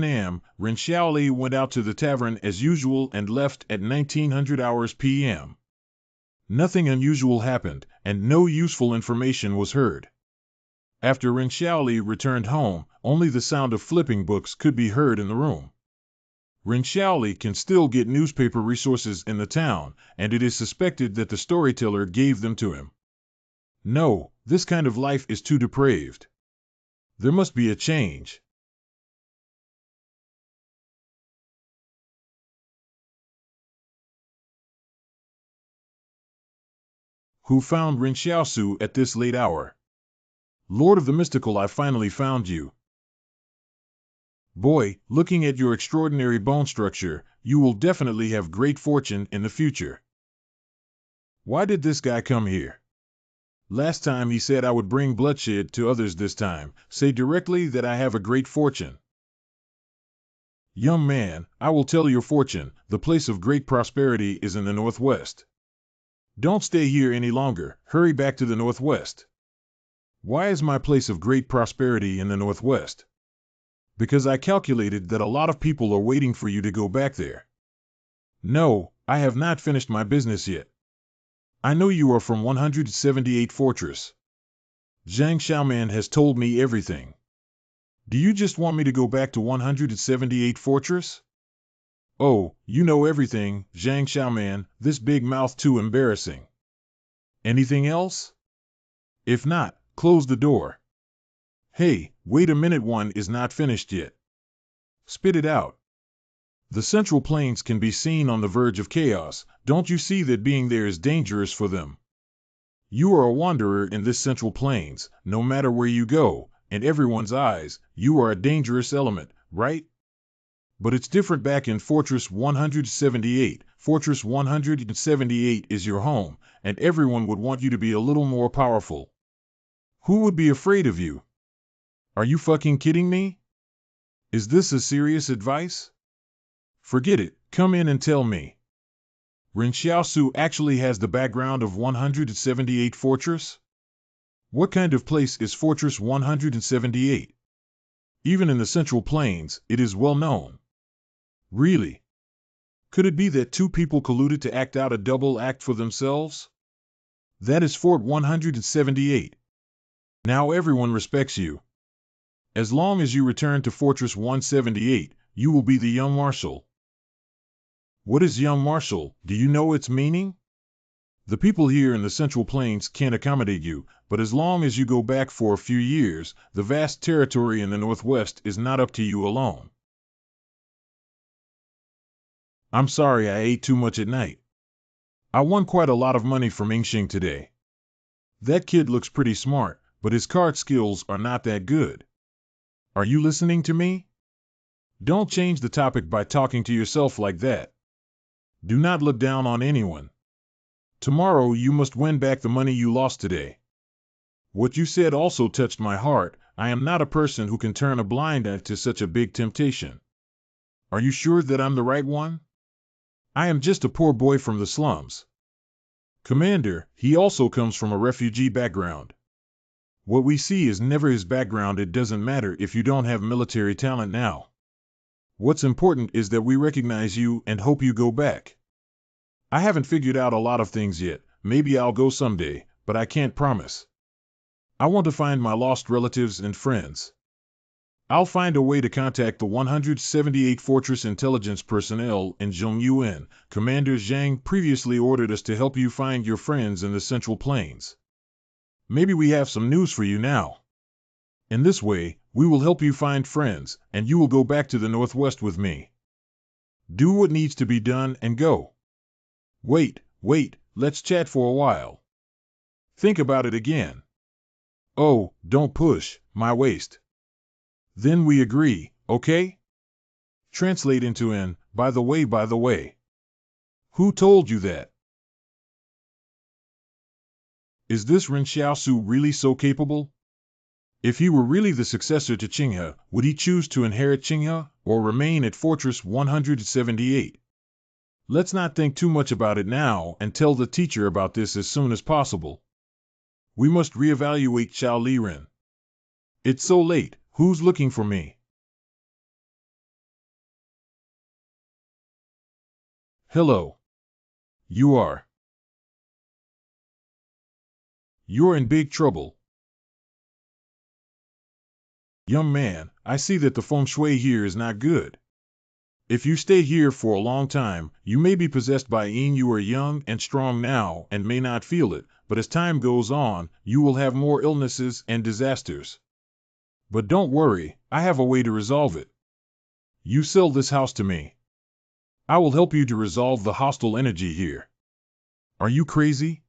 a.m., Ren Xiaoli went out to the tavern as usual and left at 1900 hours p.m. Nothing unusual happened, and no useful information was heard. After Ren Xiaoli returned home, only the sound of flipping books could be heard in the room. Ren Xiaoli can still get newspaper resources in the town, and it is suspected that the storyteller gave them to him. No, this kind of life is too depraved. There must be a change. Who found Ren Xiaosu at this late hour? Lord of the Mystical, I finally found you. Boy, looking at your extraordinary bone structure, you will definitely have great fortune in the future. Why did this guy come here? Last time he said I would bring bloodshed to others. This time, say directly that I have a great fortune. Young man, I will tell your fortune. The place of great prosperity is in the northwest. Don't stay here any longer. Hurry back to the northwest. Why is my place of great prosperity in the northwest? Because I calculated that a lot of people are waiting for you to go back there. No, I have not finished my business yet. I know you are from 178 Fortress. Zhang Xiaoman has told me everything. Do you just want me to go back to 178 Fortress? Oh, you know everything, Zhang Xiaoman, this big mouth too embarrassing. Anything else? If not, close the door. Hey, wait a minute, one is not finished yet. Spit it out. The Central Plains can be seen on the verge of chaos. Don't you see that being there is dangerous for them? You are a wanderer in this Central Plains. No matter where you go, in everyone's eyes, you are a dangerous element, right? But it's different back in Fortress 178. Fortress 178 is your home, and everyone would want you to be a little more powerful. Who would be afraid of you? Are you fucking kidding me? Is this a serious advice? Forget it, come in and tell me. Ren Xiaosu actually has the background of 178 Fortress? What kind of place is Fortress 178? Even in the Central Plains, it is well known. Really? Could it be that two people colluded to act out a double act for themselves? That is Fort 178. Now everyone respects you. As long as you return to Fortress 178, you will be the young marshal. What is young marshal? Do you know its meaning? The people here in the Central Plains can't accommodate you, but as long as you go back for a few years, the vast territory in the Northwest is not up to you alone. I'm sorry I ate too much at night. I won quite a lot of money from Yingxing today. That kid looks pretty smart, but his card skills are not that good. Are you listening to me? Don't change the topic by talking to yourself like that. Do not look down on anyone. Tomorrow you must win back the money you lost today. What you said also touched my heart. I am not a person who can turn a blind eye to such a big temptation. Are you sure that I'm the right one? I am just a poor boy from the slums. Commander, he also comes from a refugee background. What we see is never his background. It doesn't matter if you don't have military talent now. What's important is that we recognize you and hope you go back. I haven't figured out a lot of things yet. Maybe I'll go someday, but I can't promise. I want to find my lost relatives and friends. I'll find a way to contact the 178 Fortress intelligence personnel in Zhongyuan. Commander Zhang previously ordered us to help you find your friends in the Central Plains. Maybe we have some news for you now. In this way, we will help you find friends, and you will go back to the Northwest with me. Do what needs to be done and go. Wait, let's chat for a while. Think about it again. Oh, don't push my waist. Then we agree, okay? Translate into N, by the way. Who told you that? Is this Ren Xiaosu really so capable? If he were really the successor to Qinghe, would he choose to inherit Qinghe, or remain at Fortress 178? Let's not think too much about it now and tell the teacher about this as soon as possible. We must reevaluate Xiao Liren. It's so late, who's looking for me? Hello. You are. You're in big trouble. Young man, I see that the feng shui here is not good. If you stay here for a long time, you may be possessed by Yin. You are young and strong now and may not feel it, but as time goes on, you will have more illnesses and disasters. But don't worry, I have a way to resolve it. You sell this house to me. I will help you to resolve the hostile energy here. Are you crazy?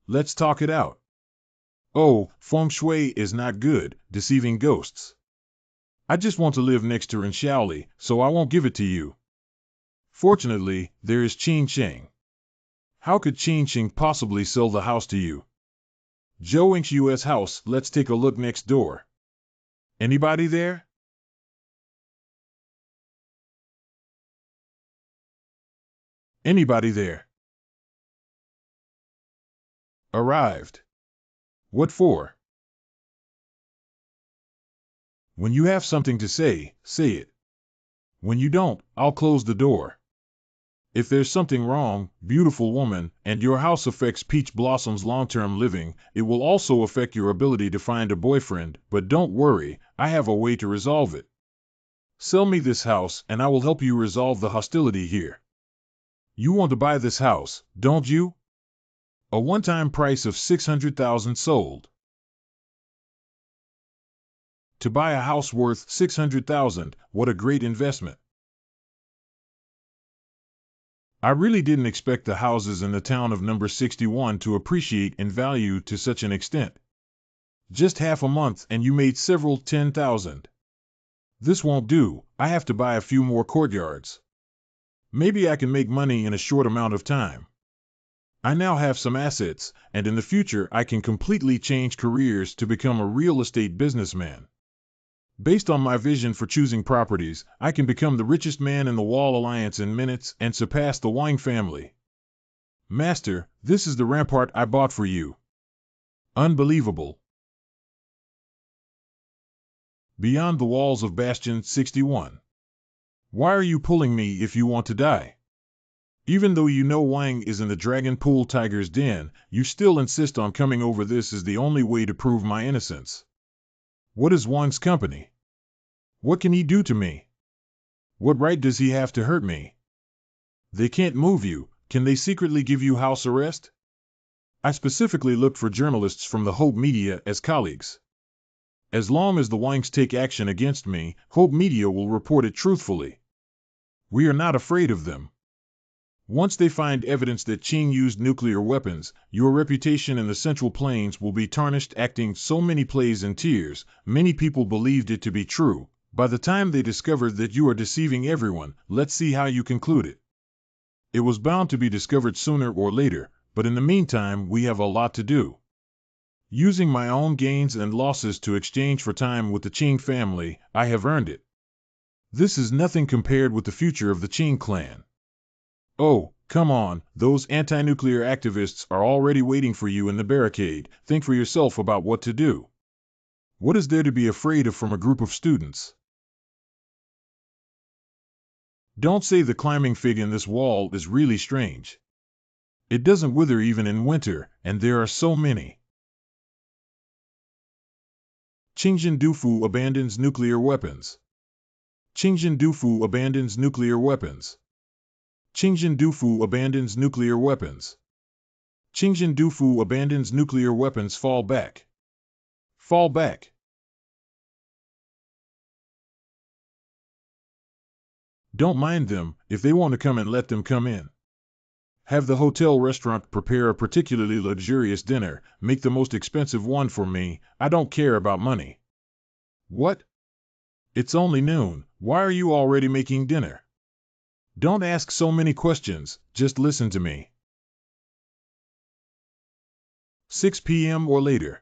Let's talk it out. Oh, feng shui is not good, deceiving ghosts. I just want to live next to Ren, so I won't give it to you. Fortunately, there is Qing Cheng. How could Qing Cheng possibly sell the house to you? Joe Ink's U.S. house, let's take a look next door. Anybody there? Anybody there? Arrived. What for? When you have something to say, say it. When you don't, I'll close the door. If there's something wrong, beautiful woman, and your house affects Peach Blossom's long-term living, it will also affect your ability to find a boyfriend, but don't worry, I have a way to resolve it. Sell me this house, and I will help you resolve the hostility here. You want to buy this house, don't you? A one-time price of 600,000 sold. To buy a house worth 600,000, what a great investment. I really didn't expect the houses in the town of number 61 to appreciate in value to such an extent. Just half a month and you made several 10,000. This won't do, I have to buy a few more courtyards. Maybe I can make money in a short amount of time. I now have some assets, and in the future I can completely change careers to become a real estate businessman. Based on my vision for choosing properties, I can become the richest man in the Wall Alliance in minutes and surpass the Wang family. Master, this is the rampart I bought for you. Unbelievable. Beyond the walls of Bastion 61. Why are you pulling me if you want to die? Even though you know Wang is in the Dragon Pool Tiger's den, you still insist on coming over. This is the only way to prove my innocence. What is Wang's company? What can he do to me? What right does he have to hurt me? They can't move you. Can they secretly give you house arrest? I specifically looked for journalists from the Hope Media as colleagues. As long as the Wangs take action against me, Hope Media will report it truthfully. We are not afraid of them. Once they find evidence that Qing used nuclear weapons, your reputation in the Central Plains will be tarnished. Acting so many plays in tears, many people believed it to be true. By the time they discovered that you are deceiving everyone, let's see how you conclude it. It was bound to be discovered sooner or later, but in the meantime we have a lot to do. Using my own gains and losses to exchange for time with the Qing family, I have earned it. This is nothing compared with the future of the Qing clan. Oh, come on, those anti-nuclear activists are already waiting for you in the barricade. Think for yourself about what to do. What is there to be afraid of from a group of students? Don't say the climbing fig in this wall is really strange. It doesn't wither even in winter, and there are so many. Qingjin Dufu abandons nuclear weapons. Qingjin Dufu abandons nuclear weapons. Qingjin Dufu abandons nuclear weapons. Qingjin Dufu abandons nuclear weapons. Fall back. Fall back. Don't mind them. If they want to come in, let them come in. Have the hotel restaurant prepare a particularly luxurious dinner. Make the most expensive one for me. I don't care about money. What? It's only noon. Why are you already making dinner? Don't ask so many questions, just listen to me. 6 p.m. or later.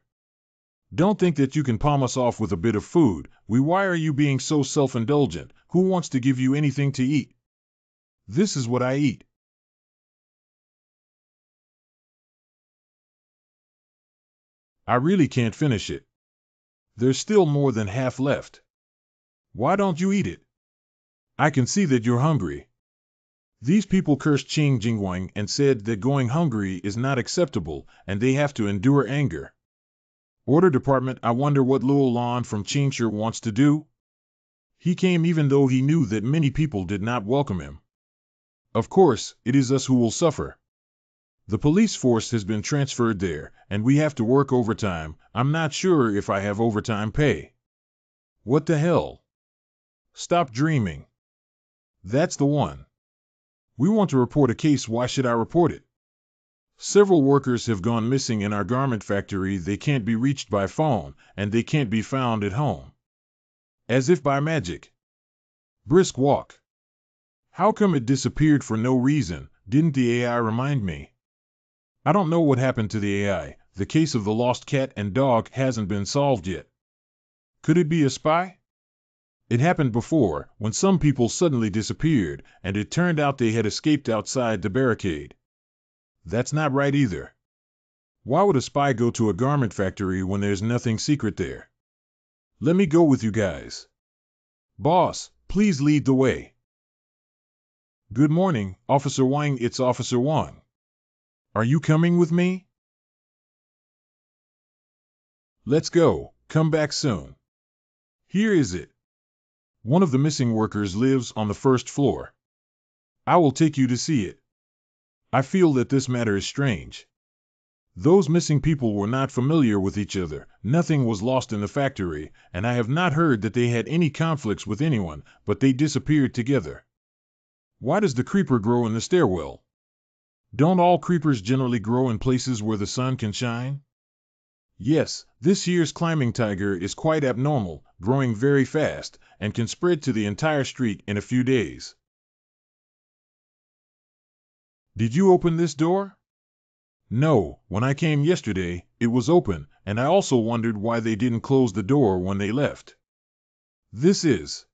Don't think that you can palm us off with a bit of food. Why are you being so self-indulgent? Who wants to give you anything to eat? This is what I eat. I really can't finish it. There's still more than half left. Why don't you eat it? I can see that you're hungry. These people cursed Qing Jingwang and said that going hungry is not acceptable and they have to endure anger. Order department, I wonder what Luo Lan from Qingshi wants to do? He came even though he knew that many people did not welcome him. Of course, it is us who will suffer. The police force has been transferred there, and we have to work overtime. I'm not sure if I have overtime pay. What the hell? Stop dreaming. That's the one. We want to report a case. Why should I report it? Several workers have gone missing in our garment factory. They can't be reached by phone, and they can't be found at home. As if by magic. Brisk walk. How come it disappeared for no reason? Didn't the AI remind me? I don't know what happened to the AI. The case of the lost cat and dog hasn't been solved yet. Could it be a spy? It happened before, when some people suddenly disappeared, and it turned out they had escaped outside the barricade. That's not right either. Why would a spy go to a garment factory when there's nothing secret there? Let me go with you guys. Boss, please lead the way. Good morning, Officer Wang. It's Officer Wang. Are you coming with me? Let's go. Come back soon. Here is it. One of the missing workers lives on the first floor. I will take you to see it. I feel that this matter is strange. Those missing people were not familiar with each other. Nothing was lost in the factory, and I have not heard that they had any conflicts with anyone, but they disappeared together. Why does the creeper grow in the stairwell? Don't all creepers generally grow in places where the sun can shine? Yes, this year's climbing tiger is quite abnormal, growing very fast, and can spread to the entire street in a few days. Did you open this door? No, when I came yesterday, it was open, and I also wondered why they didn't close the door when they left. This is...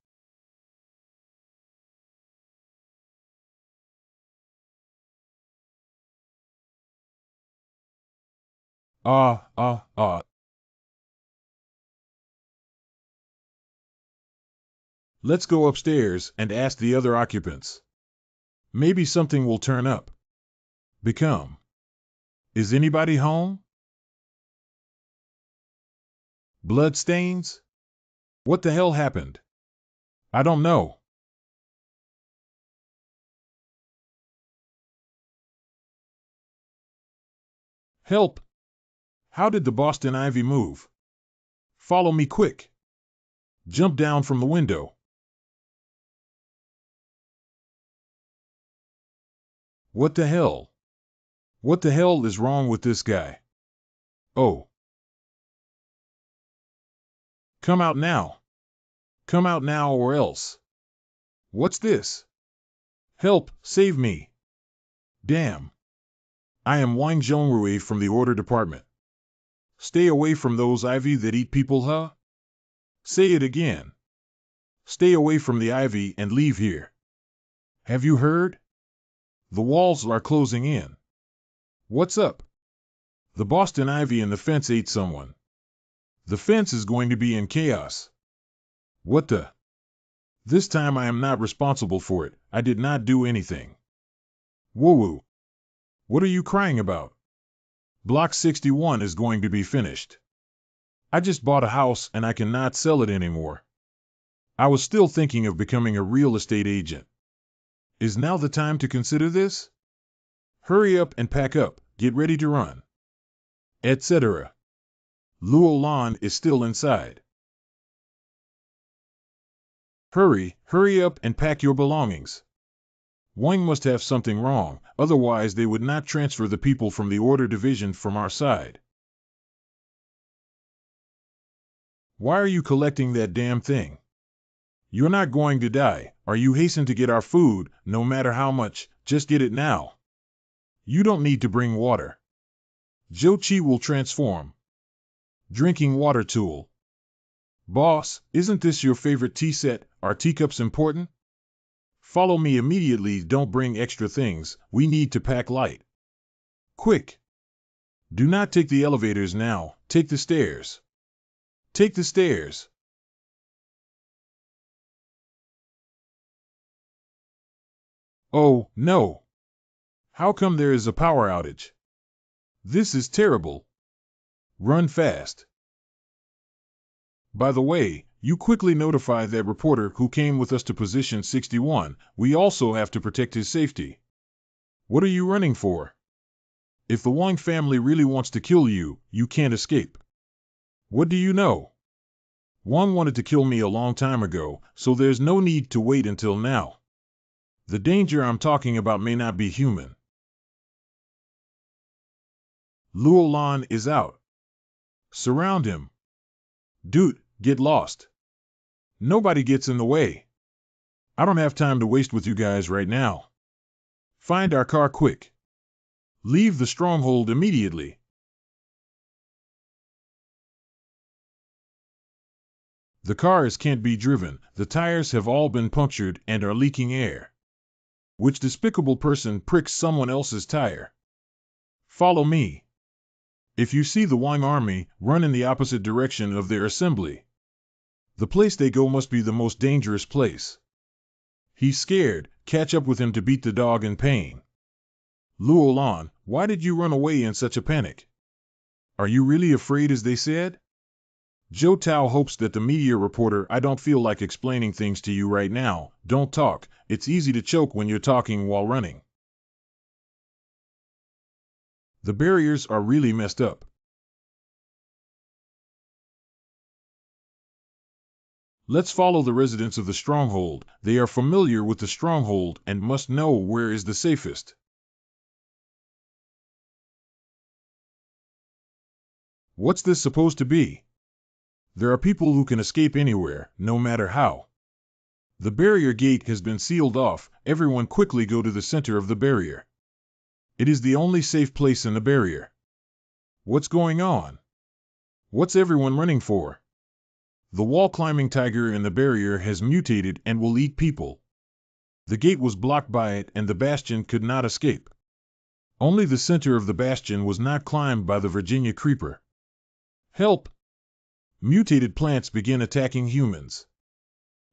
Let's go upstairs and ask the other occupants. Maybe something will turn up. Become. Is anybody home? Bloodstains? What the hell happened? I don't know. Help! How did the Boston Ivy move? Follow me quick. Jump down from the window. What the hell? What the hell is wrong with this guy? Oh. Come out now. Come out now or else. What's this? Help, save me. Damn. I am Wang Zhongrui from the Order Department. Stay away from those ivy that eat people, huh? Say it again. Stay away from the ivy and leave here. Have you heard? The walls are closing in. What's up? The Boston Ivy and the fence ate someone. The fence is going to be in chaos. What the? This time I am not responsible for it. I did not do anything. Woo-woo. What are you crying about? Block 61 is going to be finished. I just bought a house and I cannot sell it anymore. I was still thinking of becoming a real estate agent. Is now the time to consider this? Hurry up and pack up, get ready to run. Etc. Luo Lan is still inside. Hurry up and pack your belongings. Wang must have something wrong, otherwise they would not transfer the people from the Order Division from our side. Why are you collecting that damn thing? You're not going to die, or you hasten to get our food, no matter how much, just get it now. You don't need to bring water. Zhou Qi will transform. Drinking water tool. Boss, isn't this your favorite tea set? Are teacups important? Follow me immediately. Don't bring extra things. We need to pack light. Quick. Do not take the elevators now. Take the stairs. Take the stairs. Oh, no. How come there is a power outage? This is terrible. Run fast. By the way, you quickly notify that reporter who came with us to position 61. We also have to protect his safety. What are you running for? If the Wang family really wants to kill you, you can't escape. What do you know? Wang wanted to kill me a long time ago, so there's no need to wait until now. The danger I'm talking about may not be human. Luo Lan is out. Surround him. Dude, get lost. Nobody gets in the way. I don't have time to waste with you guys right now. Find our car quick. Leave the stronghold immediately. The cars can't be driven. The tires have all been punctured and are leaking air. Which despicable person pricks someone else's tire? Follow me. If you see the Wang army, run in the opposite direction of their assembly. The place they go must be the most dangerous place. He's scared. Catch up with him to beat the dog in pain. Luo Lan, why did you run away in such a panic? Are you really afraid as they said? Zhou Tao hopes that the media reporter. I don't feel like explaining things to you right now. Don't talk. It's easy to choke when you're talking while running. The barriers are really messed up. Let's follow the residents of the stronghold. They are familiar with the stronghold and must know where is the safest. What's this supposed to be? There are people who can escape anywhere, no matter how. The barrier gate has been sealed off. Everyone quickly go to the center of the barrier. It is the only safe place in the barrier. What's going on? What's everyone running for? The wall-climbing tiger in the barrier has mutated and will eat people. The gate was blocked by it and the bastion could not escape. Only the center of the bastion was not climbed by the Virginia creeper. Help! Mutated plants begin attacking humans.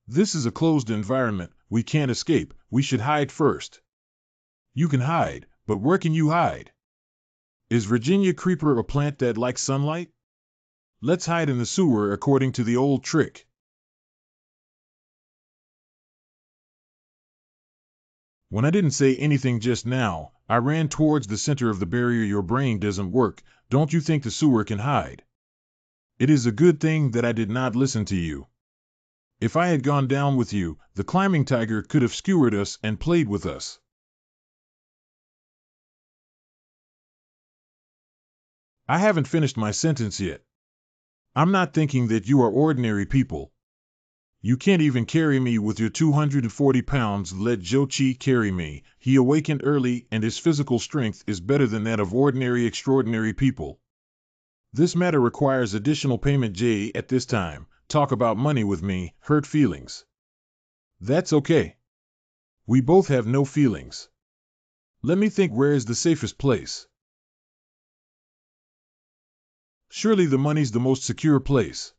This is a closed environment. We can't escape. We should hide first. You can hide, but where can you hide? Is Virginia creeper a plant that likes sunlight? Let's hide in the sewer according to the old trick. When I didn't say anything just now, I ran towards the center of the barrier. Your brain doesn't work. Don't you think the sewer can hide? It is a good thing that I did not listen to you. If I had gone down with you, the climbing tiger could have skewered us and played with us. I haven't finished my sentence yet. I'm not thinking that you are ordinary people. You can't even carry me with your 240 pounds. Let Zhou Qi carry me. He awakened early and his physical strength is better than that of ordinary extraordinary people. This matter requires additional payment. Jay, at this time, talk about money with me, hurt feelings. That's okay. We both have no feelings. Let me think, where is the safest place? Surely the money's the most secure place.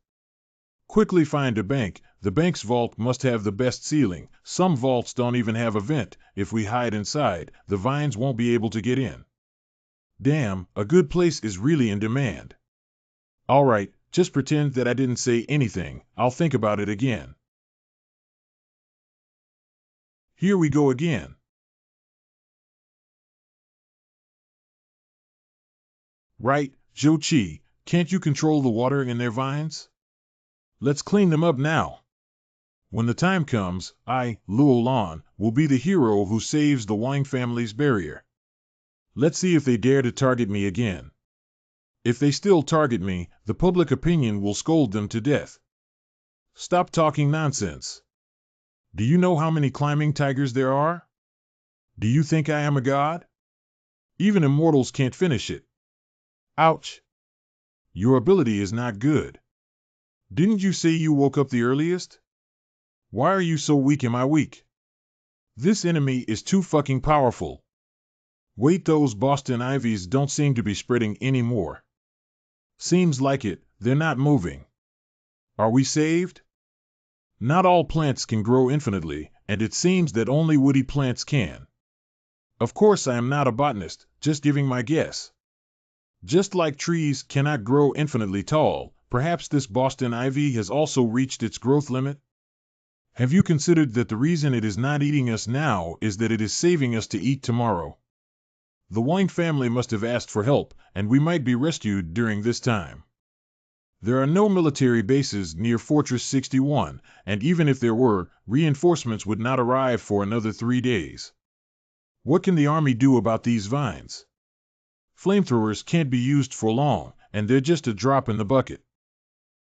Quickly find a bank. The bank's vault must have the best ceiling. Some vaults don't even have a vent. If we hide inside, the vines won't be able to get in. Damn, a good place is really in demand. All right, just pretend that I didn't say anything. I'll think about it again. Here we go again. Right, Zhou Qi, can't you control the water in their vines? Let's clean them up now. When the time comes, I, Luo Lan, will be the hero who saves the Wang family's barrier. Let's see if they dare to target me again. If they still target me, the public opinion will scold them to death. Stop talking nonsense. Do you know how many climbing tigers there are? Do you think I am a god? Even immortals can't finish it. Ouch. Your ability is not good. Didn't you say you woke up the earliest? Why are you so weak? Am I weak? This enemy is too fucking powerful. Wait, those Boston Ivies don't seem to be spreading anymore. Seems like it, they're not moving. Are we saved? Not all plants can grow infinitely, and it seems that only woody plants can. Of course I am not a botanist, just giving my guess. Just like trees cannot grow infinitely tall, perhaps this Boston ivy has also reached its growth limit? Have you considered that the reason it is not eating us now is that it is saving us to eat tomorrow? The wine family must have asked for help, and we might be rescued during this time. There are no military bases near Fortress 61, and even if there were, reinforcements would not arrive for another 3 days. What can the army do about these vines? Flamethrowers can't be used for long, and they're just a drop in the bucket.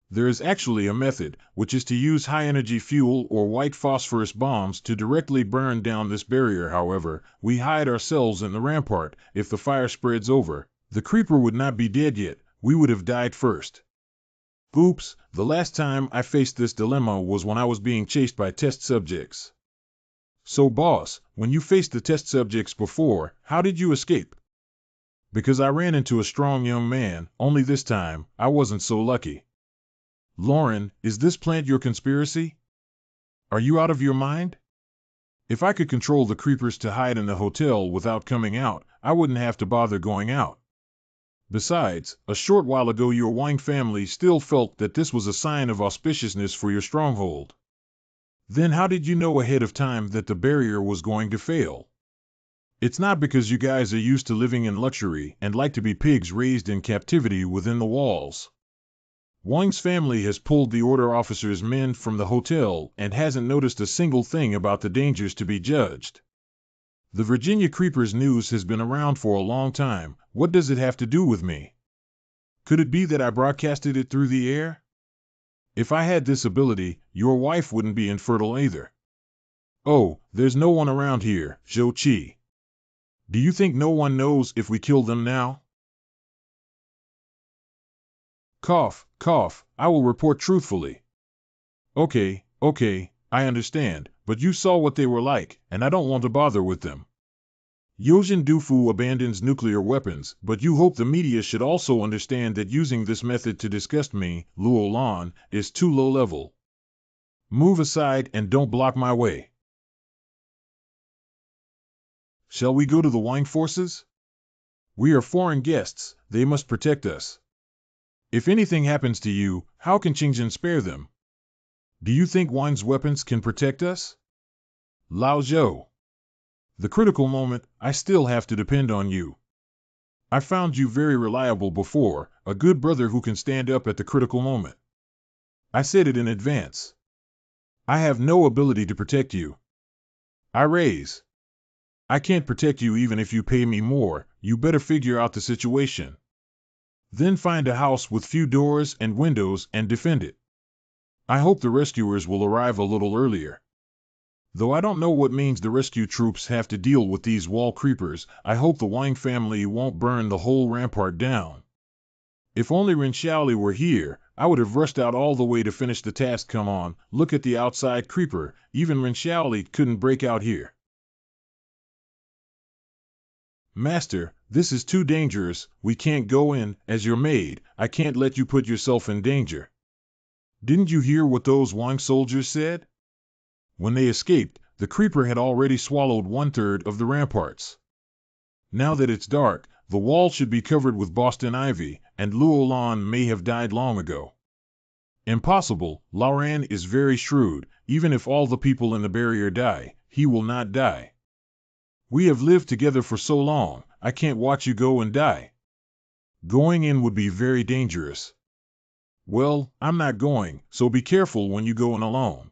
There is actually a method, which is to use high-energy fuel or white phosphorus bombs to directly burn down this barrier. However, we hide ourselves in the rampart. If the fire spreads over, the creeper would not be dead yet, we would have died first. Oops, the last time I faced this dilemma was when I was being chased by test subjects. So boss, when you faced the test subjects before, how did you escape? Because I ran into a strong young man, only this time, I wasn't so lucky. Lauren, is this plant your conspiracy? Are you out of your mind? If I could control the creepers to hide in the hotel without coming out, I wouldn't have to bother going out. Besides, a short while ago your wine family still felt that this was a sign of auspiciousness for your stronghold. Then how did you know ahead of time that the barrier was going to fail? It's not because you guys are used to living in luxury and like to be pigs raised in captivity within the walls. Wang's family has pulled the order officer's men from the hotel and hasn't noticed a single thing about the dangers to be judged. The Virginia Creepers news has been around for a long time. What does it have to do with me? Could it be that I broadcasted it through the air? If I had this ability, your wife wouldn't be infertile either. Oh, there's no one around here, Zhou Qi. Do you think no one knows if we kill them now? Cough, cough, I will report truthfully. Okay, I understand, but you saw what they were like, and I don't want to bother with them. Yojin Dufu abandons nuclear weapons, but you hope the media should also understand that using this method to disgust me, Luo Lan, is too low level. Move aside and don't block my way. Shall we go to the wine forces? We are foreign guests, they must protect us. If anything happens to you, how can Qingjin spare them? Do you think Wan's weapons can protect us? Lao Zhou. The critical moment, I still have to depend on you. I found you very reliable before, a good brother who can stand up at the critical moment. I said it in advance. I have no ability to protect you. I can't protect you even if you pay me more, you better figure out the situation. Then find a house with few doors and windows and defend it. I hope the rescuers will arrive a little earlier. Though I don't know what means the rescue troops have to deal with these wall creepers, I hope the Wang family won't burn the whole rampart down. If only Ren Xiaoli were here, I would have rushed out all the way to finish the task. Come on, look at the outside creeper, even Ren Xiaoli couldn't break out here. Master, this is too dangerous, we can't go in. As your maid, I can't let you put yourself in danger. Didn't you hear what those Wang soldiers said? When they escaped, the creeper had already swallowed 1/3 of the ramparts. Now that it's dark, the wall should be covered with Boston ivy, and Luo Lan may have died long ago. Impossible, Lauren is very shrewd, even if all the people in the barrier die, he will not die. We have lived together for so long, I can't watch you go and die. Going in would be very dangerous. Well, I'm not going, so be careful when you go in alone.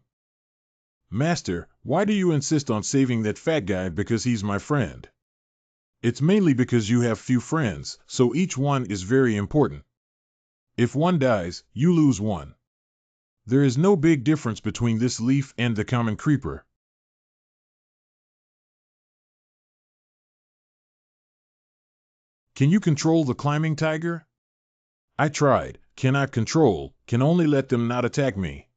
Master, why do you insist on saving that fat guy because he's my friend? It's mainly because you have few friends, so each one is very important. If one dies, you lose one. There is no big difference between this leaf and the common creeper. Can you control the climbing tiger? I tried, cannot control, can only let them not attack me.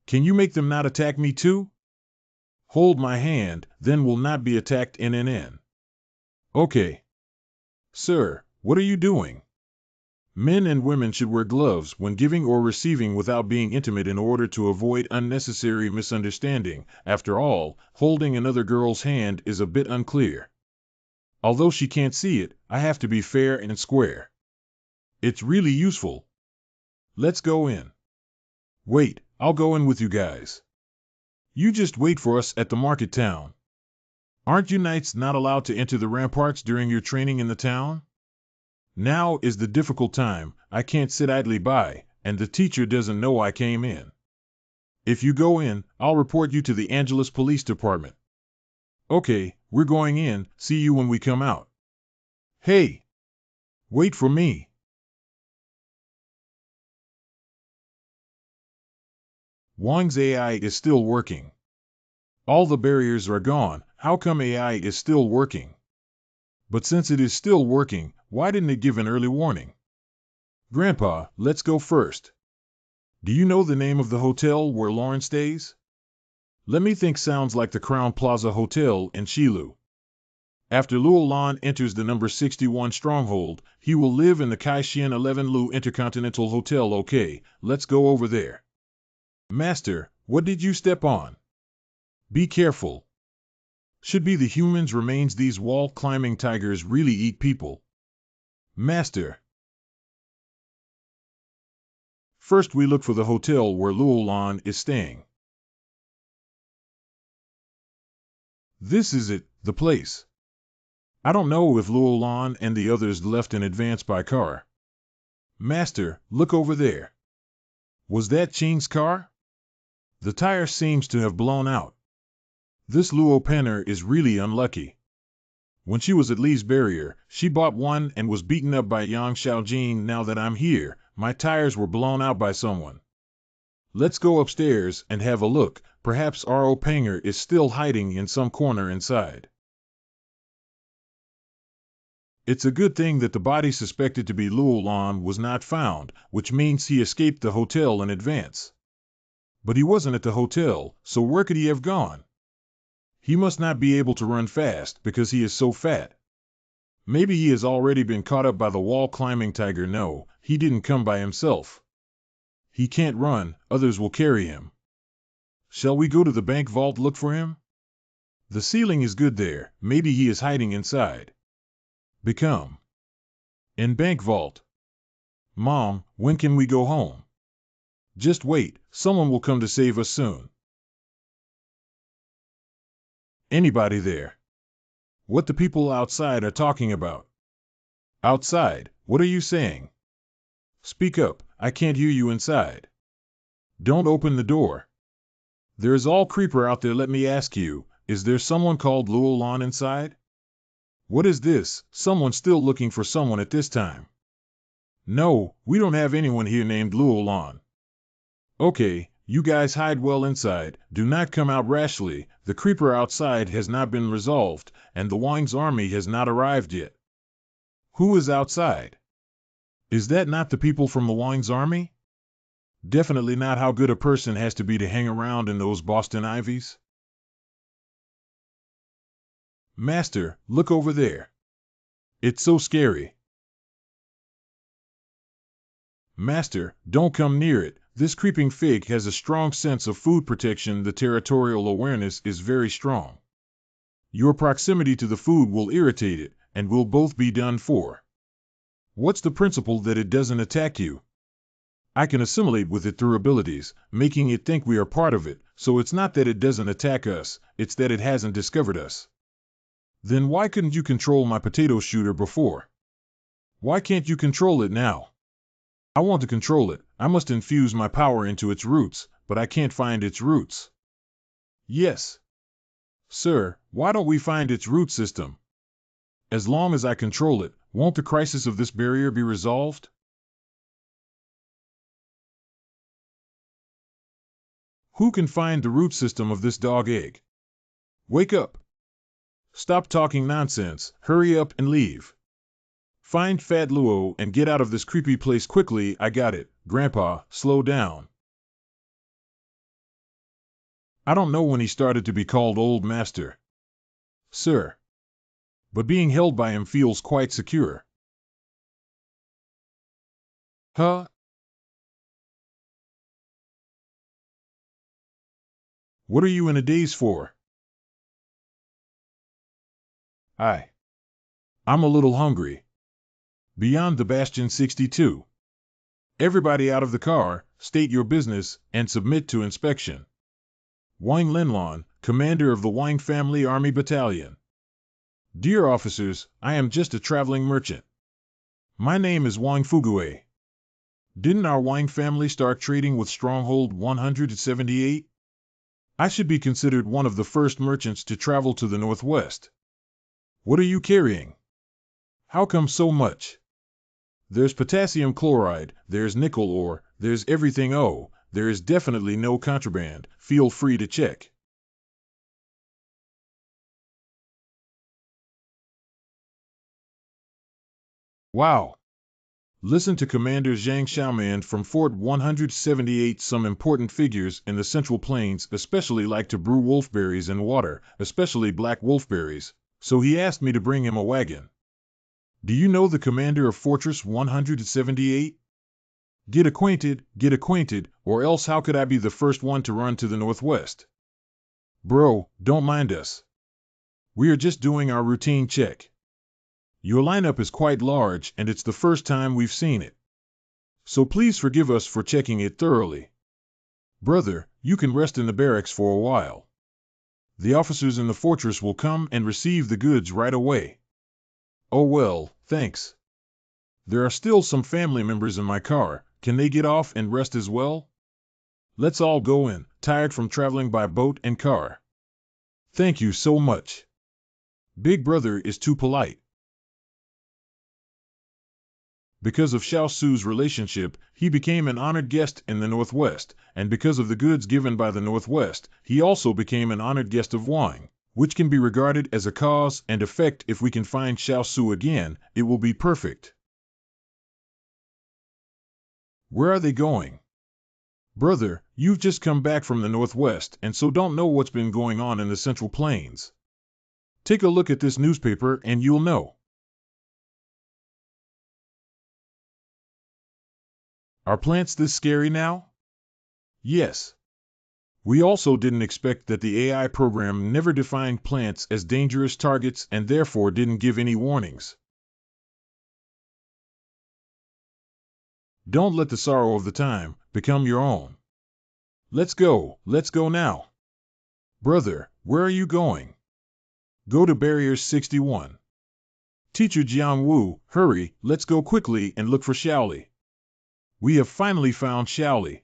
Can you make them not attack me too? Hold my hand, then will not be attacked. NNN. Okay. Sir, what are you doing? Men and women should wear gloves when giving or receiving without being intimate in order to avoid unnecessary misunderstanding. After all, holding another girl's hand is a bit unclear. Although she can't see it, I have to be fair and square. It's really useful. Let's go in. Wait, I'll go in with you guys. You just wait for us at the market town. Aren't you knights not allowed to enter the ramparts during your training in the town? Now is the difficult time, I can't sit idly by, and the teacher doesn't know I came in. If you go in, I'll report you to the Angeles Police Department. Okay, we're going in, see you when we come out. Hey! Wait for me. Wang's AI is still working. All the barriers are gone, how come AI is still working? But since it is still working, why didn't it give an early warning? Grandpa, let's go first. Do you know the name of the hotel where Lauren stays? Let me think, sounds like the Crown Plaza Hotel in Shilu. After Luo Lan enters the number 61 stronghold, he will live in the Kaishian 11 Lu Intercontinental Hotel. Okay, let's go over there. Master, what did you step on? Be careful. Should be the humans' remains. These wall-climbing tigers really eat people. Master. First we look for the hotel where Luo Lan is staying. This is it, the place. I don't know if Luo Lan and the others left in advance by car. Master, look over there. Was that Qing's car? The tire seems to have blown out. This Luo Penner is really unlucky. When she was at Li's barrier, she bought one and was beaten up by Yang Xiaojing. Now that I'm here, my tires were blown out by someone. Let's go upstairs and have a look. Perhaps Ro Penger is still hiding in some corner inside. It's a good thing that the body suspected to be Luo Lan was not found, which means he escaped the hotel in advance. But he wasn't at the hotel, so where could he have gone? He must not be able to run fast because he is so fat. Maybe he has already been caught up by the wall-climbing tiger. No, he didn't come by himself. He can't run, others will carry him. Shall we go to the bank vault look for him? The ceiling is good there, maybe he is hiding inside. Become. In bank vault. Mom, when can we go home? Just wait, someone will come to save us soon. Anybody there? What the people outside are talking about? Outside, what are you saying? Speak up, I can't hear you inside. Don't open the door. There is all creeper out there. Let me ask you, is there someone called Luo Lan inside? What is this, someone still looking for someone at this time? No, we don't have anyone here named Luo Lan. Okay, you guys hide well inside, do not come out rashly. The creeper outside has not been resolved, and the Wang's army has not arrived yet. Who is outside? Is that not the people from the Wang's army? Definitely not. How good a person has to be to hang around in those Boston Ivies? Master, look over there. It's so scary. Master, don't come near it. This creeping fig has a strong sense of food protection. The territorial awareness is very strong. Your proximity to the food will irritate it, and we'll both be done for. What's the principle that it doesn't attack you? I can assimilate with it through abilities, making it think we are part of it, so it's not that it doesn't attack us, it's that it hasn't discovered us. Then why couldn't you control my potato shooter before? Why can't you control it now? I want to control it. I must infuse my power into its roots, but I can't find its roots. Yes. Sir, why don't we find its root system? As long as I control it, won't the crisis of this barrier be resolved? Who can find the root system of this dog egg? Wake up. Stop talking nonsense, hurry up and leave. Find Fat Luo and get out of this creepy place quickly. I got it. Grandpa, slow down. I don't know when he started to be called Old Master. Sir. But being held by him feels quite secure. Huh? What are you in a daze for? I'm a little hungry. Beyond the Bastion 62. Everybody out of the car, state your business, and submit to inspection. Wang Linlon, commander of the Wang Family Army Battalion. Dear officers, I am just a traveling merchant. My name is Wang Fugue. Didn't our Wang family start trading with Stronghold 178? I should be considered one of the first merchants to travel to the Northwest. What are you carrying? How come so much? There's potassium chloride, there's nickel ore, there's everything. Oh, there is definitely no contraband. Feel free to check. Wow. Listen to Commander Zhang Xiaoman from Fort 178. Some important figures in the Central Plains especially like to brew wolfberries in water, especially black wolfberries, so he asked me to bring him a wagon. Do you know the commander of Fortress 178? Get acquainted, or else how could I be the first one to run to the Northwest? Bro, don't mind us. We are just doing our routine check. Your lineup is quite large and it's the first time we've seen it. So please forgive us for checking it thoroughly. Brother, you can rest in the barracks for a while. The officers in the fortress will come and receive the goods right away. Oh well, thanks. There are still some family members in my car. Can they get off and rest as well? Let's all go in, tired from traveling by boat and car. Thank you so much. Big brother is too polite. Because of Xiao Su's relationship, he became an honored guest in the Northwest, and because of the goods given by the Northwest, he also became an honored guest of Wang, which can be regarded as a cause and effect. If we can find Xiao Su again, it will be perfect. Where are they going? Brother, you've just come back from the Northwest and so don't know what's been going on in the Central Plains. Take a look at this newspaper and you'll know. Are plants this scary now? Yes. We also didn't expect that the AI program never defined plants as dangerous targets and therefore didn't give any warnings. Don't let the sorrow of the time become your own. Let's go now. Brother, where are you going? Go to Barrier 61. Teacher Jiangwu, hurry, let's go quickly and look for Xiaoli. We have finally found Xiaoli.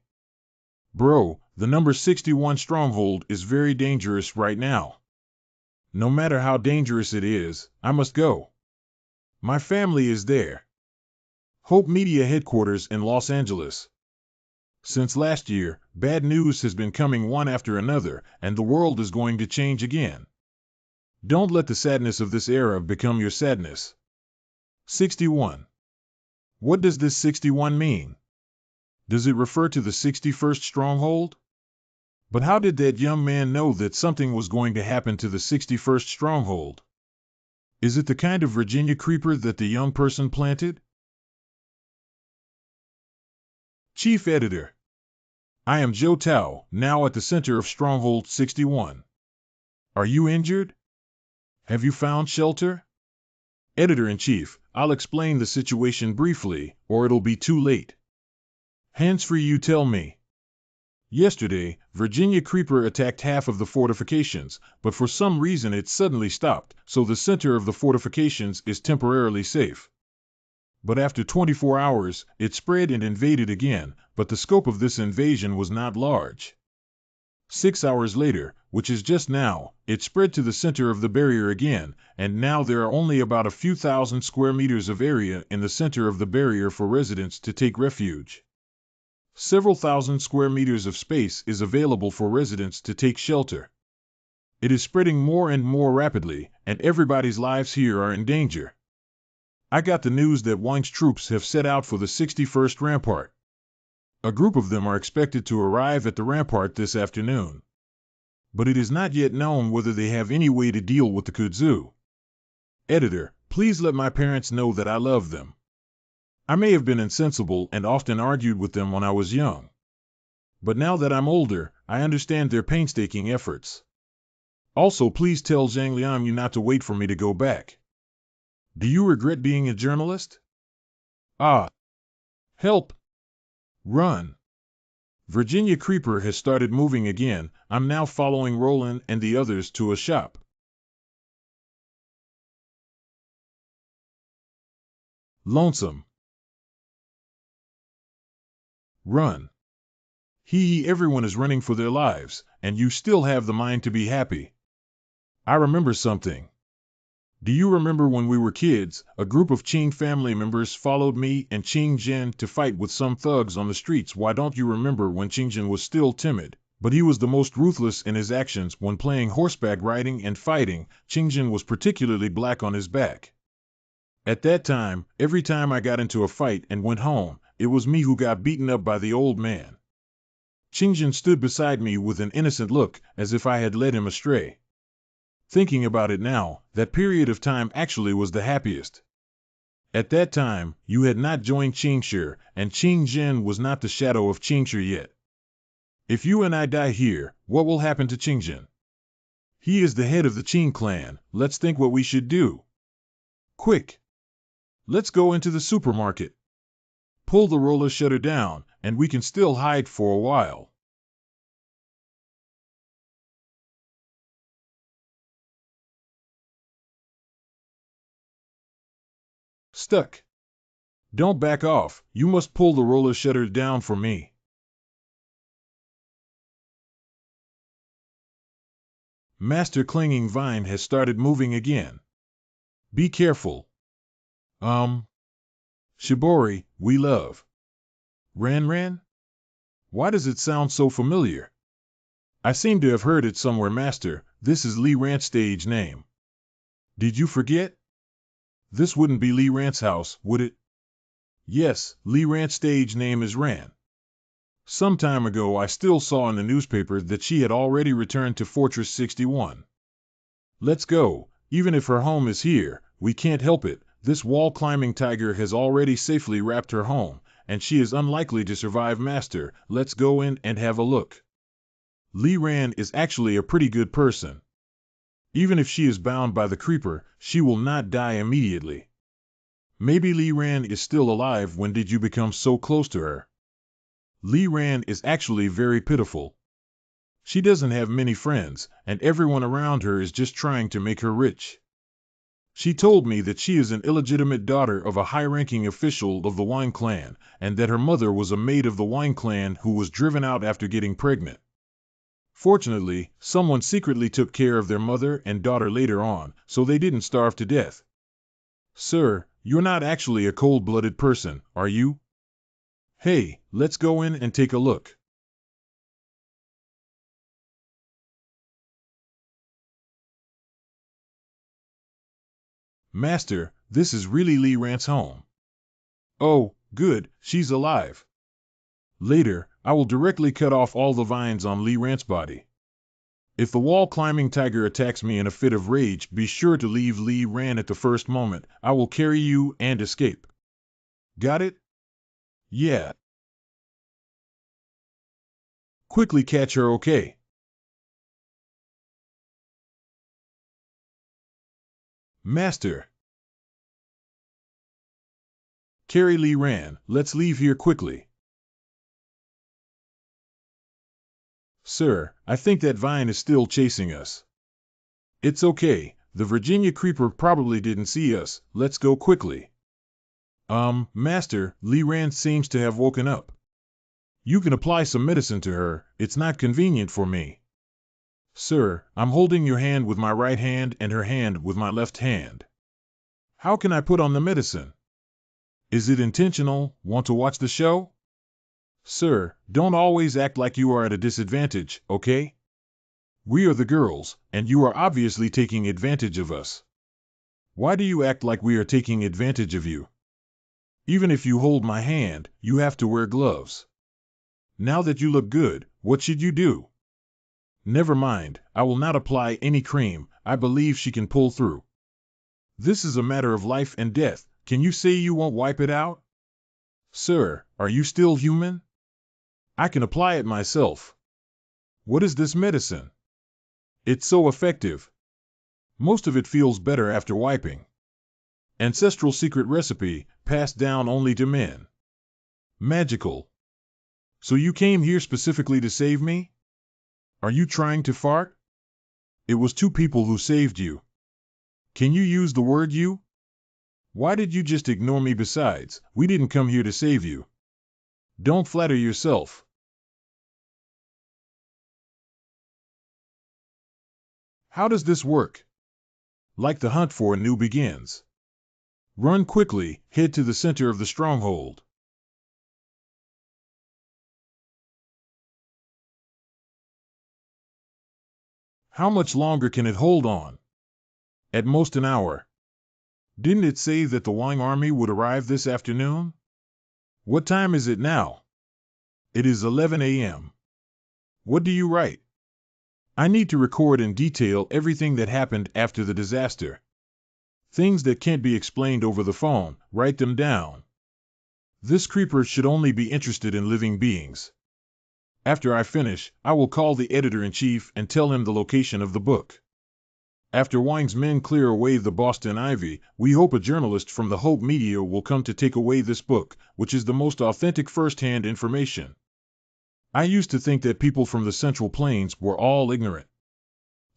Bro, the number 61 stronghold is very dangerous right now. No matter how dangerous it is, I must go. My family is there. Hope Media headquarters in Los Angeles. Since last year, bad news has been coming one after another, and the world is going to change again. Don't let the sadness of this era become your sadness. 61. What does this 61 mean? Does it refer to the 61st stronghold? But how did that young man know that something was going to happen to the 61st stronghold? Is it the kind of Virginia creeper that the young person planted? Chief Editor. I am Joe Tao, now at the center of Stronghold 61. Are you injured? Have you found shelter? Editor-in-Chief, I'll explain the situation briefly, or it'll be too late. Hands-free, you tell me. Yesterday, Virginia Creeper attacked half of the fortifications, but for some reason it suddenly stopped, so the center of the fortifications is temporarily safe. But after 24 hours, it spread and invaded again, but the scope of this invasion was not large. 6 hours later, which is just now, it spread to the center of the barrier again, and now there are only about a few thousand square meters of area in the center of the barrier for residents to take refuge. Several thousand square meters of space is available for residents to take shelter. It is spreading more and more rapidly, and everybody's lives here are in danger. I got the news that Wang's troops have set out for the 61st Rampart. A group of them are expected to arrive at the rampart this afternoon. But it is not yet known whether they have any way to deal with the kudzu. Editor, please let my parents know that I love them. I may have been insensible and often argued with them when I was young. But now that I'm older, I understand their painstaking efforts. Also, please tell Zhang Liang not to wait for me to go back. Do you regret being a journalist? Ah, help! Run! Virginia Creeper has started moving again. I'm now following Roland and the others to a shop. Lonesome. Run. Everyone is running for their lives, and you still have the mind to be happy. I remember something. Do you remember when we were kids, a group of Qing family members followed me and Qing Jin to fight with some thugs on the streets? Why don't you remember when Qing Jin was still timid, but he was the most ruthless in his actions when playing horseback riding and fighting? Qing Jin was particularly black on his back. At that time, every time I got into a fight and went home, it was me who got beaten up by the old man. Qing Jin stood beside me with an innocent look, as if I had led him astray. Thinking about it now, that period of time actually was the happiest. At that time, you had not joined Qingshi, and Qing Jin was not the shadow of Qingshi yet. If you and I die here, what will happen to Qing Jin? He is the head of the Qing clan. Let's think what we should do. Quick! Let's go into the supermarket. Pull the roller shutter down, and we can still hide for a while. Stuck. Don't back off. You must pull the roller shutter down for me. Master Clinging Vine has started moving again. Be careful. Shibori, we love. Ran? Why does it sound so familiar? I seem to have heard it somewhere. Master, this is Lee Rant's stage name. Did you forget? This wouldn't be Lee Rant's house, would it? Yes, Lee Rant's stage name is Ran. Some time ago I still saw in the newspaper that she had already returned to Fortress 61. Let's go. Even if her home is here, we can't help it. This wall-climbing tiger has already safely wrapped her home, and she is unlikely to survive. Master, let's go in and have a look. Lee Ran is actually a pretty good person. Even if she is bound by the creeper, she will not die immediately. Maybe Lee Ran is still alive. When did you become so close to her? Lee Ran is actually very pitiful. She doesn't have many friends, and everyone around her is just trying to make her rich. She told me that she is an illegitimate daughter of a high-ranking official of the Wine Clan, and that her mother was a maid of the Wine Clan who was driven out after getting pregnant. Fortunately, someone secretly took care of their mother and daughter later on, so they didn't starve to death. Sir, you're not actually a cold-blooded person, are you? Hey, let's go in and take a look. Master, this is really Lee Rant's home. Oh, good, she's alive. Later, I will directly cut off all the vines on Lee Rant's body. If the wall-climbing tiger attacks me in a fit of rage, be sure to leave Lee Ran at the first moment. I will carry you and escape. Got it? Yeah. Quickly catch her, okay? Master. Carry Lee Ran, let's leave here quickly. Sir, I think that vine is still chasing us. It's okay, the Virginia Creeper probably didn't see us. Let's go quickly. Master, Lee Ran seems to have woken up. You can apply some medicine to her. It's not convenient for me. Sir, I'm holding your hand with my right hand and her hand with my left hand. How can I put on the medicine? Is it intentional? Want to watch the show? Sir, don't always act like you are at a disadvantage, okay? We are the girls, and you are obviously taking advantage of us. Why do you act like we are taking advantage of you? Even if you hold my hand, you have to wear gloves. Now that you look good, what should you do? Never mind, I will not apply any cream. I believe she can pull through. This is a matter of life and death. Can you say you won't wipe it out? Sir, are you still human? I can apply it myself. What is this medicine? It's so effective. Most of it feels better after wiping. Ancestral secret recipe, passed down only to men. Magical. So you came here specifically to save me? Are you trying to fart? It was two people who saved you. Can you use the word you? Why did you just ignore me besides? We didn't come here to save you. Don't flatter yourself. How does this work? Like the hunt for a new begins. Run quickly, head to the center of the stronghold. How much longer can it hold on? At most an hour. Didn't it say that the Wang army would arrive this afternoon? What time is it now? It is 11 a.m. What do you write? I need to record in detail everything that happened after the disaster. Things that can't be explained over the phone, write them down. This creeper should only be interested in living beings. After I finish, I will call the editor-in-chief and tell him the location of the book. After Wang's men clear away the Boston Ivy, we hope a journalist from the Hope Media will come to take away this book, which is the most authentic first-hand information. I used to think that people from the Central Plains were all ignorant.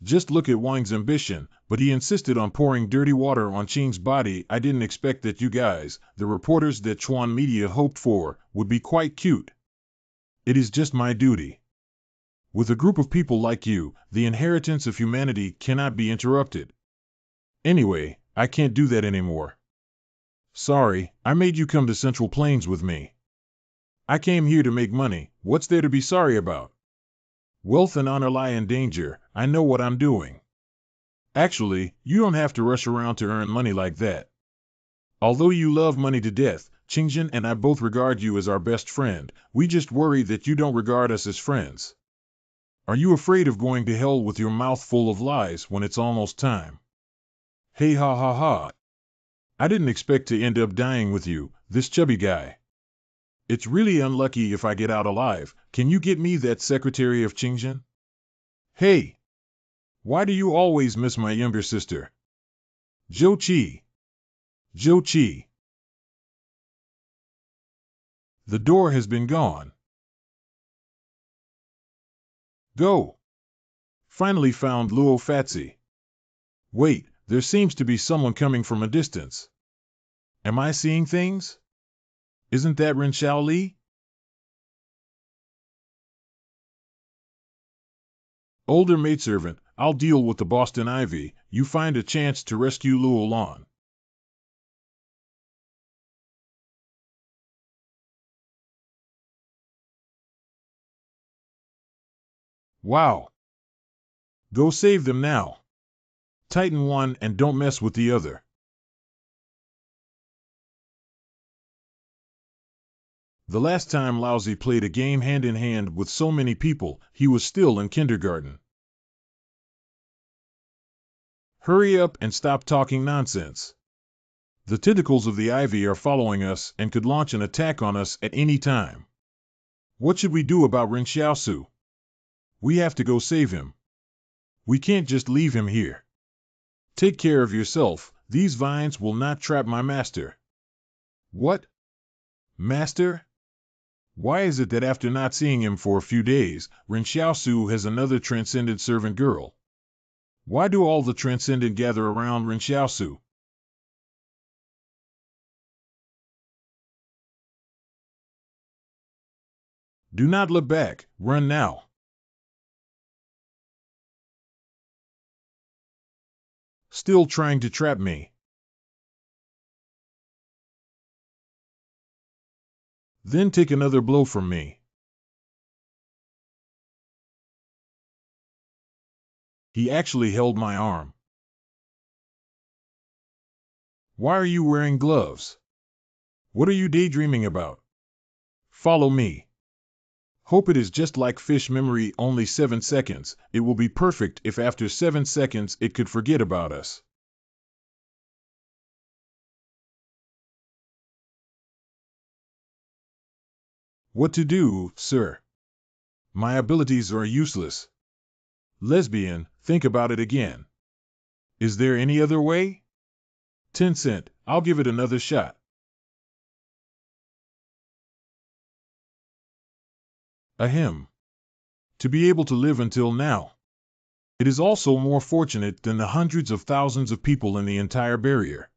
Just look at Wang's ambition, but he insisted on pouring dirty water on Qing's body. I didn't expect that you guys, the reporters that Chuan Media hoped for, would be quite cute. It is just my duty. With a group of people like you, the inheritance of humanity cannot be interrupted. Anyway, I can't do that anymore. Sorry, I made you come to Central Plains with me. I came here to make money. What's there to be sorry about? Wealth and honor lie in danger. I know what I'm doing. Actually, you don't have to rush around to earn money like that. Although you love money to death, Qingjin and I both regard you as our best friend. We just worry that you don't regard us as friends. Are you afraid of going to hell with your mouth full of lies when it's almost time? Hey ha ha ha. I didn't expect to end up dying with you, this chubby guy. It's really unlucky if I get out alive. Can you get me that secretary of Qingjin? Hey! Why do you always miss my younger sister? Zhou Qi. Zhou Qi. The door has been gone. Go. Finally found Luo Fatsi. Wait, there seems to be someone coming from a distance. Am I seeing things? Isn't that Ren Xiaoli? Older maidservant, I'll deal with the Boston Ivy. You find a chance to rescue Luo Lan. Wow. Go save them now. Tighten one and don't mess with the other. The last time Lousy played a game hand-in-hand with so many people, he was still in kindergarten. Hurry up and stop talking nonsense. The tentacles of the Ivy are following us and could launch an attack on us at any time. What should we do about Ren Xiaosu? We have to go save him. We can't just leave him here. Take care of yourself. These vines will not trap my master. What? Master? Why is it that after not seeing him for a few days, Ren Xiaosu has another transcendent servant girl? Why do all the transcendent gather around Ren Xiaosu? Do not look back. Run now. Still trying to trap me. Then take another blow from me. He actually held my arm. Why are you wearing gloves? What are you daydreaming about? Follow me. Hope it is just like fish memory, only 7 seconds. It will be perfect if after 7 seconds it could forget about us. What to do, sir? My abilities are useless. Lesbian, think about it again. Is there any other way? Tencent, I'll give it another shot. Ahem. To be able to live until now. It is also more fortunate than the hundreds of thousands of people in the entire barrier.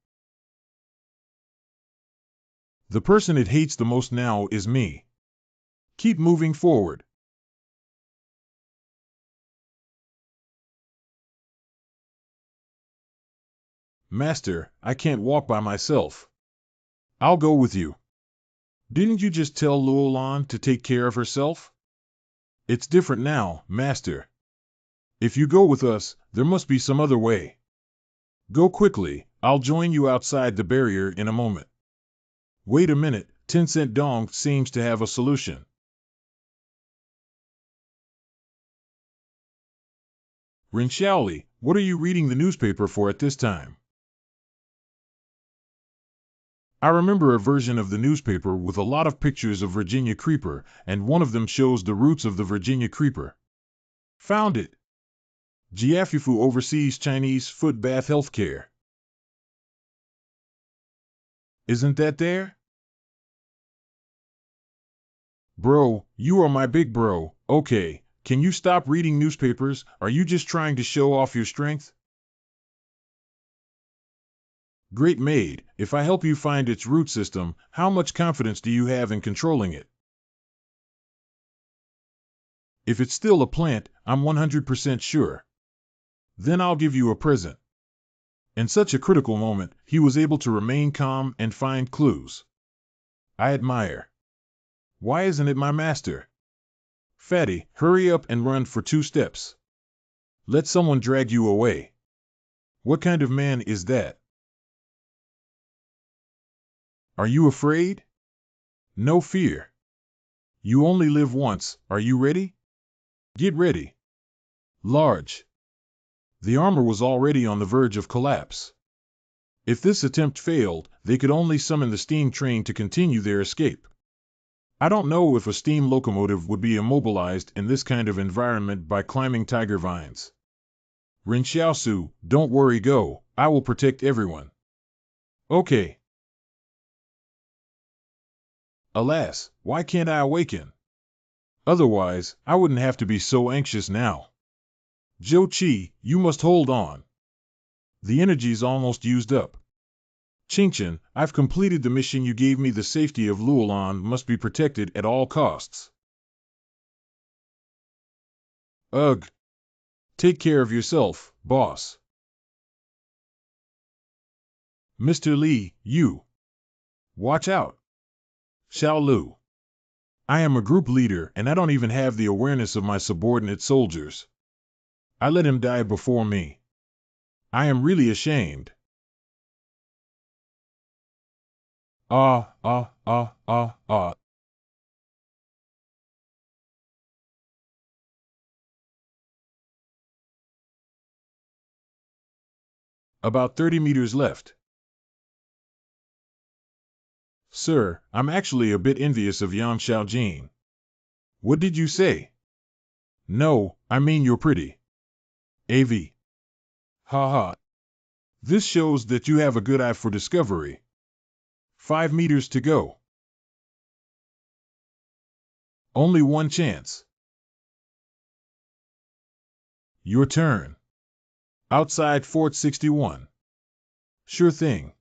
The person it hates the most now is me. Keep moving forward. Master, I can't walk by myself. I'll go with you. Didn't you just tell Luolan to take care of herself? It's different now, Master. If you go with us, there must be some other way. Go quickly, I'll join you outside the barrier in a moment. Wait a minute, Tencent Dong seems to have a solution. Rin Xiaoli, what are you reading the newspaper for at this time? I remember a version of the newspaper with a lot of pictures of Virginia Creeper, and one of them shows the roots of the Virginia Creeper. Found it. Jiafufu oversees Chinese foot bath healthcare. Isn't that there? Bro, you are my big bro. Okay, can you stop reading newspapers? Are you just trying to show off your strength? Great maid, if I help you find its root system, how much confidence do you have in controlling it? If it's still a plant, I'm 100% sure. Then I'll give you a present. In such a critical moment, he was able to remain calm and find clues. I admire. Why isn't it my master? Fatty, hurry up and run for 2 steps. Let someone drag you away. What kind of man is that? Are you afraid? No fear. You only live once, are you ready? Get ready. Large. The armor was already on the verge of collapse. If this attempt failed, they could only summon the steam train to continue their escape. I don't know if a steam locomotive would be immobilized in this kind of environment by climbing tiger vines. Rin Xiaosu, don't worry, go. I will protect everyone. Okay. Alas, why can't I awaken? Otherwise, I wouldn't have to be so anxious now. Zhou Qi, you must hold on. The energy's almost used up. Qingchen, I've completed the mission you gave me. The safety of Luolan must be protected at all costs. Ugh. Take care of yourself, boss. Mr. Li, you. Watch out. Xiao Lu. I am a group leader and I don't even have the awareness of my subordinate soldiers. I let him die before me. I am really ashamed. Ah, ah, ah, ah, ah. About 30 meters left. Sir, I'm actually a bit envious of Yang Xiaojin. What did you say? No, I mean you're pretty. AV. Ha ha. This shows that you have a good eye for discovery. 5 meters to go. Only one chance. Your turn. Outside Fort 61. Sure thing.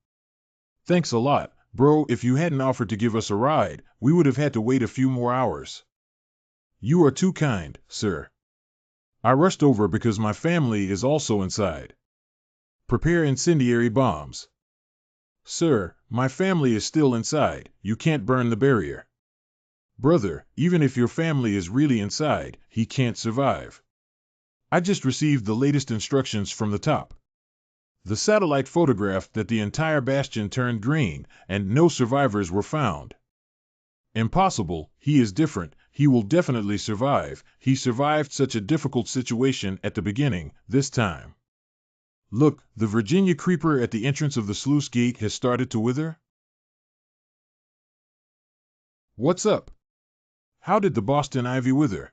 Thanks a lot, bro. If you hadn't offered to give us a ride, we would have had to wait a few more hours. You are too kind, sir. I rushed over because my family is also inside. Prepare incendiary bombs. Sir, my family is still inside. You can't burn the barrier. Brother, even if your family is really inside, he can't survive. I just received the latest instructions from the top. The satellite photographed that the entire bastion turned green, and no survivors were found. Impossible, he is different, he will definitely survive. He survived such a difficult situation at the beginning, this time. Look, the Virginia Creeper at the entrance of the sluice gate has started to wither. What's up? How did the Boston ivy wither?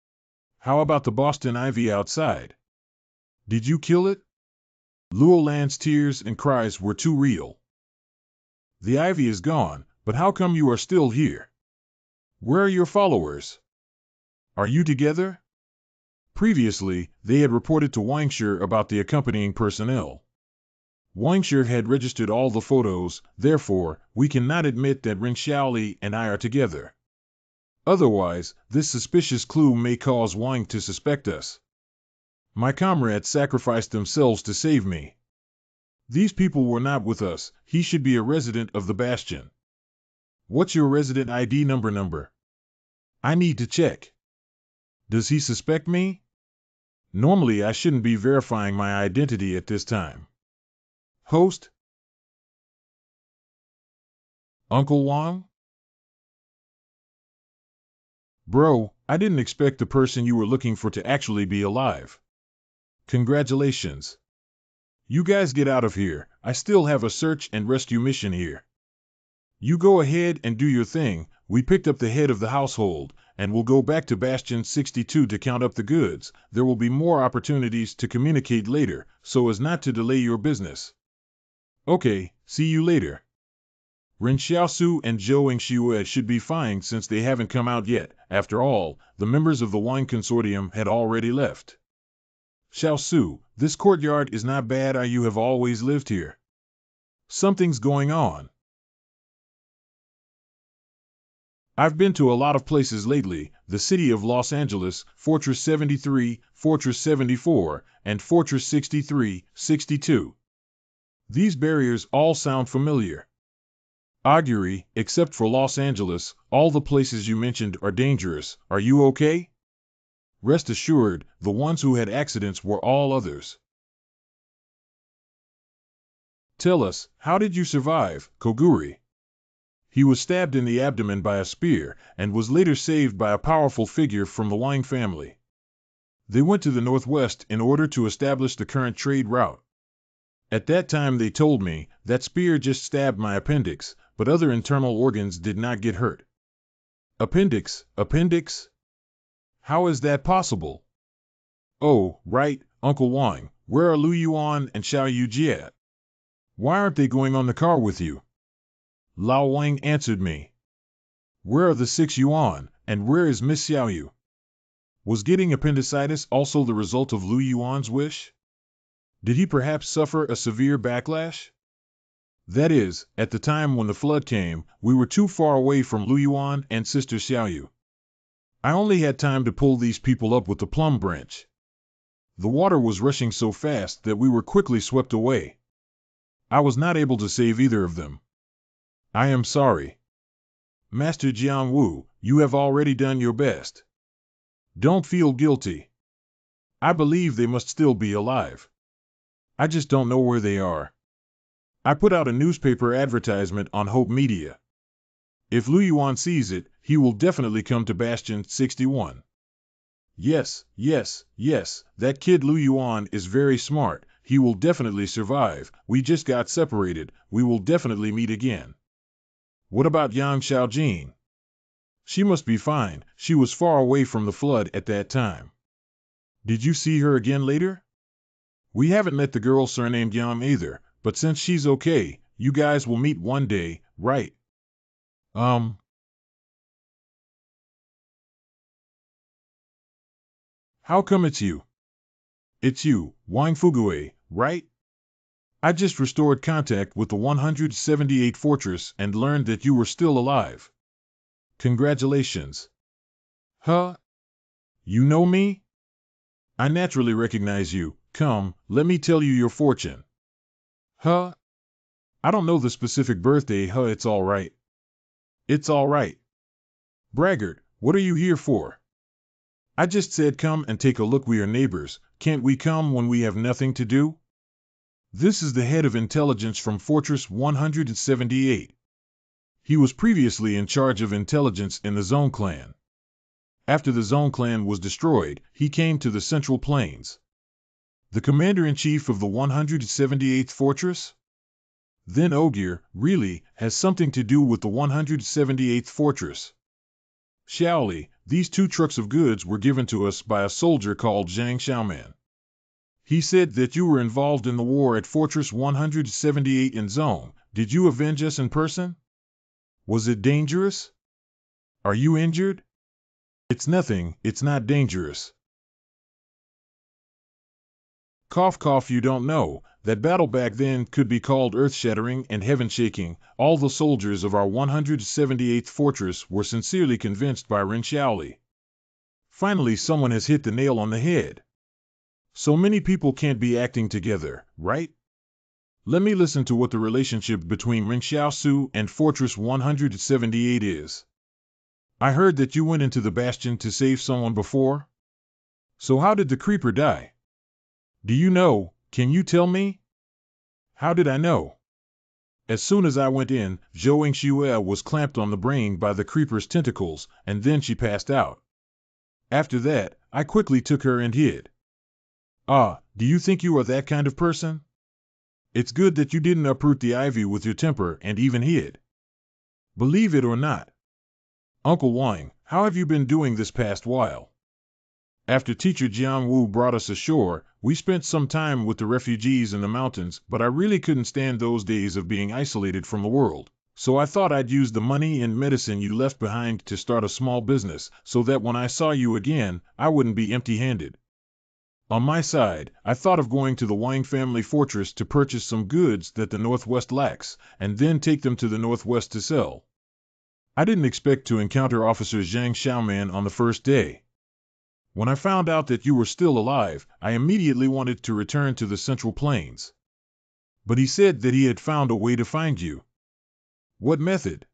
How about the Boston ivy outside? Did you kill it? Luo Lan's tears and cries were too real. The ivy is gone, but how come you are still here? Where are your followers? Are you together? Previously, they had reported to Wangshi about the accompanying personnel. Wangshi had registered all the photos, therefore, we cannot admit that Ren Xiaoli and I are together. Otherwise, this suspicious clue may cause Wang to suspect us. My comrades sacrificed themselves to save me. These people were not with us. He should be a resident of the Bastion. What's your resident ID number? I need to check. Does he suspect me? Normally I shouldn't be verifying my identity at this time. Host? Uncle Wang? Bro, I didn't expect the person you were looking for to actually be alive. Congratulations. You guys get out of here. I still have a search and rescue mission here. You go ahead and do your thing. We picked up the head of the household, and we'll go back to Bastion 62 to count up the goods. There will be more opportunities to communicate later, so as not to delay your business. Okay, see you later. Ren Xiaosu and Zhou Yingxue should be fine since they haven't come out yet. After all, the members of the wine consortium had already left. Xiaosu, this courtyard is not bad. You have always lived here. Something's going on. I've been to a lot of places lately, the city of Los Angeles, Fortress 73, Fortress 74, and Fortress 63, 62. These barriers all sound familiar. Augury, except for Los Angeles, all the places you mentioned are dangerous. Are you okay? Rest assured, the ones who had accidents were all others. Tell us, how did you survive, Koguri? He was stabbed in the abdomen by a spear, and was later saved by a powerful figure from the Wang family. They went to the northwest in order to establish the current trade route. At that time they told me, that spear just stabbed my appendix, but other internal organs did not get hurt. Appendix? How is that possible? Oh, right, Uncle Wang, where are Lu Yuan and Xiao Yuji at? Why aren't they going on the car with you? Lao Wang answered me. Where are the 6 Yuan, and where is Miss Xiaoyu? Was getting appendicitis also the result of Lu Yuan's wish? Did he perhaps suffer a severe backlash? That is, at the time when the flood came, we were too far away from Lu Yuan and Sister Xiaoyu. I only had time to pull these people up with the plum branch. The water was rushing so fast that we were quickly swept away. I was not able to save either of them. I am sorry. Master Jiangwu, you have already done your best. Don't feel guilty. I believe they must still be alive. I just don't know where they are. I put out a newspaper advertisement on Hope Media. If Lu Yuan sees it, he will definitely come to Bastion 61. Yes, that kid Lu Yuan is very smart. He will definitely survive. We just got separated. We will definitely meet again. What about Yang Xiaojin? She must be fine. She was far away from the flood at that time. Did you see her again later? We haven't met the girl surnamed Yang either, but since she's okay, you guys will meet one day, right? How come it's you? It's you, Wang Fugue, right? I just restored contact with the 178 Fortress and learned that you were still alive. Congratulations. Huh? You know me? I naturally recognize you. Come, let me tell you your fortune. Huh? I don't know the specific birthday. It's all right. It's all right. Braggart, what are you here for? I just said come and take a look. We are neighbors. Can't we come when we have nothing to do? This is the head of intelligence from Fortress 178. He was previously in charge of intelligence in the Zone Clan. After the Zone Clan was destroyed, he came to the Central Plains. The commander-in-chief of the 178th Fortress? Then Ogier, really, has something to do with the 178th Fortress. Xiaoli, these 2 trucks of goods were given to us by a soldier called Zhang Xiaoman. He said that you were involved in the war at Fortress 178 in Zone. Did you avenge us in person? Was it dangerous? Are you injured? It's nothing, it's not dangerous. Cough cough, you don't know. That battle back then could be called earth-shattering and heaven-shaking. All the soldiers of our 178th fortress were sincerely convinced by Ren Xiaoli. Finally, someone has hit the nail on the head. So many people can't be acting together, right? Let me listen to what the relationship between Ren Xiaosu and Fortress 178 is. I heard that you went into the bastion to save someone before? So how did the creeper die? Do you know? Can you tell me? How did I know? As soon as I went in, Zhou Yingxue was clamped on the brain by the creeper's tentacles, and then she passed out. After that, I quickly took her and hid. Ah, do you think you are that kind of person? It's good that you didn't uproot the ivy with your temper and even hid. Believe it or not. Uncle Wang, how have you been doing this past while? After Teacher Jiangwu brought us ashore, we spent some time with the refugees in the mountains, but I really couldn't stand those days of being isolated from the world. So I thought I'd use the money and medicine you left behind to start a small business, so that when I saw you again, I wouldn't be empty-handed. On my side, I thought of going to the Wang family fortress to purchase some goods that the Northwest lacks, and then take them to the Northwest to sell. I didn't expect to encounter Officer Zhang Xiaoman on the first day. When I found out that you were still alive, I immediately wanted to return to the Central Plains. But he said that he had found a way to find you. What method?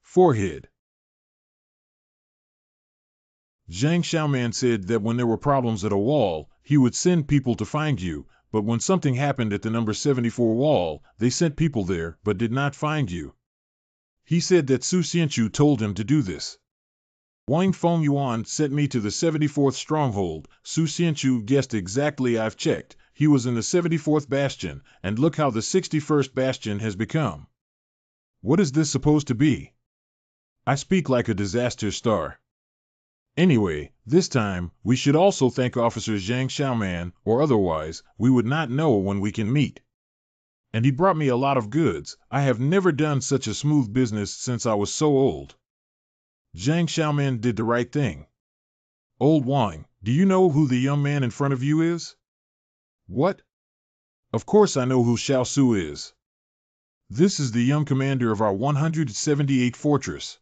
Forehead. Zhang Xiaoman said that when there were problems at a wall, he would send people to find you, but when something happened at the number 74 wall, they sent people there but did not find you. He said that Su Xianchu told him to do this. Wang Fengyuan sent me to the 74th stronghold. Su Xianchu guessed exactly. I've checked. He was in the 74th bastion, and look how the 61st bastion has become. What is this supposed to be? I speak like a disaster star. Anyway, this time, we should also thank Officer Zhang Xiaoman, or otherwise, we would not know when we can meet. And he brought me a lot of goods. I have never done such a smooth business since I was so old. Zhang Xiaoman did the right thing. Old Wang, do you know who the young man in front of you is? What? Of course I know who Xiao Su is. This is the young commander of our 178 fortress.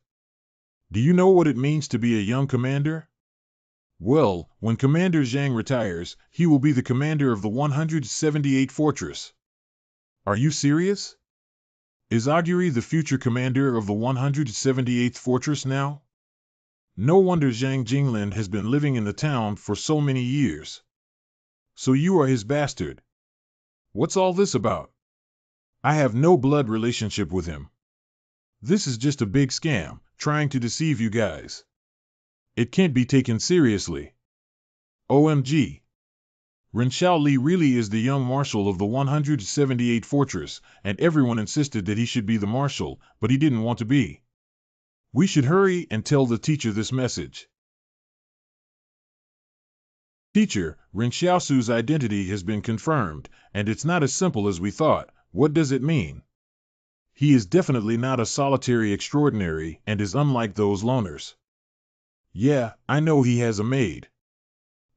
Do you know what it means to be a young commander? Well, when Commander Zhang retires, he will be the commander of the 178 fortress. Are you serious? Is Augury the future commander of the 178th fortress now? No wonder Zhang Jinglin has been living in the town for so many years. So you are his bastard. What's all this about? I have no blood relationship with him. This is just a big scam, trying to deceive you guys. It can't be taken seriously. OMG. Ren Xiaoli really is the young marshal of the 178 fortress, and everyone insisted that he should be the marshal, but he didn't want to be. We should hurry and tell the teacher this message. Teacher, Ren Xiaosu's identity has been confirmed, and it's not as simple as we thought. What does it mean? He is definitely not a solitary extraordinary and is unlike those loners. Yeah, I know he has a maid.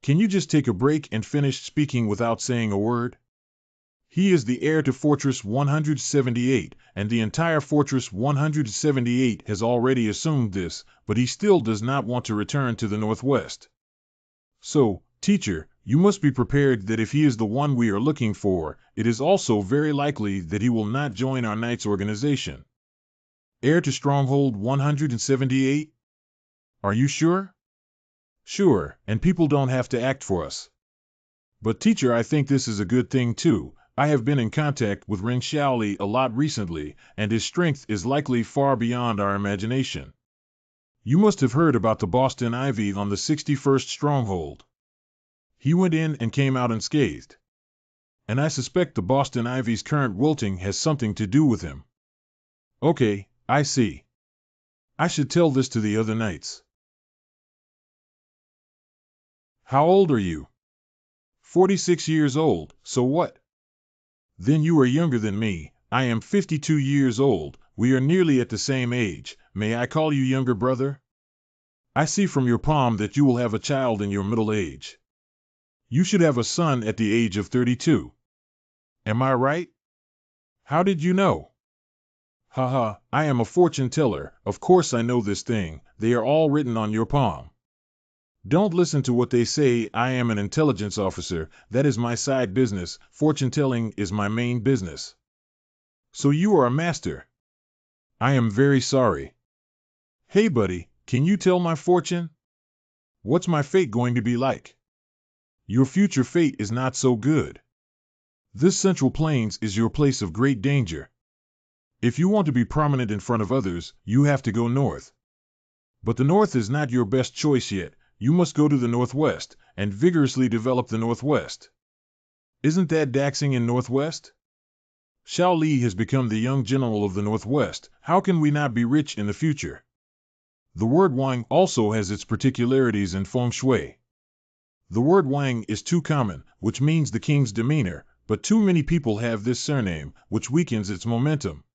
Can you just take a break and finish speaking without saying a word? He is the heir to Fortress 178, and the entire Fortress 178 has already assumed this, but he still does not want to return to the Northwest. So, teacher, you must be prepared that if he is the one we are looking for, it is also very likely that he will not join our knight's organization. Heir to Stronghold 178? Are you sure? Sure, and people don't have to act for us. But teacher, I think this is a good thing too. I have been in contact with Ren Xiaoli a lot recently, and his strength is likely far beyond our imagination. You must have heard about the Boston Ivy on the 61st stronghold. He went in and came out unscathed. And I suspect the Boston Ivy's current wilting has something to do with him. Okay, I see. I should tell this to the other knights. How old are you? 46 years old, so what? Then you are younger than me. I am 52 years old. We are nearly at the same age. May I call you younger brother? I see from your palm that you will have a child in your middle age. You should have a son at the age of 32. Am I right? How did you know? Haha, I am a fortune teller. Of course I know this thing. They are all written on your palm. Don't listen to what they say. I am an intelligence officer. That is my side business. Fortune telling is my main business. So you are a master. I am very sorry. Hey buddy, can you tell my fortune? What's my fate going to be like? Your future fate is not so good. This Central Plains is your place of great danger. If you want to be prominent in front of others, you have to go north. But the north is not your best choice yet. You must go to the northwest and vigorously develop the northwest. Isn't that Daxing in northwest? Xiao Li has become the young general of the northwest. How can we not be rich in the future? The word Wang also has its particularities in feng shui. The word Wang is too common, which means the king's demeanor, but too many people have this surname, which weakens its momentum.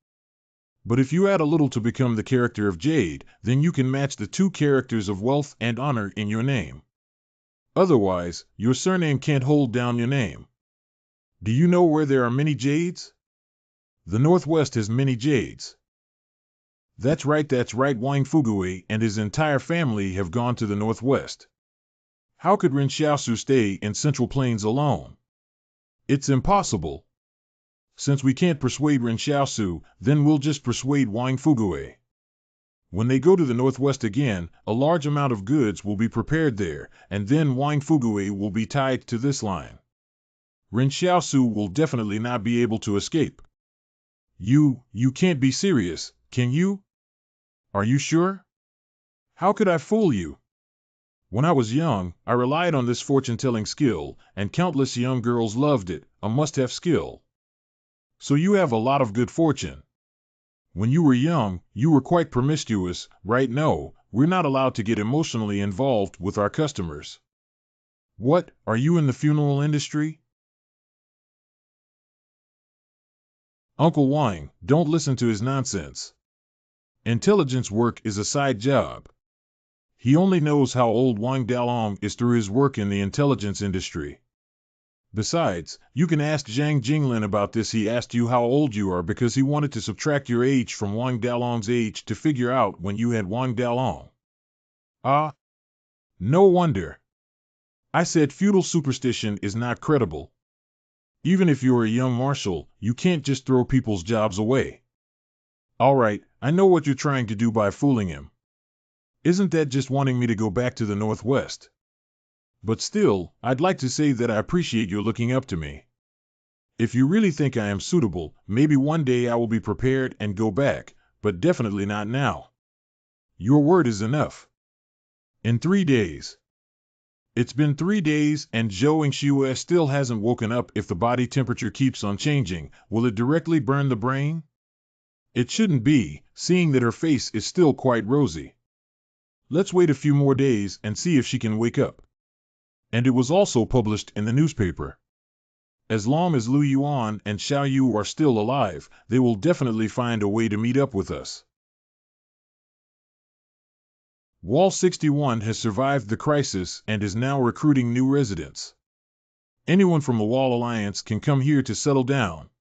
But if you add a little to become the character of Jade, then you can match the two characters of wealth and honor in your name. Otherwise, your surname can't hold down your name. Do you know where there are many Jades? The Northwest has many Jades. That's right, Wang Fugui and his entire family have gone to the Northwest. How could Ren Xiaosu stay in Central Plains alone? It's impossible. Since we can't persuade Ren Xiaosu, then we'll just persuade Wang Fugui. When they go to the Northwest again, a large amount of goods will be prepared there, and then Wang Fugui will be tied to this line. Ren Xiaosu will definitely not be able to escape. You can't be serious, can you? Are you sure? How could I fool you? When I was young, I relied on this fortune-telling skill, and countless young girls loved it, a must-have skill. So you have a lot of good fortune. When you were young, you were quite promiscuous, right? No, we're not allowed to get emotionally involved with our customers. What, are you in the funeral industry? Uncle Wang, don't listen to his nonsense. Intelligence work is a side job. He only knows how old Wang Dalong is through his work in the intelligence industry. Besides, you can ask Zhang Jinglin about this. He asked you how old you are because he wanted to subtract your age from Wang Dalong's age to figure out when you had Wang Dalong. Ah, no wonder. I said feudal superstition is not credible. Even if you're a young marshal, you can't just throw people's jobs away. All right, I know what you're trying to do by fooling him. Isn't that just wanting me to go back to the Northwest? But still, I'd like to say that I appreciate your looking up to me. If you really think I am suitable, maybe one day I will be prepared and go back, but definitely not now. Your word is enough. In 3 days. It's been 3 days and Zhou Yingxue still hasn't woken up. If the body temperature keeps on changing, will it directly burn the brain? It shouldn't be, seeing that her face is still quite rosy. Let's wait a few more days and see if she can wake up. And it was also published in the newspaper. As long as Lu Yuan and Xiao Yu are still alive, they will definitely find a way to meet up with us. Wall 61 has survived the crisis and is now recruiting new residents. Anyone from the Wall Alliance can come here to settle down.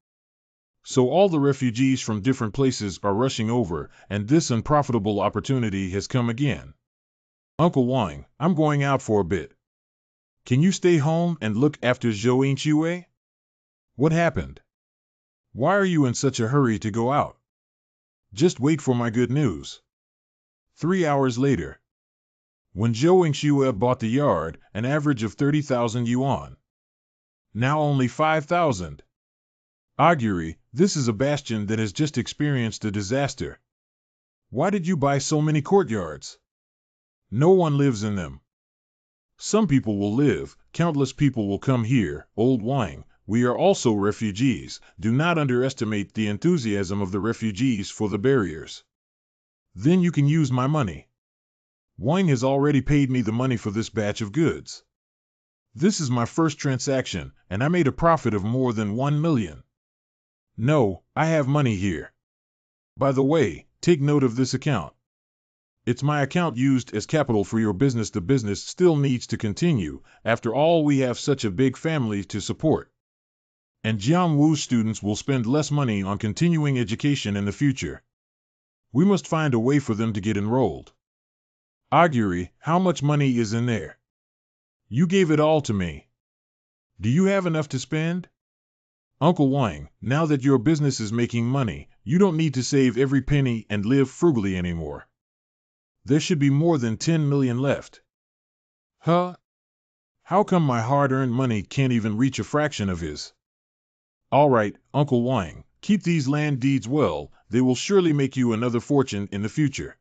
So all the refugees from different places are rushing over, and this unprofitable opportunity has come again. Uncle Wang, I'm going out for a bit. Can you stay home and look after Zhou Yingxue? What happened? Why are you in such a hurry to go out? Just wait for my good news. 3 hours later. When Zhou Yingxue bought the yard, an average of 30,000 yuan. Now only 5,000. Augury, this is a bastion that has just experienced a disaster. Why did you buy so many courtyards? No one lives in them. Some people will live, countless people will come here. Old Wang, we are also refugees. Do not underestimate the enthusiasm of the refugees for the barriers. Then you can use my money. Wang has already paid me the money for this batch of goods. This is my first transaction, and I made a profit of more than 1 million. No, I have money here. By the way, take note of this account. It's my account used as capital for your business. The business still needs to continue. After all, we have such a big family to support. And Jiangwu's students will spend less money on continuing education in the future. We must find a way for them to get enrolled. Augury, how much money is in there? You gave it all to me. Do you have enough to spend? Uncle Wang, now that your business is making money, you don't need to save every penny and live frugally anymore. There should be more than 10 million left. Huh? How come my hard-earned money can't even reach a fraction of his? All right, Uncle Wang, keep these land deeds well. They will surely make you another fortune in the future.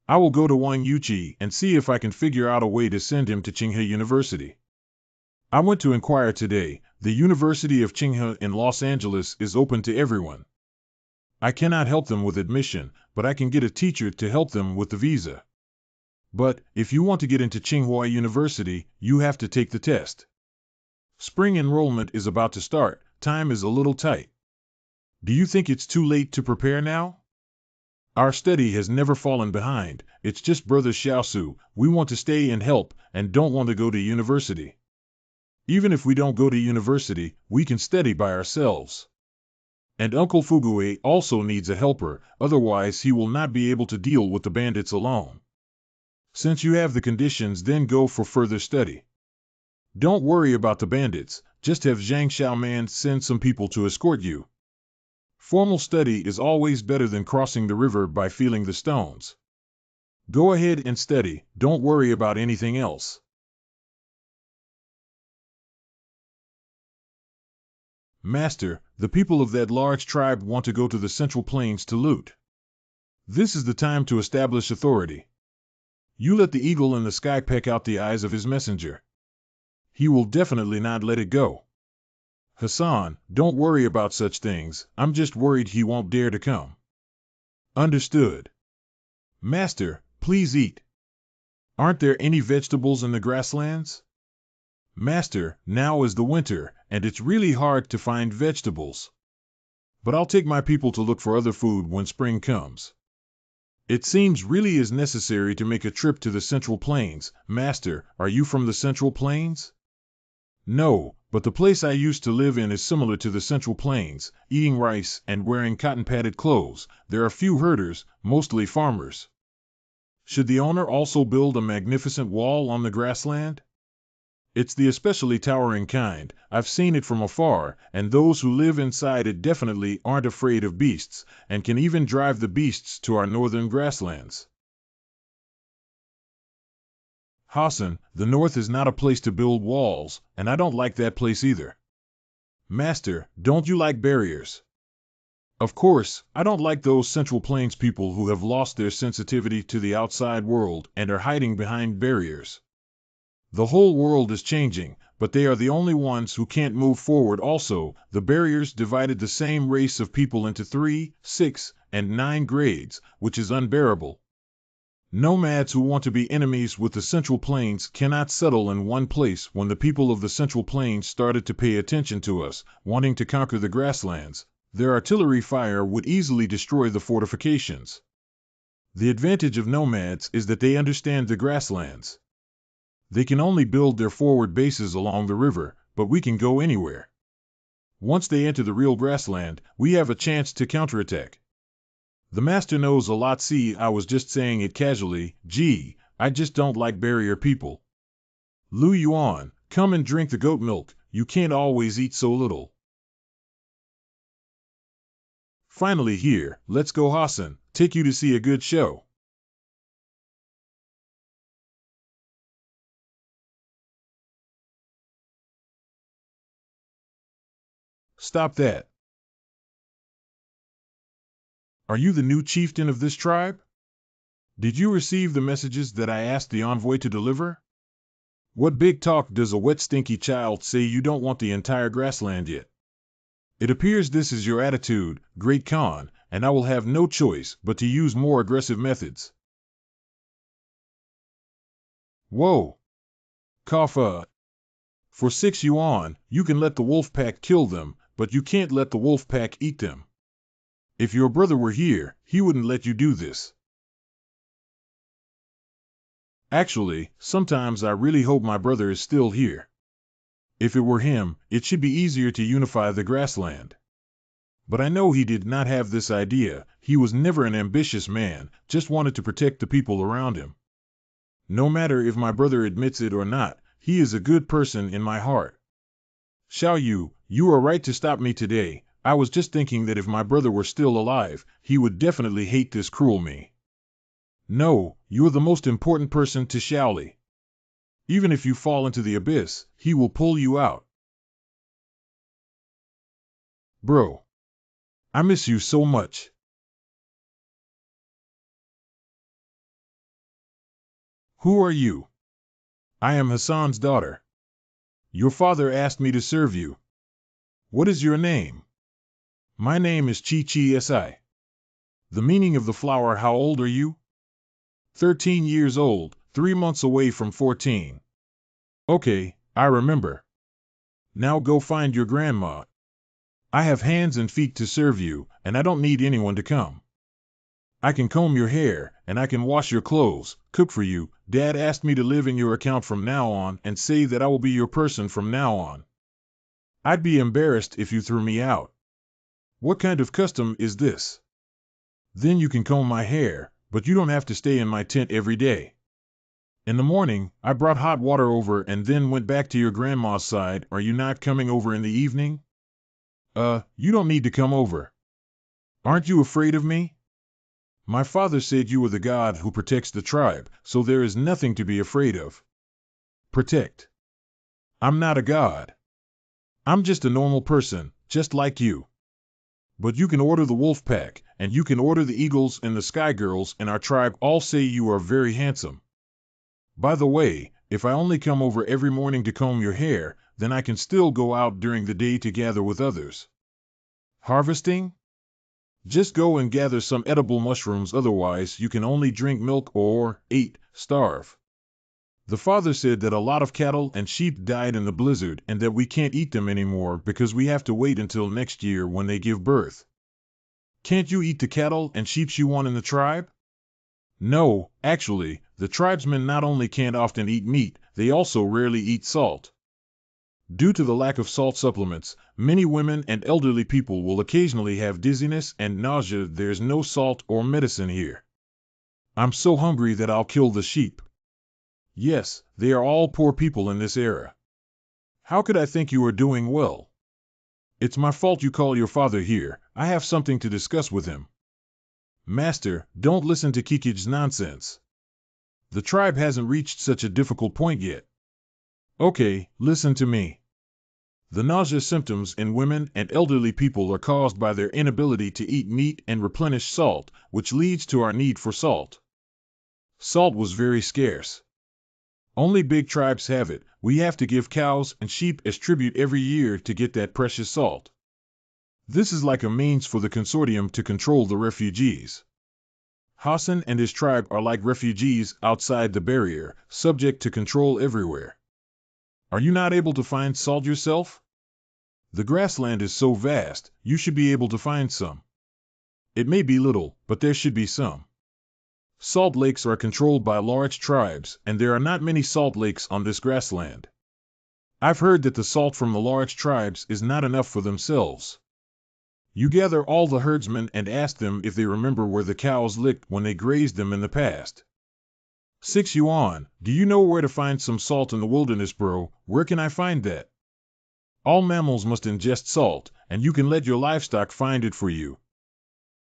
I will go to Wang Yuqi and see if I can figure out a way to send him to Tsinghua University. I went to inquire today. The University of Tsinghua in Los Angeles is open to everyone. I cannot help them with admission, but I can get a teacher to help them with the visa. But if you want to get into Tsinghua University, you have to take the test. Spring enrollment is about to start. Time is a little tight. Do you think it's too late to prepare now? Our study has never fallen behind. It's just Brother Xiaosu. We want to stay and help and don't want to go to university. Even if we don't go to university, we can study by ourselves. And Uncle Fugue also needs a helper, otherwise he will not be able to deal with the bandits alone. Since you have the conditions, then go for further study. Don't worry about the bandits, just have Zhang Xiaoman send some people to escort you. Formal study is always better than crossing the river by feeling the stones. Go ahead and study, don't worry about anything else. Master, the people of that large tribe want to go to the Central Plains to loot. This is the time to establish authority. You let the eagle in the sky peck out the eyes of his messenger. He will definitely not let it go. Hassan, don't worry about such things, I'm just worried he won't dare to come. Understood. Master, please eat. Aren't there any vegetables in the grasslands? Master, now is the winter, and it's really hard to find vegetables. But I'll take my people to look for other food when spring comes. It seems really is necessary to make a trip to the Central Plains. Master, are you from the Central Plains? No, but the place I used to live in is similar to the Central Plains, eating rice and wearing cotton-padded clothes. There are few herders, mostly farmers. Should the owner also build a magnificent wall on the grassland? It's the especially towering kind. I've seen it from afar, and those who live inside it definitely aren't afraid of beasts, and can even drive the beasts to our northern grasslands. Hassan, the north is not a place to build walls, and I don't like that place either. Master, don't you like barriers? Of course, I don't like those Central Plains people who have lost their sensitivity to the outside world and are hiding behind barriers. The whole world is changing, but they are the only ones who can't move forward. Also, the barriers divided the same race of people into 3, 6, and 9 grades, which is unbearable. Nomads who want to be enemies with the Central Plains cannot settle in one place. When the people of the Central Plains started to pay attention to us, wanting to conquer the grasslands, their artillery fire would easily destroy the fortifications. The advantage of nomads is that they understand the grasslands. They can only build their forward bases along the river, but we can go anywhere. Once they enter the real grassland, we have a chance to counterattack. The master knows a lot. See, I was just saying it casually. Gee, I just don't like barrier people. Lu Yuan, come and drink the goat milk. You can't always eat so little. Finally here, let's go Hassan, take you to see a good show. Stop that. Are you the new chieftain of this tribe? Did you receive the messages that I asked the envoy to deliver? What big talk does a wet stinky child say? You don't want the entire grassland yet? It appears this is your attitude, Great Khan, and I will have no choice but to use more aggressive methods. Whoa! Kapha! For 6 yuan, you can let the wolf pack kill them, but you can't let the wolf pack eat them. If your brother were here, he wouldn't let you do this. Actually, sometimes I really hope my brother is still here. If it were him, it should be easier to unify the grassland. But I know he did not have this idea. He was never an ambitious man, just wanted to protect the people around him. No matter if my brother admits it or not, he is a good person in my heart. Xiaoyu, you are right to stop me today. I was just thinking that if my brother were still alive, he would definitely hate this cruel me. No, you're the most important person to Xiaoli. Even if you fall into the abyss, he will pull you out. Bro. I miss you so much. Who are you? I am Hassan's daughter. Your father asked me to serve you. What is your name? My name is Chi Chi Si. The meaning of the flower. How old are you? 13 years old, 3 months away from 14. Okay, I remember. Now go find your grandma. I have hands and feet to serve you, and I don't need anyone to come. I can comb your hair, and I can wash your clothes, cook for you. Dad asked me to live in your account from now on and say that I will be your person from now on. I'd be embarrassed if you threw me out. What kind of custom is this? Then you can comb my hair, but you don't have to stay in my tent every day. In the morning, I brought hot water over and then went back to your grandma's side. Are you not coming over in the evening? You don't need to come over. Aren't you afraid of me? My father said you were the god who protects the tribe, so there is nothing to be afraid of. Protect. I'm not a god. I'm just a normal person, just like you. But you can order the wolf pack, and you can order the eagles and the sky girls in our tribe. All say you are very handsome. By the way, if I only come over every morning to comb your hair, then I can still go out during the day to gather with others. Harvesting? Just go and gather some edible mushrooms, otherwise you can only drink milk or, starve. The father said that a lot of cattle and sheep died in the blizzard and that we can't eat them anymore because we have to wait until next year when they give birth. Can't you eat the cattle and sheep you want in the tribe? No, actually, the tribesmen not only can't often eat meat, they also rarely eat salt. Due to the lack of salt supplements, many women and elderly people will occasionally have dizziness and nausea. There's no salt or medicine here. I'm so hungry that I'll kill the sheep. Yes, they are all poor people in this era. How could I think you are doing well? It's my fault you call your father here. I have something to discuss with him. Master, don't listen to Kikij's nonsense. The tribe hasn't reached such a difficult point yet. Okay, listen to me. The nausea symptoms in women and elderly people are caused by their inability to eat meat and replenish salt, which leads to our need for salt. Salt was very scarce. Only big tribes have it. We have to give cows and sheep as tribute every year to get that precious salt. This is like a means for the consortium to control the refugees. Hassan and his tribe are like refugees outside the barrier, subject to control everywhere. Are you not able to find salt yourself? The grassland is so vast, you should be able to find some. It may be little, but there should be some. Salt lakes are controlled by large tribes, and there are not many salt lakes on this grassland. I've heard that the salt from the large tribes is not enough for themselves. You gather all the herdsmen and ask them if they remember where the cows licked when they grazed them in the past. 6 yuan, do you know where to find some salt in the wilderness, bro? Where can I find that? All mammals must ingest salt, and you can let your livestock find it for you.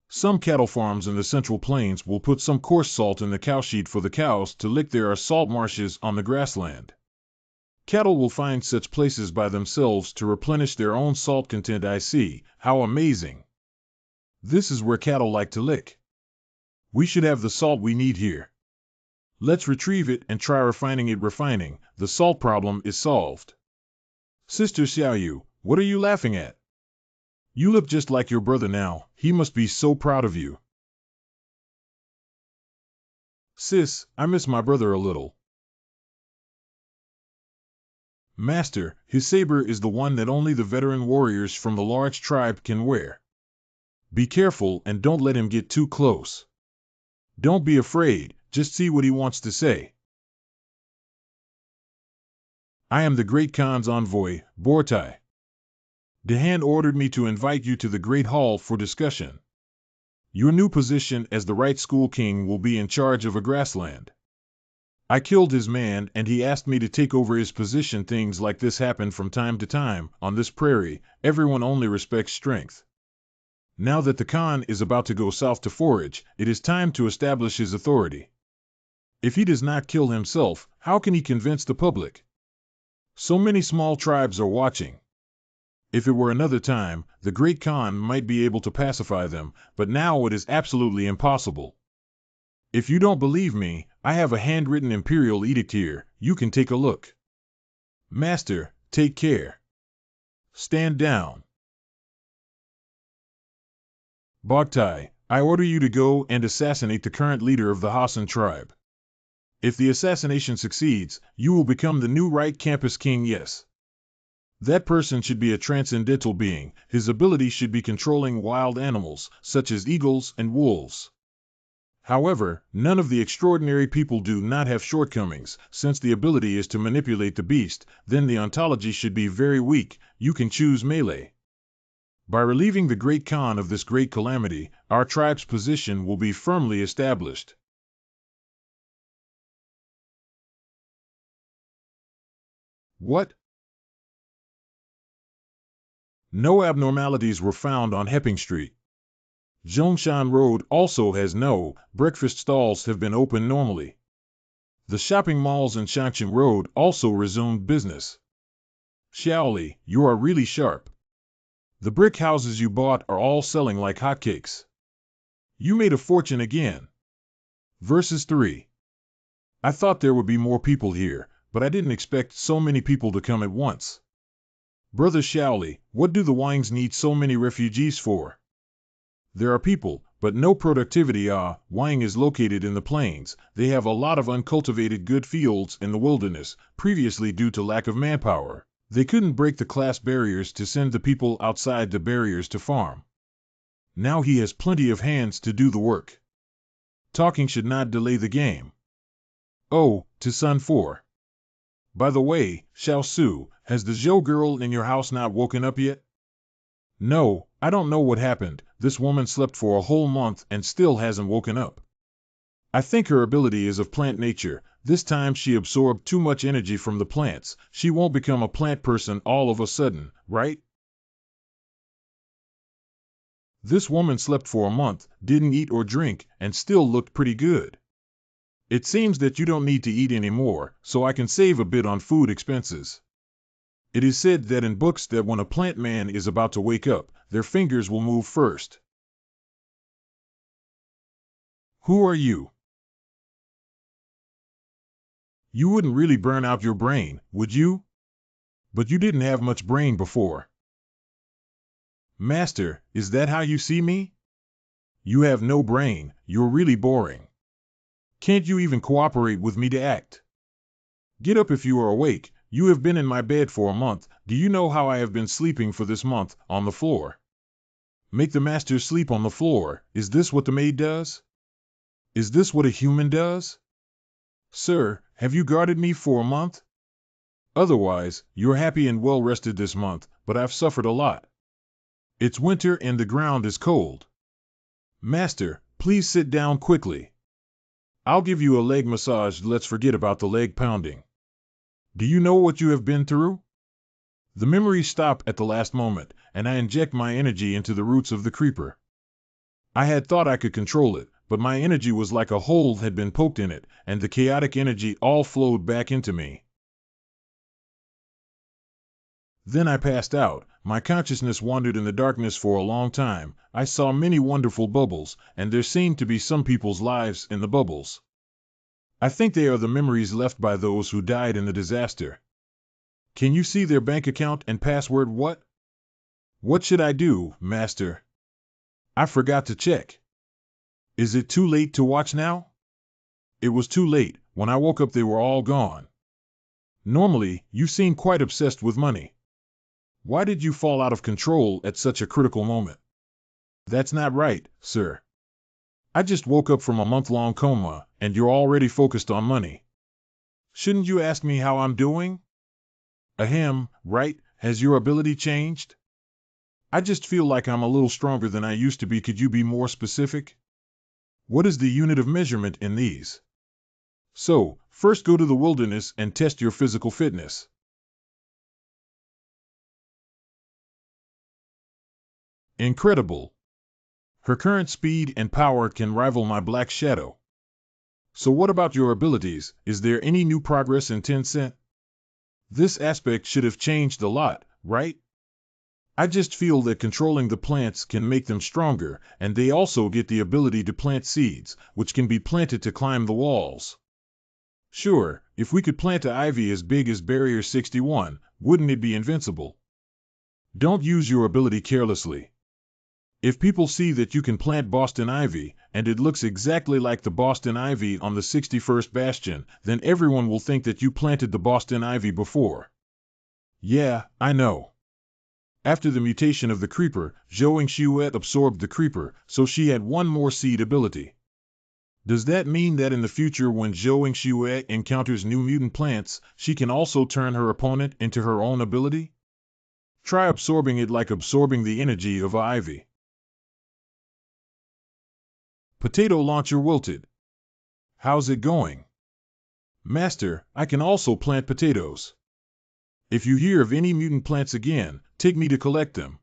Some cattle farms in the Central Plains will put some coarse salt in the cow sheet for the cows to lick. There are salt marshes on the grassland. Cattle will find such places by themselves to replenish their own salt content. I see, how amazing. This is where cattle like to lick. We should have the salt we need here. Let's retrieve it and try refining it. Refining, the salt problem is solved. Sister Xiaoyu, what are you laughing at? You look just like your brother now. He must be so proud of you. Sis, I miss my brother a little. Master, his saber is the one that only the veteran warriors from the large tribe can wear. Be careful and don't let him get too close. Don't be afraid, just see what he wants to say. I am the Great Khan's envoy, Bortai. Dahan ordered me to invite you to the Great Hall for discussion. Your new position as the Right School King will be in charge of a grassland. I killed his man and he asked me to take over his position. Things like this happen from time to time. On this prairie, everyone only respects strength. Now that the Khan is about to go south to forage, it is time to establish his authority. If he does not kill himself, how can he convince the public? So many small tribes are watching. If it were another time, the Great Khan might be able to pacify them, but now it is absolutely impossible. If you don't believe me, I have a handwritten imperial edict here. You can take a look. Master, take care. Stand down. Bogtai, I order you to go and assassinate the current leader of the Hassan tribe. If the assassination succeeds, you will become the new right campus king. Yes. That person should be a transcendental being. His ability should be controlling wild animals, such as eagles and wolves. However, none of the extraordinary people do not have shortcomings. Since the ability is to manipulate the beast, then the ontology should be very weak. You can choose melee. By relieving the Great Khan of this great calamity, our tribe's position will be firmly established. What? No abnormalities were found on Hepping Street. Zhongshan Road also has no breakfast stalls have been open normally. The shopping malls in Shangqing Road also resumed business. Xiaoli, you are really sharp. The brick houses you bought are all selling like hotcakes. You made a fortune again. Verses 3. I thought there would be more people here, but I didn't expect so many people to come at once. Brother Xiaoli, what do the Wangs need so many refugees for? There are people, but no productivity. Wang is located in the plains. They have a lot of uncultivated good fields in the wilderness. Previously, due to lack of manpower, they couldn't break the class barriers to send the people outside the barriers to farm. Now he has plenty of hands to do the work. Talking should not delay the game. Oh, to Sun 4. By the way, Xiao Su, has the Zhou girl in your house not woken up yet? No, I don't know what happened. This woman slept for a whole month and still hasn't woken up. I think her ability is of plant nature. This time she absorbed too much energy from the plants. She won't become a plant person all of a sudden, right? This woman slept for a month, didn't eat or drink, and still looked pretty good. It seems that you don't need to eat anymore, so I can save a bit on food expenses. It is said that in books that when a plant man is about to wake up, their fingers will move first. Who are you? You wouldn't really burn out your brain, would you? But you didn't have much brain before. Master, is that how you see me? You have no brain, you're really boring. Can't you even cooperate with me to act? Get up if you are awake. You have been in my bed for a month. Do you know how I have been sleeping for this month? On the floor. Make the master sleep on the floor. Is this what the maid does? Is this what a human does? Sir, have you guarded me for a month? Otherwise, you're happy and well rested this month, but I've suffered a lot. It's winter and the ground is cold. Master, please sit down quickly. I'll give you a leg massage. Let's forget about the leg pounding. Do you know what you have been through? The memories stop at the last moment, and I inject my energy into the roots of the creeper. I had thought I could control it, but my energy was like a hole had been poked in it, and the chaotic energy all flowed back into me. Then I passed out. My consciousness wandered in the darkness for a long time. I saw many wonderful bubbles, and there seemed to be some people's lives in the bubbles. I think they are the memories left by those who died in the disaster. Can you see their bank account and password? What? What should I do, Master? I forgot to check. Is it too late to watch now? It was too late. When I woke up they were all gone. Normally, you seem quite obsessed with money. Why did you fall out of control at such a critical moment? That's not right, sir. I just woke up from a month-long coma, and you're already focused on money. Shouldn't you ask me how I'm doing? Ahem, right, has your ability changed? I just feel like I'm a little stronger than I used to be. Could you be more specific? What is the unit of measurement in these? So, first go to the wilderness and test your physical fitness. Incredible. Her current speed and power can rival my Black Shadow. So what about your abilities? Is there any new progress in Tencent? This aspect should have changed a lot, right? I just feel that controlling the plants can make them stronger, and they also get the ability to plant seeds, which can be planted to climb the walls. Sure, if we could plant an ivy as big as Barrier 61, wouldn't it be invincible? Don't use your ability carelessly. If people see that you can plant Boston ivy, and it looks exactly like the Boston ivy on the 61st Bastion, then everyone will think that you planted the Boston ivy before. Yeah, I know. After the mutation of the creeper, Zhou Xiuet absorbed the creeper, so she had one more seed ability. Does that mean that in the future when Zhou Xiuet encounters new mutant plants, she can also turn her opponent into her own ability? Try absorbing it like absorbing the energy of an ivy. Potato launcher wilted. How's it going? Master, I can also plant potatoes. If you hear of any mutant plants again, take me to collect them.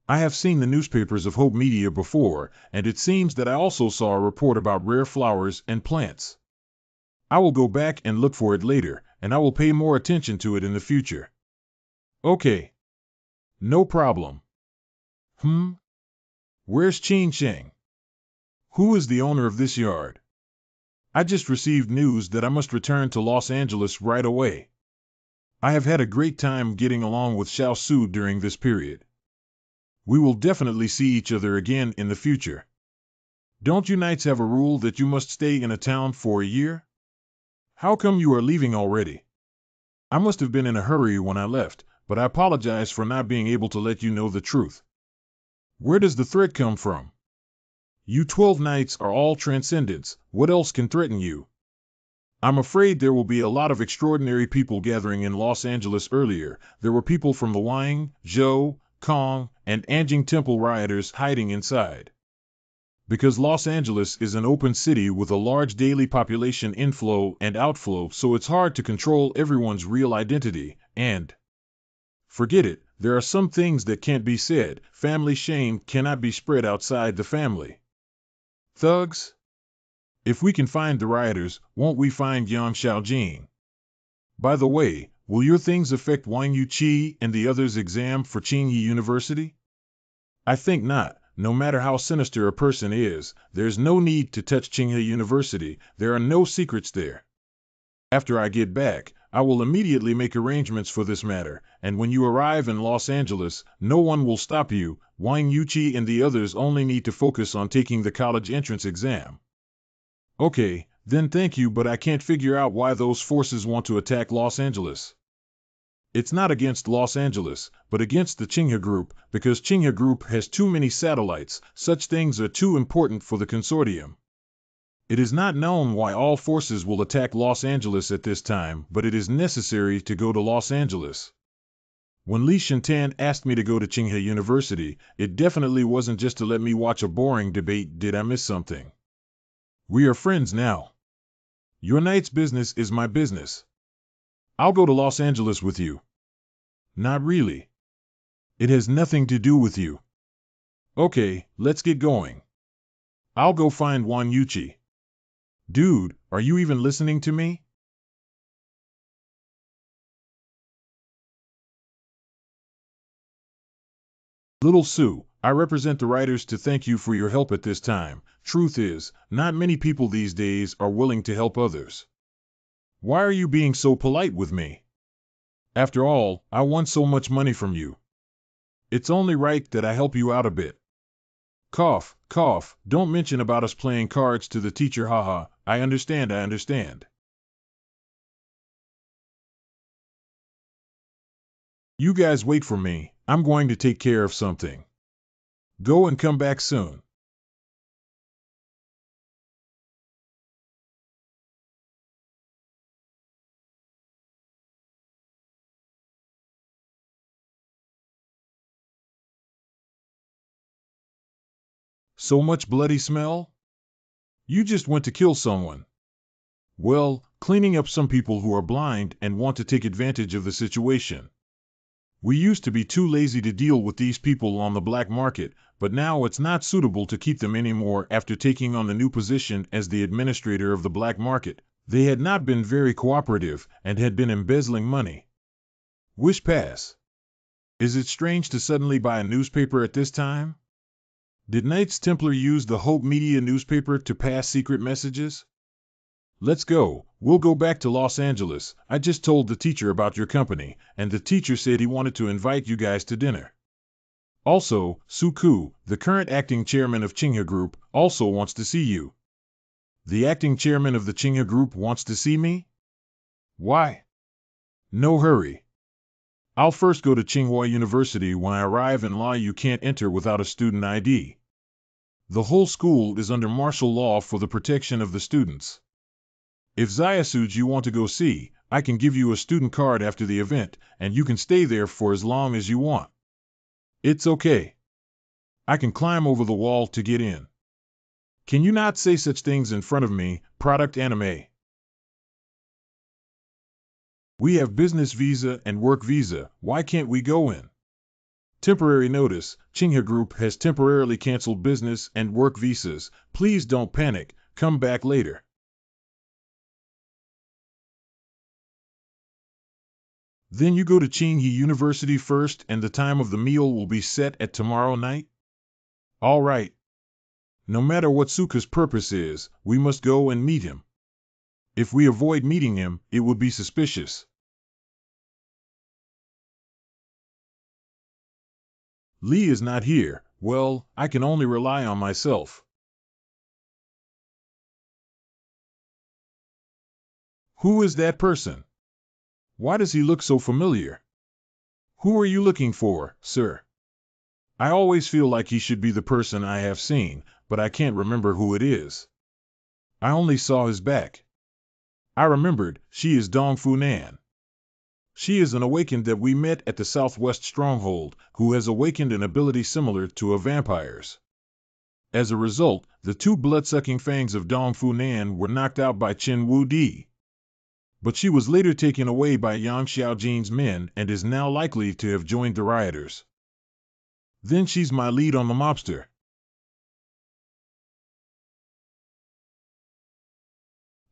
I have seen the newspapers of Hope Media before, and it seems that I also saw a report about rare flowers and plants. I will go back and look for it later, and I will pay more attention to it in the future. Okay. No problem. Where's Qing Sheng? Who is the owner of this yard? I just received news that I must return to Los Angeles right away. I have had a great time getting along with Xiao Su during this period. We will definitely see each other again in the future. Don't you knights have a rule that you must stay in a town for a year? How come you are leaving already? I must have been in a hurry when I left, but I apologize for not being able to let you know the truth. Where does the threat come from? You 12 knights are all transcendents. What else can threaten you? I'm afraid there will be a lot of extraordinary people gathering in Los Angeles. Earlier, there were people from the Wang, Zhou, Kong, and Anjing Temple rioters hiding inside. Because Los Angeles is an open city with a large daily population inflow and outflow, so it's hard to control everyone's real identity, and forget it, there are some things that can't be said. Family shame cannot be spread outside the family. Thugs? If we can find the rioters, won't we find Yang Xiaojing? By the way, will your things affect Wang Yuqi and the others' exam for Qingyi University? I think not. No matter how sinister a person is, there's no need to touch Qingyi University. There are no secrets there. After I get back, I will immediately make arrangements for this matter, and when you arrive in Los Angeles, no one will stop you. Wang Yuqi and the others only need to focus on taking the college entrance exam. Okay, then thank you, but I can't figure out why those forces want to attack Los Angeles. It's not against Los Angeles, but against the Qinghe Group, because Qinghe Group has too many satellites. Such things are too important for the consortium. It is not known why all forces will attack Los Angeles at this time, but it is necessary to go to Los Angeles. When Li Shintan asked me to go to Qinghe University, it definitely wasn't just to let me watch a boring debate. Did I miss something? We are friends now. Your knight's business is my business. I'll go to Los Angeles with you. Not really. It has nothing to do with you. Okay, let's get going. I'll go find Wang Yuqi. Dude, are you even listening to me? Little Sue, I represent the writers to thank you for your help at this time. Truth is, not many people these days are willing to help others. Why are you being so polite with me? After all, I won so much money from you. It's only right that I help you out a bit. Cough, cough, don't mention about us playing cards to the teacher, haha. I understand. You guys wait for me, I'm going to take care of something. Go and come back soon. So much bloody smell? You just went to kill someone. Well, cleaning up some people who are blind and want to take advantage of the situation. We used to be too lazy to deal with these people on the black market, but now it's not suitable to keep them anymore after taking on the new position as the administrator of the black market. They had not been very cooperative and had been embezzling money. Wish pass. Is it strange to suddenly buy a newspaper at this time? Did Knights Templar use the Hope Media newspaper to pass secret messages? Let's go. We'll go back to Los Angeles. I just told the teacher about your company, and the teacher said he wanted to invite you guys to dinner. Also, Suku, the current acting chairman of Chingha Group, also wants to see you. The acting chairman of the Chingha Group wants to see me? Why? No hurry. I'll first go to Tsinghua University. When I arrive in law, you can't enter without a student ID. The whole school is under martial law for the protection of the students. If Zayasuj you want to go see, I can give you a student card after the event, and you can stay there for as long as you want. It's okay. I can climb over the wall to get in. Can you not say such things in front of me, product anime? We have business visa and work visa, why can't we go in? Temporary notice, Chingha Group has temporarily canceled business and work visas. Please don't panic, come back later. Then you go to Tsinghua University first and the time of the meal will be set at tomorrow night? All right. No matter what Suka's purpose is, we must go and meet him. If we avoid meeting him, it would be suspicious. Lee is not here. Well, I can only rely on myself. Who is that person? Why does he look so familiar? Who are you looking for, sir? I always feel like he should be the person I have seen, but I can't remember who it is. I only saw his back. I remembered, she is Dongfu Nan. She is an awakened that we met at the Southwest Stronghold, who has awakened an ability similar to a vampire's. As a result, the two blood-sucking fangs of Dongfu Nan were knocked out by Chen Wu Di. But she was later taken away by Yang Xiaojin's men and is now likely to have joined the rioters. Then she's my lead on the mobster.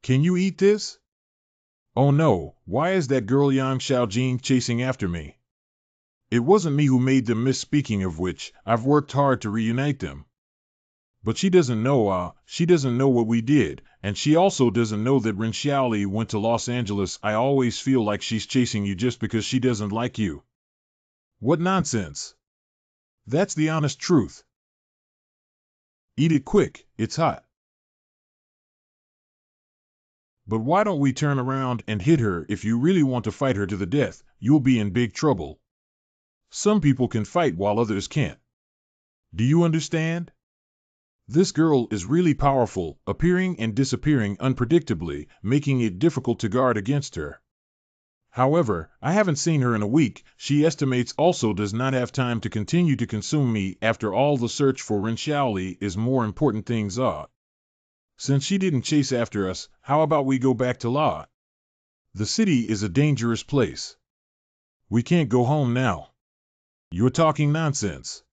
Can you eat this? Oh no, why is that girl Yang Xiaojin chasing after me? It wasn't me who made them miss, speaking of which, I've worked hard to reunite them. But she doesn't know what we did, and she also doesn't know that Ren Xiaoli went to Los Angeles. I always feel like she's chasing you just because she doesn't like you. What nonsense. That's the honest truth. Eat it quick, it's hot. But why don't we turn around and hit her? If you really want to fight her to the death, you'll be in big trouble. Some people can fight while others can't. Do you understand? This girl is really powerful, appearing and disappearing unpredictably, making it difficult to guard against her. However, I haven't seen her in a week. She estimates also does not have time to continue to consume me. After all, the search for Ren Xiaoli is more important things are. Since she didn't chase after us, how about we go back to La? The city is a dangerous place. We can't go home now. You're talking nonsense.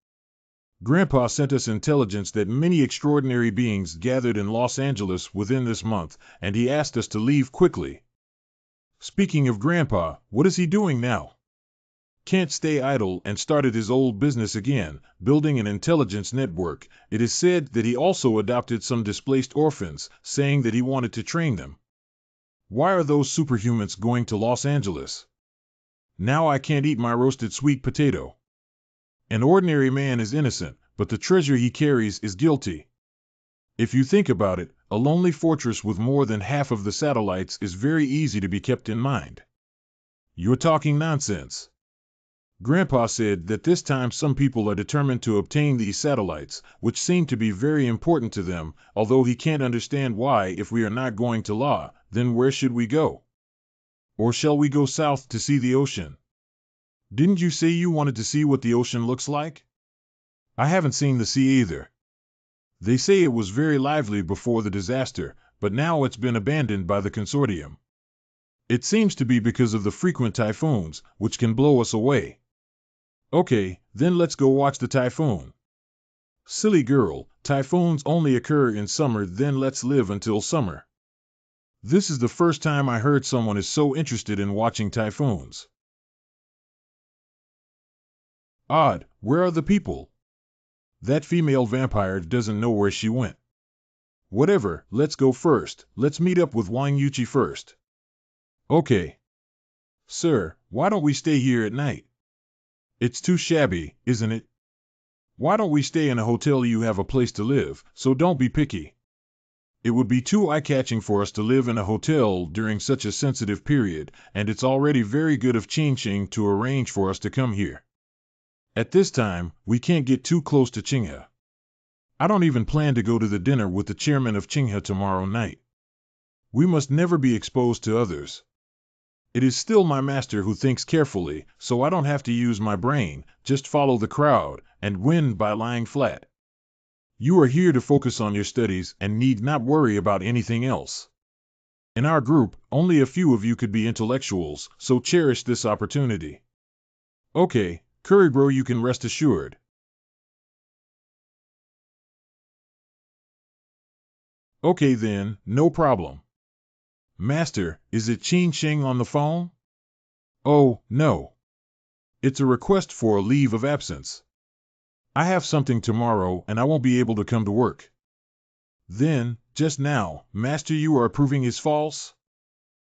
Grandpa sent us intelligence that many extraordinary beings gathered in Los Angeles within this month, and he asked us to leave quickly. Speaking of Grandpa, what is he doing now? Can't stay idle and started his old business again, building an intelligence network. It is said that he also adopted some displaced orphans, saying that he wanted to train them. Why are those superhumans going to Los Angeles? Now I can't eat my roasted sweet potato. An ordinary man is innocent, but the treasure he carries is guilty. If you think about it, a lonely fortress with more than half of the satellites is very easy to be kept in mind. You're talking nonsense. Grandpa said that this time some people are determined to obtain these satellites, which seem to be very important to them, although he can't understand why. If we are not going to law, then where should we go? Or shall we go south to see the ocean? Didn't you say you wanted to see what the ocean looks like? I haven't seen the sea either. They say it was very lively before the disaster, but now it's been abandoned by the consortium. It seems to be because of the frequent typhoons, which can blow us away. Okay, then let's go watch the typhoon. Silly girl, typhoons only occur in summer, then let's live until summer. This is the first time I heard someone is so interested in watching typhoons. Odd, where are the people? That female vampire doesn't know where she went. Whatever, let's go first. Let's meet up with Wang Yuchi first. Okay. Sir, why don't we stay here at night? It's too shabby, isn't it? Why don't we stay in a hotel? You have a place to live, so don't be picky. It would be too eye-catching for us to live in a hotel during such a sensitive period, and it's already very good of Qingqing to arrange for us to come here. At this time, we can't get too close to Qinghe. I don't even plan to go to the dinner with the chairman of Qinghe tomorrow night. We must never be exposed to others. It is still my master who thinks carefully, so I don't have to use my brain, just follow the crowd, and win by lying flat. You are here to focus on your studies and need not worry about anything else. In our group, only a few of you could be intellectuals, so cherish this opportunity. Okay, Curry bro, you can rest assured. Okay then, no problem. Master, is it Qingqing on the phone? Oh, no. It's a request for a leave of absence. I have something tomorrow and I won't be able to come to work. Then, just now, Master, you are approving is false?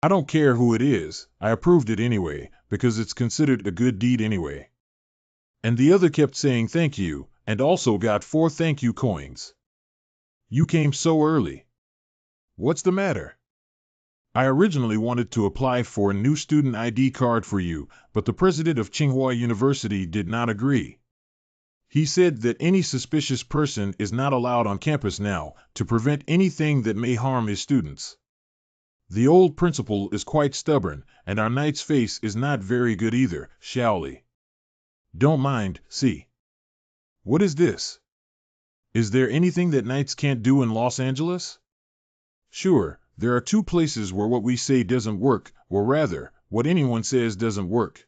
I don't care who it is, I approved it anyway, because it's considered a good deed anyway. And the other kept saying thank you, and also got 4 thank you coins. You came so early. What's the matter? I originally wanted to apply for a new student ID card for you, but the president of Tsinghua University did not agree. He said that any suspicious person is not allowed on campus now, to prevent anything that may harm his students. The old principal is quite stubborn, and our knight's face is not very good either, Shaoli. Don't mind, see. What is this? Is there anything that knights can't do in Los Angeles? Sure, there are 2 places where what we say doesn't work, or rather, what anyone says doesn't work.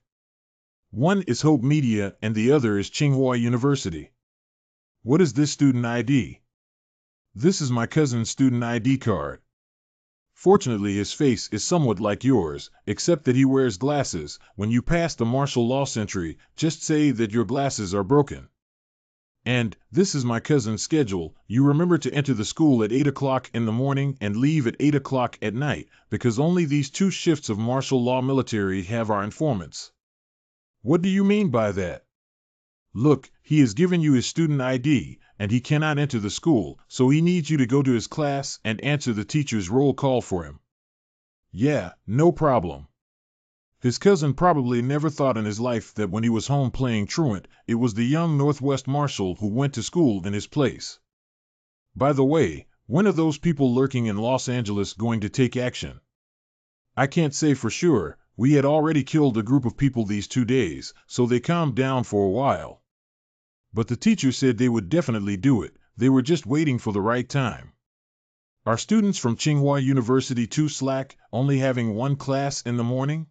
One is Hope Media and the other is Tsinghua University. What is this student ID? This is my cousin's student ID card. Fortunately, his face is somewhat like yours, except that he wears glasses. When you pass the martial law sentry, just say that your glasses are broken. And, this is my cousin's schedule. You remember to enter the school at 8 o'clock in the morning and leave at 8 o'clock at night, because only these 2 shifts of martial law military have our informants. What do you mean by that? Look, he has given you his student ID, and he cannot enter the school, so he needs you to go to his class and answer the teacher's roll call for him. Yeah, no problem. His cousin probably never thought in his life that when he was home playing truant, it was the young Northwest Marshal who went to school in his place. By the way, when are those people lurking in Los Angeles going to take action? I can't say for sure. We had already killed a group of people these 2 days, so they calmed down for a while. But the teacher said they would definitely do it. They were just waiting for the right time. Are students from Tsinghua University too slack, only having 1 class in the morning?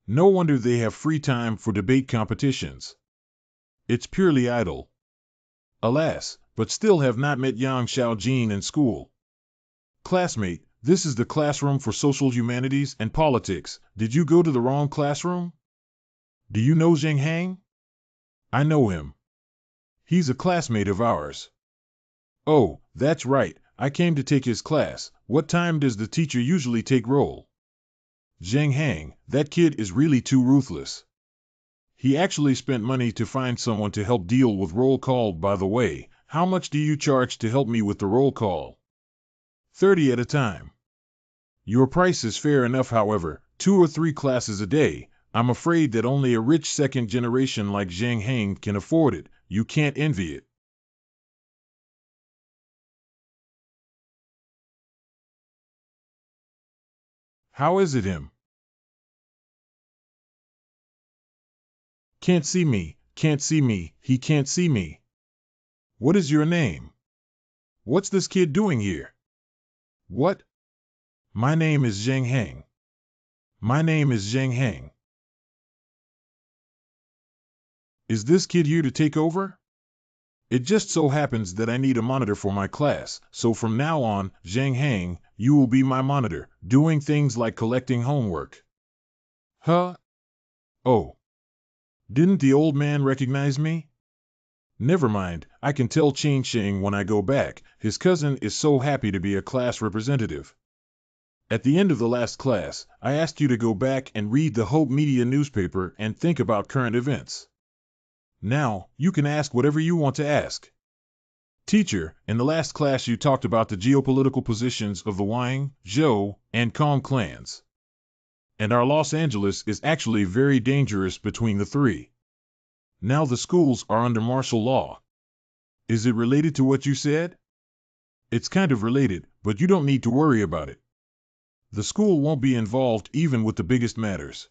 No wonder they have free time for debate competitions. It's purely idle. Alas, but still have not met Yang Xiaojin in school. Classmate, this is the classroom for social humanities and politics. Did you go to the wrong classroom? Do you know Zheng Hang? I know him. He's a classmate of ours. Oh, that's right. I came to take his class. What time does the teacher usually take roll? Zheng Hang, that kid is really too ruthless. He actually spent money to find someone to help deal with roll call. By the way, how much do you charge to help me with the roll call? 30 at a time. Your price is fair enough, however, 2 or 3 classes a day. I'm afraid that only a rich second generation like Zhang Heng can afford it. You can't envy it. How is it him? Can't see me, can't see me, he can't see me. What is your name? What's this kid doing here? What? My name is Zhang Heng. My name is Zhang Heng. Is this kid here to take over? It just so happens that I need a monitor for my class, so from now on, Zhang Heng, you will be my monitor, doing things like collecting homework. Huh? Oh. Didn't the old man recognize me? Never mind, I can tell Ching Shing when I go back. His cousin is so happy to be a class representative. At the end of the last class, I asked you to go back and read the Hope Media newspaper and think about current events. Now, you can ask whatever you want to ask. Teacher, in the last class you talked about the geopolitical positions of the Wang, Zhou, and Kong clans. And our Los Angeles is actually very dangerous between the three. Now the schools are under martial law. Is it related to what you said? It's kind of related, but you don't need to worry about it. The school won't be involved even with the biggest matters.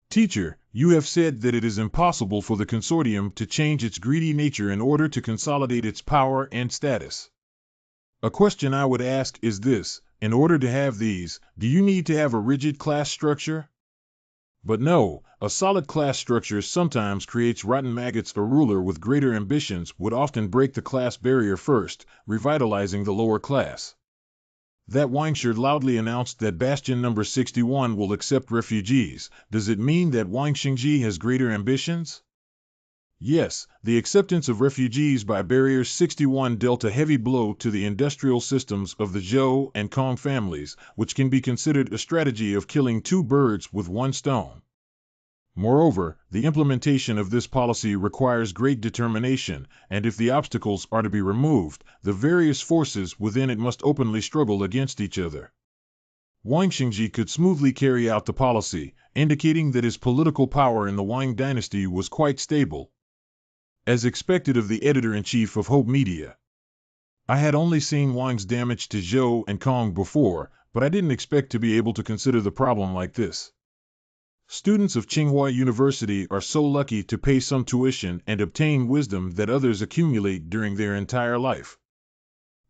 Teacher, you have said that it is impossible for the consortium to change its greedy nature in order to consolidate its power and status. A question I would ask is this: in order to have these, do you need to have a rigid class structure? But no, a solid class structure sometimes creates rotten maggots. A ruler with greater ambitions would often break the class barrier first, revitalizing the lower class. That Wangshard loudly announced that Bastion number 61 will accept refugees. Does it mean that Wang Xingji has greater ambitions? Yes, the acceptance of refugees by Barrier 61 dealt a heavy blow to the industrial systems of the Zhou and Kong families, which can be considered a strategy of killing two birds with one stone. Moreover, the implementation of this policy requires great determination, and if the obstacles are to be removed, the various forces within it must openly struggle against each other. Wang Xingji could smoothly carry out the policy, indicating that his political power in the Wang dynasty was quite stable. As expected of the editor-in-chief of Hope Media. I had only seen Wang's damage to Zhou and Kong before, but I didn't expect to be able to consider the problem like this. Students of Tsinghua University are so lucky to pay some tuition and obtain wisdom that others accumulate during their entire life.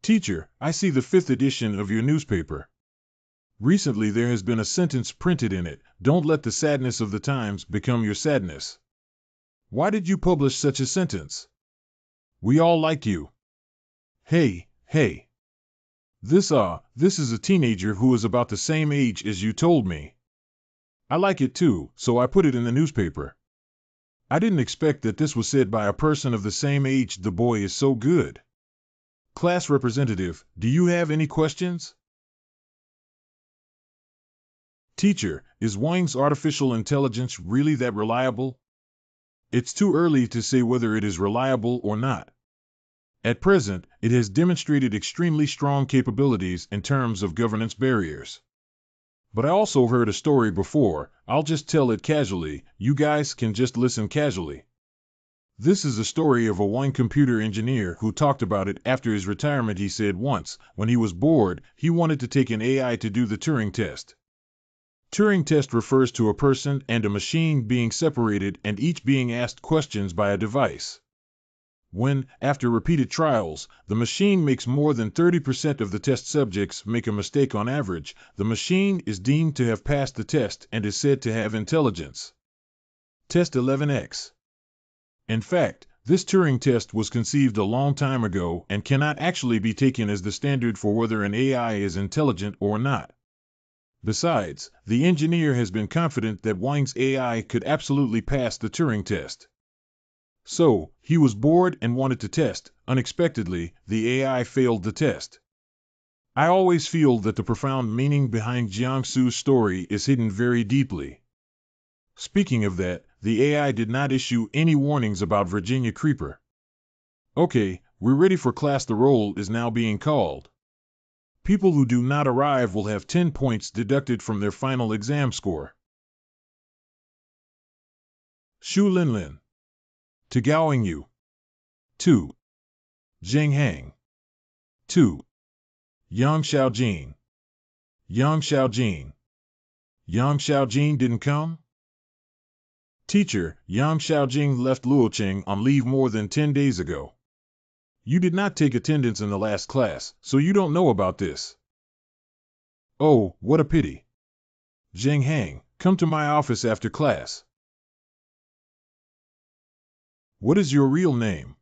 Teacher, I see the 5th edition of your newspaper. Recently there has been a sentence printed in it: don't let the sadness of the times become your sadness. Why did you publish such a sentence? We all like you. Hey. This is a teenager who is about the same age as you told me. I like it too, so I put it in the newspaper. I didn't expect that this was said by a person of the same age. The boy is so good. Class representative, do you have any questions? Teacher, is Wang's artificial intelligence really that reliable? It's too early to say whether it is reliable or not. At present, it has demonstrated extremely strong capabilities in terms of governance barriers. But I also heard a story before. I'll just tell it casually. You guys can just listen casually. This is a story of a Wang computer engineer who talked about it after his retirement. He said once, when he was bored, he wanted to take an AI to do the Turing test. Turing test refers to a person and a machine being separated and each being asked questions by a device. When, after repeated trials, the machine makes more than 30% of the test subjects make a mistake on average, the machine is deemed to have passed the test and is said to have intelligence. Test 11X. In fact, this Turing test was conceived a long time ago and cannot actually be taken as the standard for whether an AI is intelligent or not. Besides, the engineer has been confident that Wang's AI could absolutely pass the Turing test. So, he was bored and wanted to test. Unexpectedly, the AI failed the test. I always feel that the profound meaning behind Jiangsu's story is hidden very deeply. Speaking of that, the AI did not issue any warnings about Virginia Creeper. Okay, we're ready for class. The roll is now being called. People who do not arrive will have 10 points deducted from their final exam score. Shu Linlin. Tagaoing Yu. 2. Jing Hang. 2. Yang Xiaojin. Yang Xiaojin. Yang Xiaojin didn't come? Teacher, Yang Xiaojing left Luocheng on leave more than 10 days ago. You did not take attendance in the last class, so you don't know about this. Oh, what a pity. Zheng Hang, come to my office after class. What is your real name?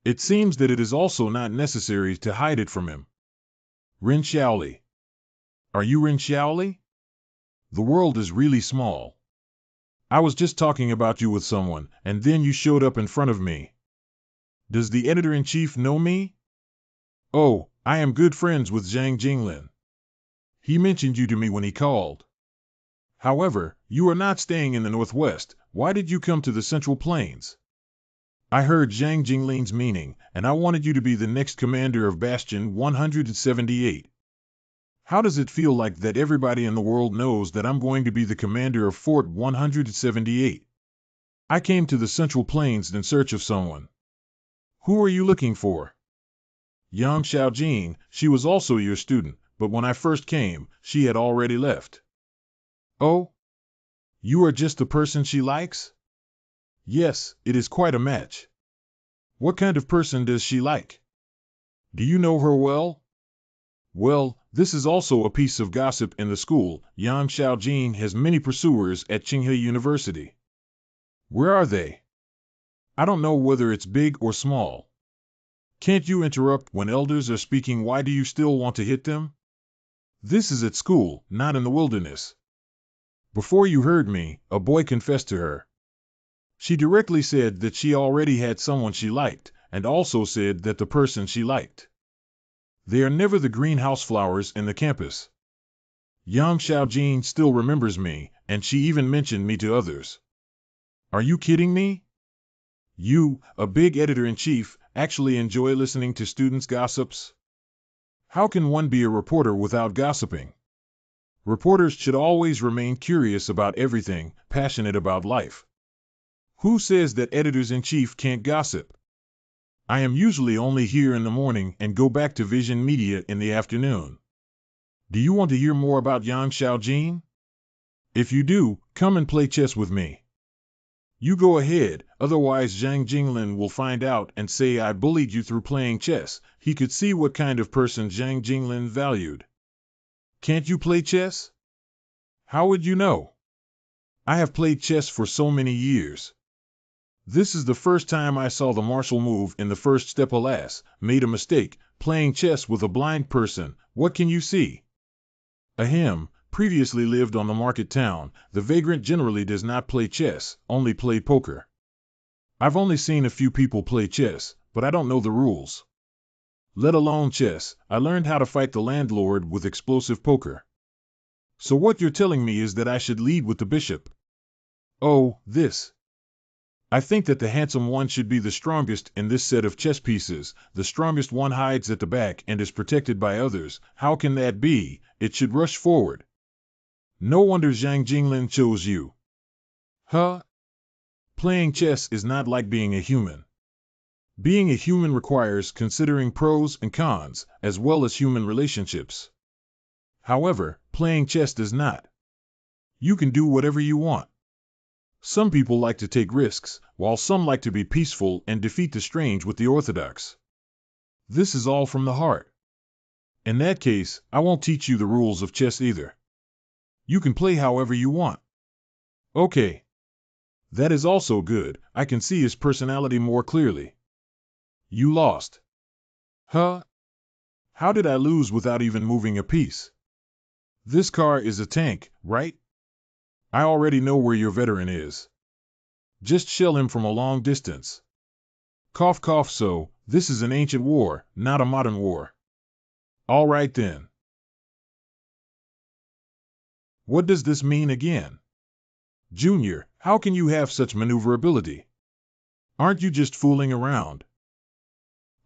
It seems that it is also not necessary to hide it from him. Ren Xiaoli. Are you Ren Xiaoli? The world is really small. I was just talking about you with someone, and then you showed up in front of me. Does the editor-in-chief know me? Oh, I am good friends with Zhang Jinglin. He mentioned you to me when he called. However, you are not staying in the Northwest. Why did you come to the Central Plains? I heard Zhang Jinglin's meaning, and I wanted you to be the next commander of Bastion 178. How does it feel like that everybody in the world knows that I'm going to be the commander of Fort 178? I came to the Central Plains in search of someone. Who are you looking for? Yang Xiaojin, she was also your student, but when I first came, she had already left. Oh? You are just the person she likes? Yes, it is quite a match. What kind of person does she like? Do you know her well? Well, this is also a piece of gossip in the school. Yang Xiaojin has many pursuers at Tsinghua University. Where are they? I don't know whether it's big or small. Can't you interrupt when elders are speaking? Why do you still want to hit them? This is at school, not in the wilderness. Before you heard me, a boy confessed to her. She directly said that she already had someone she liked, and also said that the person she liked. They are never the greenhouse flowers in the campus. Yang Xiaojin still remembers me, and she even mentioned me to others. Are you kidding me? You, a big editor-in-chief, actually enjoy listening to students' gossips? How can one be a reporter without gossiping? Reporters should always remain curious about everything, passionate about life. Who says that editors-in-chief can't gossip? I am usually only here in the morning and go back to Vision Media in the afternoon. Do you want to hear more about Yang Xiaojin? If you do, come and play chess with me. You go ahead, otherwise Zhang Jinglin will find out and say I bullied you through playing chess. He could see what kind of person Zhang Jinglin valued. Can't you play chess? How would you know? I have played chess for so many years. This is the first time I saw the martial move in the first step. Alas, made a mistake, playing chess with a blind person. What can you see? Ahem, previously lived on the market town. The vagrant generally does not play chess, only play poker. I've only seen a few people play chess, but I don't know the rules. Let alone chess, I learned how to fight the landlord with explosive poker. So what you're telling me is that I should lead with the bishop. Oh, this. I think that the handsome one should be the strongest in this set of chess pieces. The strongest one hides at the back and is protected by others. How can that be? It should rush forward. No wonder Zhang Jinglin chose you. Huh? Playing chess is not like being a human. Being a human requires considering pros and cons, as well as human relationships. However, playing chess does not. You can do whatever you want. Some people like to take risks, while some like to be peaceful and defeat the strange with the orthodox. This is all from the heart. In that case, I won't teach you the rules of chess either. You can play however you want. Okay. That is also good. I can see his personality more clearly. You lost. Huh? How did I lose without even moving a piece? This car is a tank, right? I already know where your veteran is. Just shell him from a long distance. Cough cough. So, this is an ancient war, not a modern war. All right then. What does this mean again? Junior, how can you have such maneuverability? Aren't you just fooling around?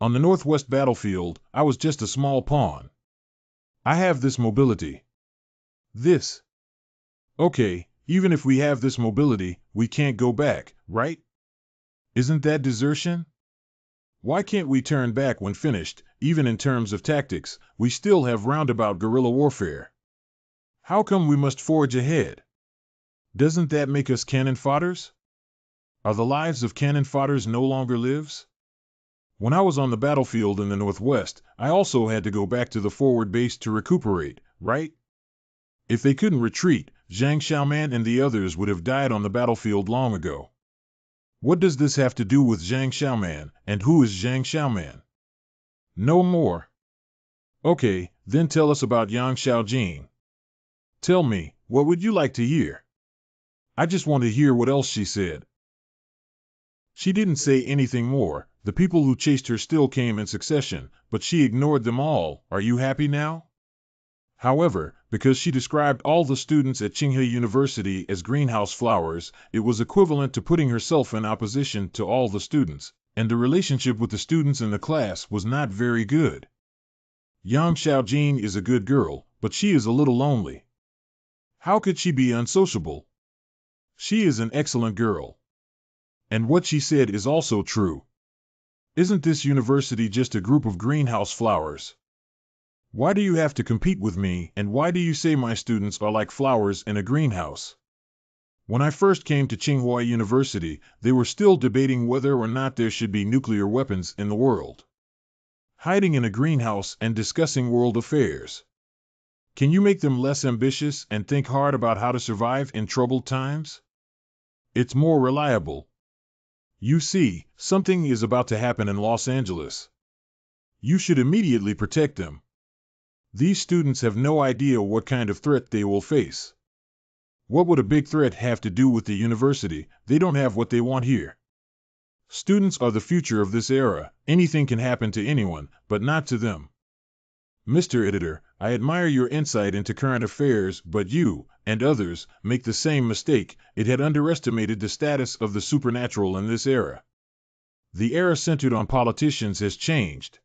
On the Northwest battlefield, I was just a small pawn. I have this mobility. This. Okay, Even if we have this mobility, we can't go back, right? Isn't that desertion? Why can't we turn back when finished? Even in terms of tactics, we still have roundabout guerrilla warfare. How come we must forge ahead? Doesn't that make us cannon fodders? Are the lives of cannon fodders no longer lives? When I was on the battlefield in the Northwest, I also had to go back to the forward base to recuperate, right? If they couldn't retreat, Zhang Xiaoman and the others would have died on the battlefield long ago. What does this have to do with Zhang Xiaoman, and who is Zhang Xiaoman? No more. Okay, then tell us about Yang Xiaojing. Tell me, what would you like to hear? I just want to hear what else she said. She didn't say anything more. The people who chased her still came in succession, but she ignored them all. Are you happy now? However, because she described all the students at Tsinghua University as greenhouse flowers, it was equivalent to putting herself in opposition to all the students, and the relationship with the students in the class was not very good. Yang Xiaojing is a good girl, but she is a little lonely. How could she be unsociable? She is an excellent girl. And what she said is also true. Isn't this university just a group of greenhouse flowers? Why do you have to compete with me, and why do you say my students are like flowers in a greenhouse? When I first came to Tsinghua University, they were still debating whether or not there should be nuclear weapons in the world. Hiding in a greenhouse and discussing world affairs. Can you make them less ambitious and think hard about how to survive in troubled times? It's more reliable. You see, something is about to happen in Los Angeles. You should immediately protect them. These students have no idea what kind of threat they will face. What would a big threat have to do with the university? They don't have what they want here. Students are the future of this era. Anything can happen to anyone, but not to them. Mr. Editor, I admire your insight into current affairs, but you, and others, make the same mistake. It had underestimated the status of the supernatural in this era. The era centered on politicians has changed.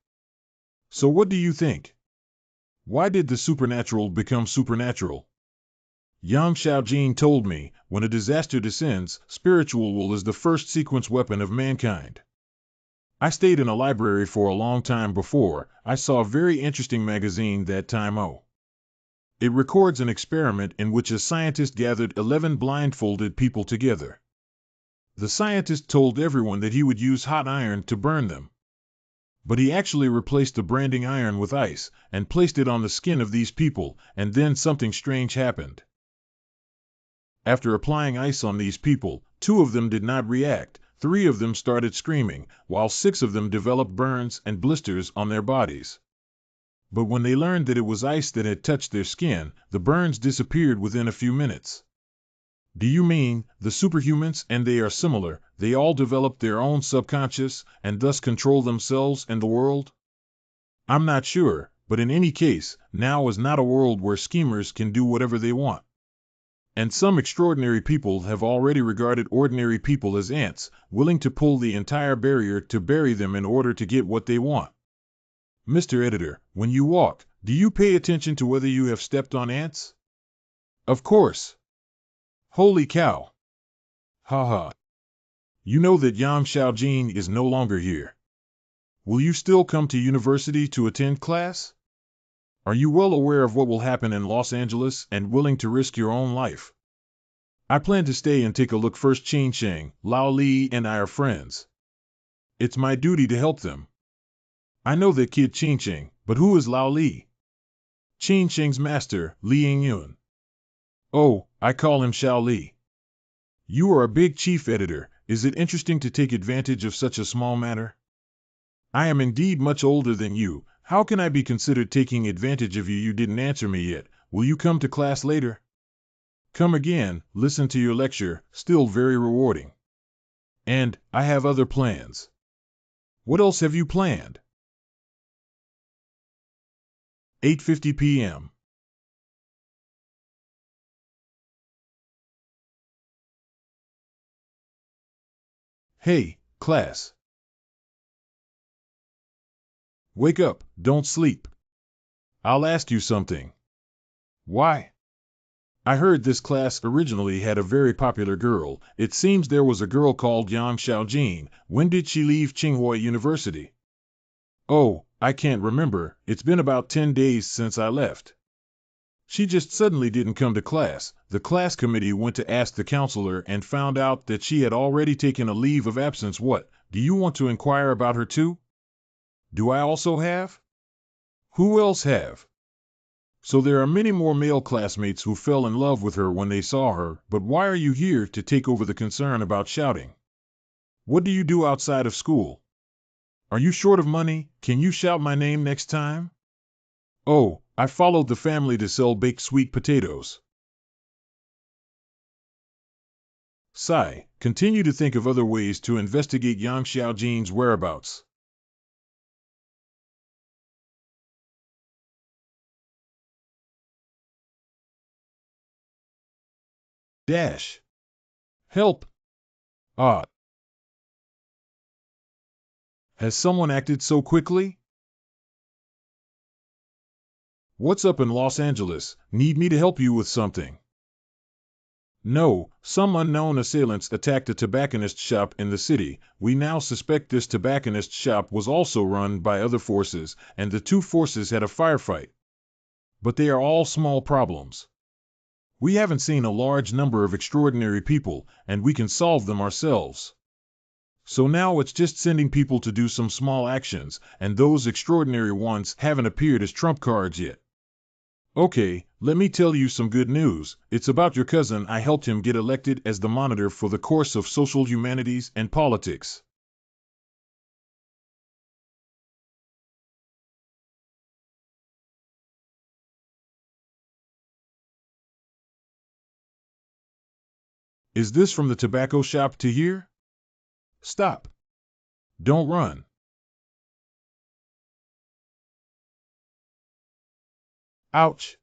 So what do you think? Why did the supernatural become supernatural? Yang Xiaojing told me, when a disaster descends, spiritual will is the first sequence weapon of mankind. I stayed in a library for a long time before I saw a very interesting magazine that time. It records an experiment in which a scientist gathered 11 blindfolded people together. The scientist told everyone that he would use hot iron to burn them. But he actually replaced the branding iron with ice and placed it on the skin of these people, and then something strange happened. After applying ice on these people, 2 of them did not react. 3 of them started screaming, while 6 of them developed burns and blisters on their bodies. But when they learned that it was ice that had touched their skin, the burns disappeared within a few minutes. Do you mean, the superhumans and they are similar, they all developed their own subconscious, and thus control themselves and the world? I'm not sure, but in any case, now is not a world where schemers can do whatever they want. And some extraordinary people have already regarded ordinary people as ants, willing to pull the entire barrier to bury them in order to get what they want. Mr. Editor, when you walk, do you pay attention to whether you have stepped on ants? Of course. Holy cow. Ha ha. You know that Yang Xiaojing is no longer here. Will you still come to university to attend class? Are you well aware of what will happen in Los Angeles and willing to risk your own life? I plan to stay and take a look first. Qin Sheng, Lao Li, and I are friends. It's my duty to help them. I know that kid Qin Sheng, but who is Lao Li? Qin Sheng's master, Li Yingyun. Oh, I call him Xiao Li. You are a big chief editor. Is it interesting to take advantage of such a small matter? I am indeed much older than you. How can I be considered taking advantage of you? You didn't answer me yet. Will you come to class later? Come again, listen to your lecture, still very rewarding. And, I have other plans. What else have you planned? 8:50 p.m. Hey, class. Wake up, don't sleep. I'll ask you something. Why? I heard this class originally had a very popular girl. It seems there was a girl called Yang Xiaojin. When did she leave Tsinghua University? Oh, I can't remember. It's been about 10 days since I left. She just suddenly didn't come to class. The class committee went to ask the counselor and found out that she had already taken a leave of absence. What? Do you want to inquire about her too? Do I also have? Who else have? So there are many more male classmates who fell in love with her when they saw her, but why are you here to take over the concern about shouting? What do you do outside of school? Are you short of money? Can you shout my name next time? Oh, I followed the family to sell baked sweet potatoes. Sigh, continue to think of other ways to investigate Yang Xiaojin's whereabouts. Dash. Help. Ah. Has someone acted so quickly? What's up in Los Angeles? Need me to help you with something? No, some unknown assailants attacked a tobacconist shop in the city. We now suspect this tobacconist shop was also run by other forces, and the two forces had a firefight. But they are all small problems. We haven't seen a large number of extraordinary people, and we can solve them ourselves. So now it's just sending people to do some small actions, and those extraordinary ones haven't appeared as trump cards yet. Okay, let me tell you some good news. It's about your cousin. I helped him get elected as the monitor for the course of social humanities and politics. Is this from the tobacco shop to here? Stop. Don't run. Ouch.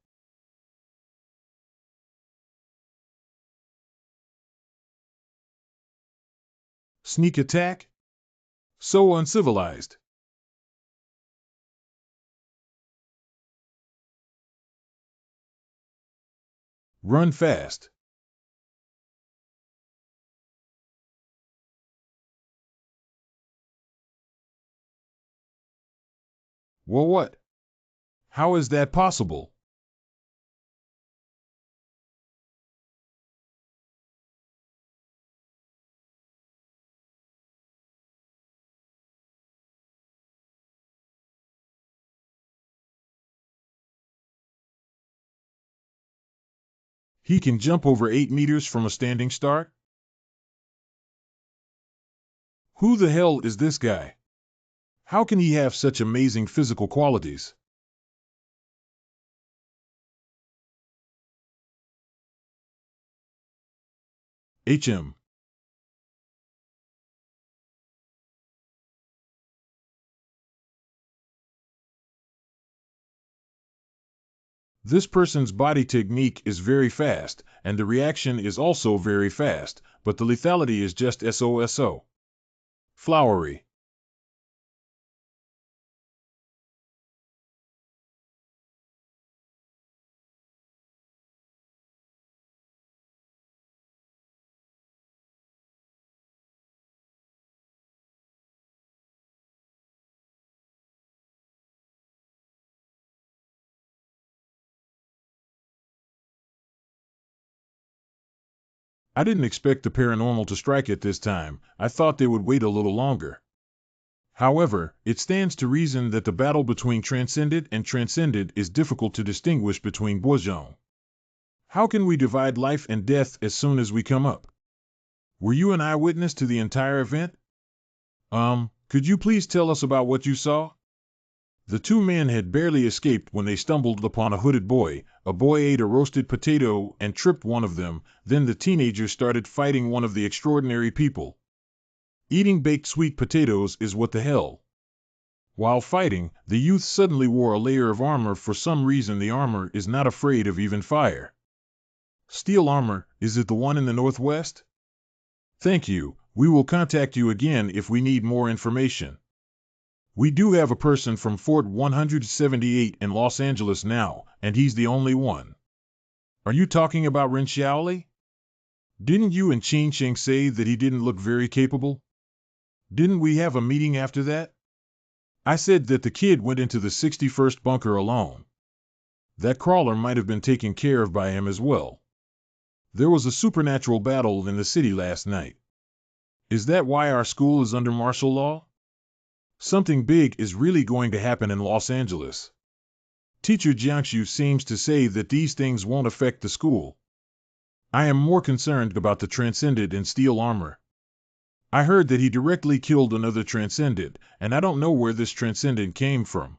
Sneak attack? So uncivilized. Run fast. Well, what? How is that possible? He can jump over 8 meters from a standing start? Who the hell is this guy? How can he have such amazing physical qualities? HM. This person's body technique is very fast, and the reaction is also very fast, but the lethality is just SOSO. Flowery. I didn't expect the paranormal to strike at this time. I thought they would wait a little longer. However, it stands to reason that the battle between transcended and transcended is difficult to distinguish between bourgeons. How can we divide life and death as soon as we come up? Were you an eyewitness to the entire event? Could you please tell us about what you saw? The two men had barely escaped when they stumbled upon a hooded boy. A boy ate a roasted potato and tripped one of them. Then the teenagers started fighting one of the extraordinary people. Eating baked sweet potatoes is what the hell. While fighting, the youth suddenly wore a layer of armor. For some reason the armor is not afraid of even fire. Steel armor, is it the one in the northwest? Thank you. We will contact you again if we need more information. We do have a person from Fort 178 in Los Angeles now, and he's the only one. Are you talking about Ren Xiaoli? Didn't you and Qin Sheng say that he didn't look very capable? Didn't we have a meeting after that? I said that the kid went into the 61st bunker alone. That crawler might have been taken care of by him as well. There was a supernatural battle in the city last night. Is that why our school is under martial law? Something big is really going to happen in Los Angeles. Teacher Jiangxu seems to say that these things won't affect the school. I am more concerned about the Transcendent in steel armor. I heard that he directly killed another Transcendent, and I don't know where this Transcendent came from.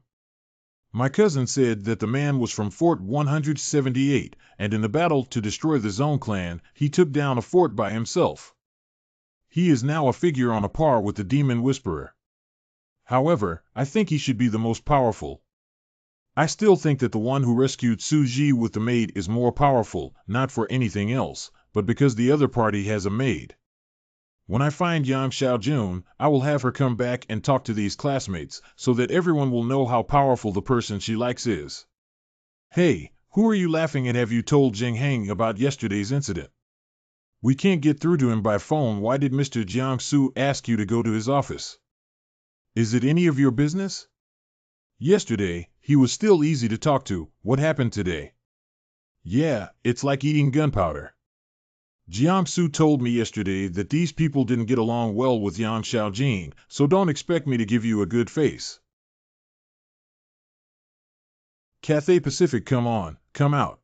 My cousin said that the man was from Fort 178, and in the battle to destroy the Zone clan, he took down a fort by himself. He is now a figure on a par with the Demon Whisperer. However, I think he should be the most powerful. I still think that the one who rescued Su Ji with the maid is more powerful, not for anything else, but because the other party has a maid. When I find Yang Xiaojun, I will have her come back and talk to these classmates, so that everyone will know how powerful the person she likes is. Hey, who are you laughing at? Have you told Zheng Heng about yesterday's incident? We can't get through to him by phone. Why did Mr. Jiangsu ask you to go to his office? Is it any of your business? Yesterday, he was still easy to talk to. What happened today? Yeah, it's like eating gunpowder. Jiangsu told me yesterday that these people didn't get along well with Yang Xiaojing, so don't expect me to give you a good face. Cathay Pacific, come on, come out.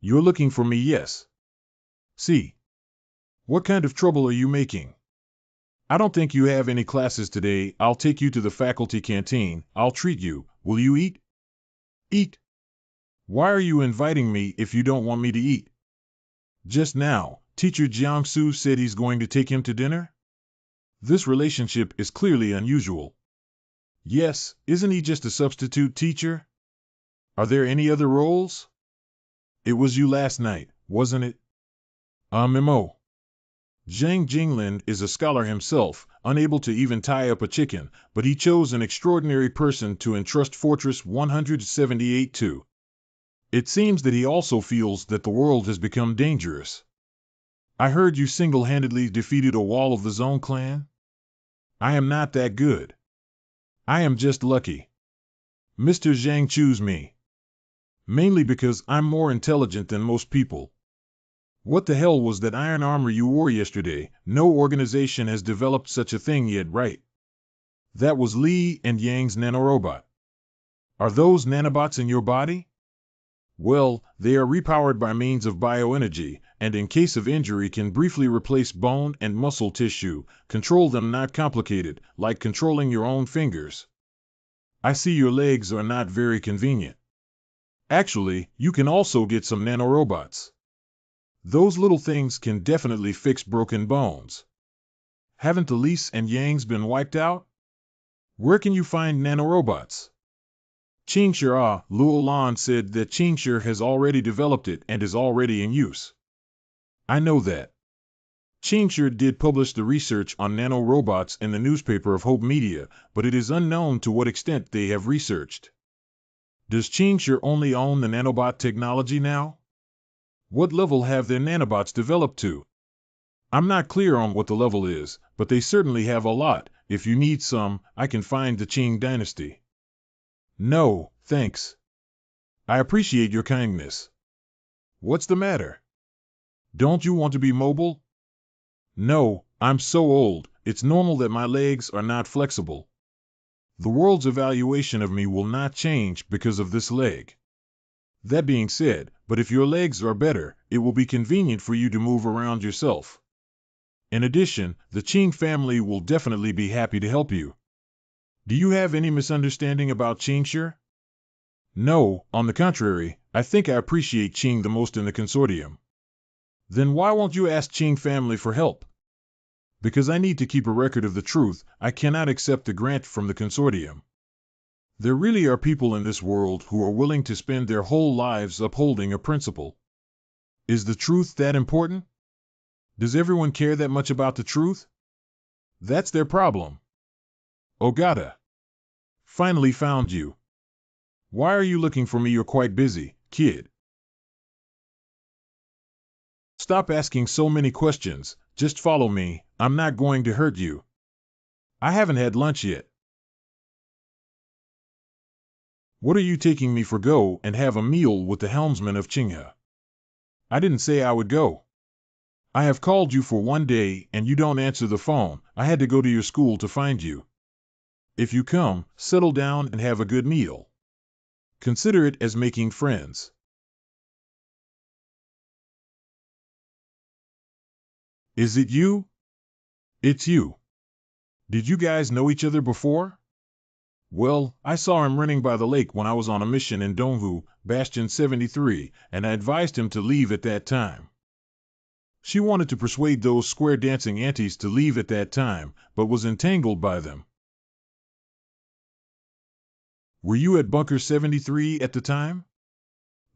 You're looking for me, yes. See. What kind of trouble are you making? I don't think you have any classes today. I'll take you to the faculty canteen. I'll treat you. Will you eat? Eat? Why are you inviting me if you don't want me to eat? Just now, Teacher Jiangsu said he's going to take him to dinner? This relationship is clearly unusual. Yes, isn't he just a substitute teacher? Are there any other roles? It was you last night, wasn't it? Memo. Zhang Jinglin is a scholar himself, unable to even tie up a chicken, but he chose an extraordinary person to entrust Fortress 178 to. It seems that he also feels that the world has become dangerous. I heard you single-handedly defeated a wall of the Zone clan? I am not that good. I am just lucky. Mr. Zhang chose me. Mainly because I'm more intelligent than most people. What the hell was that iron armor you wore yesterday? No organization has developed such a thing yet, right? That was Li and Yang's nanorobot. Are those nanobots in your body? Well, they are repowered by means of bioenergy, and in case of injury can briefly replace bone and muscle tissue, control them. Not complicated, like controlling your own fingers. I see your legs are not very convenient. Actually, you can also get some nanorobots. Those little things can definitely fix broken bones. Haven't the Lis and Yangs been wiped out? Where can you find nanorobots? Qingshi Luolan said that Qingshi has already developed it and is already in use. I know that. Qingshi did publish the research on nanorobots in the newspaper of Hope Media, but it is unknown to what extent they have researched. Does Qingshi only own the nanobot technology now? What level have their nanobots developed to? I'm not clear on what the level is, but they certainly have a lot. If you need some, I can find the Qing dynasty. No, thanks. I appreciate your kindness. What's the matter? Don't you want to be mobile? No, I'm so old, it's normal that my legs are not flexible. The world's evaluation of me will not change because of this leg. That being said, but if your legs are better, it will be convenient for you to move around yourself. In addition, the Qing family will definitely be happy to help you. Do you have any misunderstanding about Qingshi? No, on the contrary, I think I appreciate Qing the most in the consortium. Then why won't you ask Qing family for help? Because I need to keep a record of the truth. I cannot accept the grant from the consortium. There really are people in this world who are willing to spend their whole lives upholding a principle. Is the truth that important? Does everyone care that much about the truth? That's their problem. Ogata. Finally found you. Why are you looking for me? You're quite busy, kid. Stop asking so many questions, just follow me, I'm not going to hurt you. I haven't had lunch yet. What are you taking me for? Go and have a meal with the helmsman of Qinghe. I didn't say I would go. I have called you for 1 day and you don't answer the phone. I had to go to your school to find you. If you come, settle down and have a good meal. Consider it as making friends. Is it you? It's you. Did you guys know each other before? Well, I saw him running by the lake when I was on a mission in Donghu, Bastion 73, and I advised him to leave at that time. She wanted to persuade those square dancing aunties to leave at that time, but was entangled by them. Were you at Bunker 73 at the time?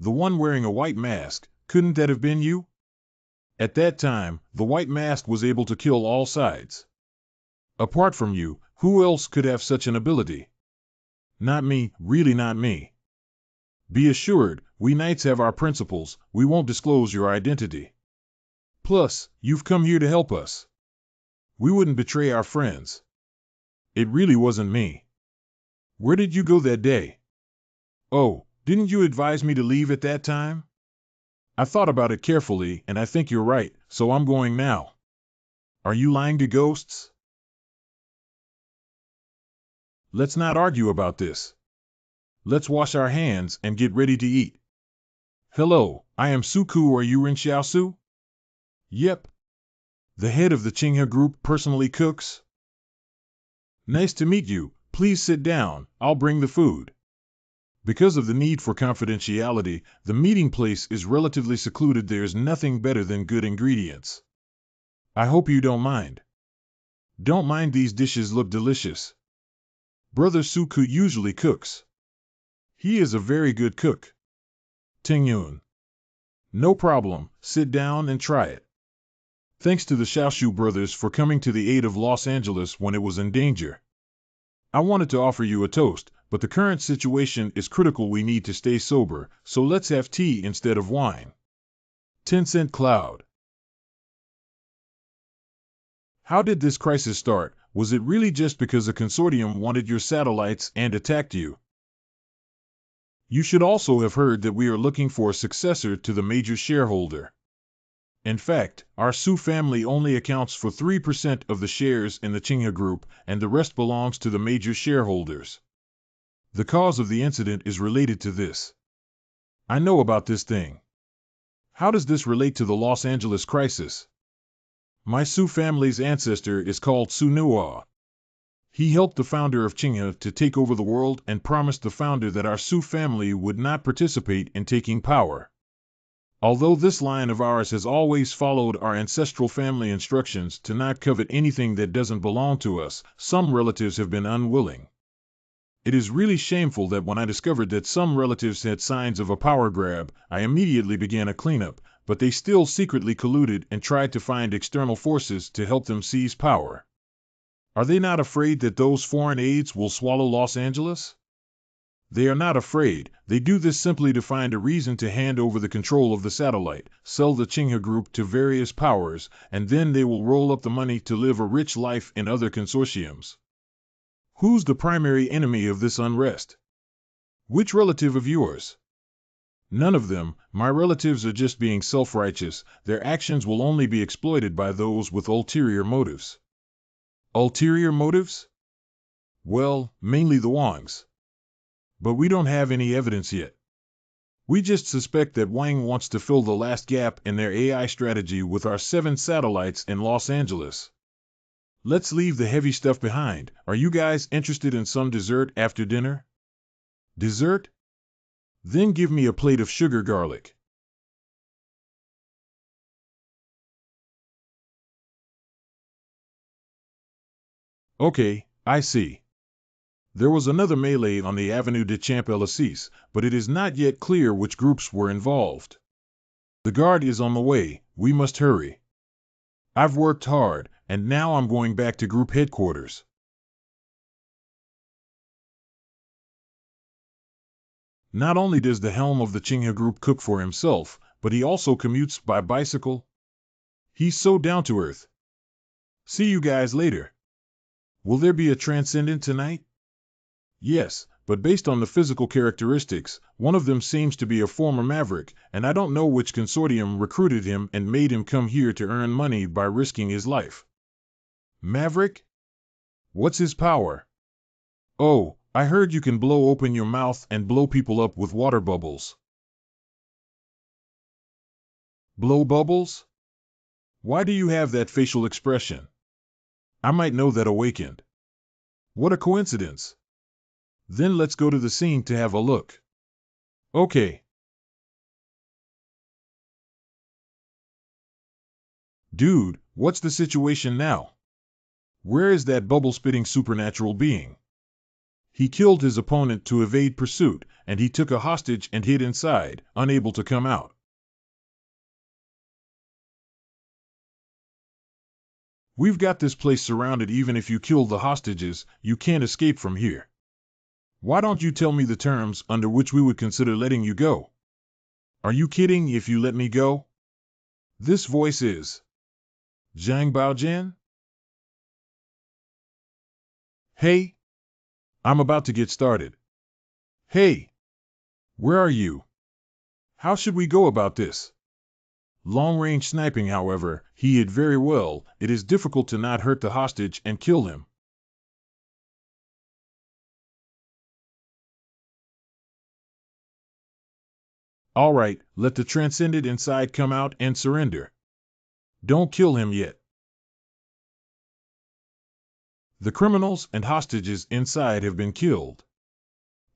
The one wearing a white mask, couldn't that have been you? At that time, the white mask was able to kill all sides. Apart from you, who else could have such an ability? Not me, really not me. Be assured, we knights have our principles, we won't disclose your identity. Plus, you've come here to help us. We wouldn't betray our friends. It really wasn't me. Where did you go that day? Oh, didn't you advise me to leave at that time? I thought about it carefully, and I think you're right, so I'm going now. Are you lying to ghosts? Let's not argue about this. Let's wash our hands and get ready to eat. Hello, I am Suku. Are you Rin Xiaosu? Yep. The head of the Qinghe group personally cooks? Nice to meet you. Please sit down, I'll bring the food. Because of the need for confidentiality, the meeting place is relatively secluded. There's nothing better than good ingredients. I hope you don't mind. Don't mind, these dishes look delicious. Brother Suku usually cooks. He is a very good cook. Tingyun. No problem, sit down and try it. Thanks to the Xiaoshu brothers for coming to the aid of Los Angeles when it was in danger. I wanted to offer you a toast, but the current situation is critical. We need to stay sober, so let's have tea instead of wine. 10-cent Cloud. How did this crisis start? Was it really just because a consortium wanted your satellites and attacked you? You should also have heard that we are looking for a successor to the major shareholder. In fact, our Su family only accounts for 3% of the shares in the Qinghe group, and the rest belongs to the major shareholders. The cause of the incident is related to this. I know about this thing. How does this relate to the Los Angeles crisis? My Su family's ancestor is called Su Nuwa. He helped the founder of Qinghe to take over the world and promised the founder that our Su family would not participate in taking power. Although this line of ours has always followed our ancestral family instructions to not covet anything that doesn't belong to us, some relatives have been unwilling. It is really shameful that when I discovered that some relatives had signs of a power grab, I immediately began a cleanup, but they still secretly colluded and tried to find external forces to help them seize power. Are they not afraid that those foreign aides will swallow Los Angeles? They are not afraid. They do this simply to find a reason to hand over the control of the satellite, sell the Qinghe group to various powers, and then they will roll up the money to live a rich life in other consortiums. Who's the primary enemy of this unrest? Which relative of yours? None of them. My relatives are just being self-righteous. Their actions will only be exploited by those with ulterior motives. Ulterior motives? Well, mainly the Wangs. But we don't have any evidence yet. We just suspect that Wang wants to fill the last gap in their AI strategy with our 7 satellites in Los Angeles. Let's leave the heavy stuff behind. Are you guys interested in some dessert after dinner? Dessert? Then give me a plate of sugar garlic. Okay, I see. There was another melee on the Avenue de Champs-Élysées, but it is not yet clear which groups were involved. The guard is on the way, we must hurry. I've worked hard, and now I'm going back to group headquarters. Not only does the helm of the Qinghe group cook for himself, but he also commutes by bicycle, He's so down to earth. See you guys later. Will there be a transcendent tonight? Yes, but based on the physical characteristics, one of them seems to be a former maverick, and I don't know which consortium recruited him and made him come here to earn money by risking his life. Maverick? What's his power? Oh, I heard you can blow open your mouth and blow people up with water bubbles. Blow bubbles? Why do you have that facial expression? I might know that awakened. What a coincidence. Then let's go to the scene to have a look. Okay. Dude, what's the situation now? Where is that bubble-spitting supernatural being? He killed his opponent to evade pursuit, and he took a hostage and hid inside, unable to come out. We've got this place surrounded. Even if you kill the hostages, you can't escape from here. Why don't you tell me the terms under which we would consider letting you go? Are you kidding if you let me go? This voice is Zhang Baojian? Hey? I'm about to get started. Hey! Where are you? How should we go about this? Long-range sniping, however, he hid very well. It is difficult to not hurt the hostage and kill him. All right, let the transcendent inside come out and surrender. Don't kill him yet. The criminals and hostages inside have been killed.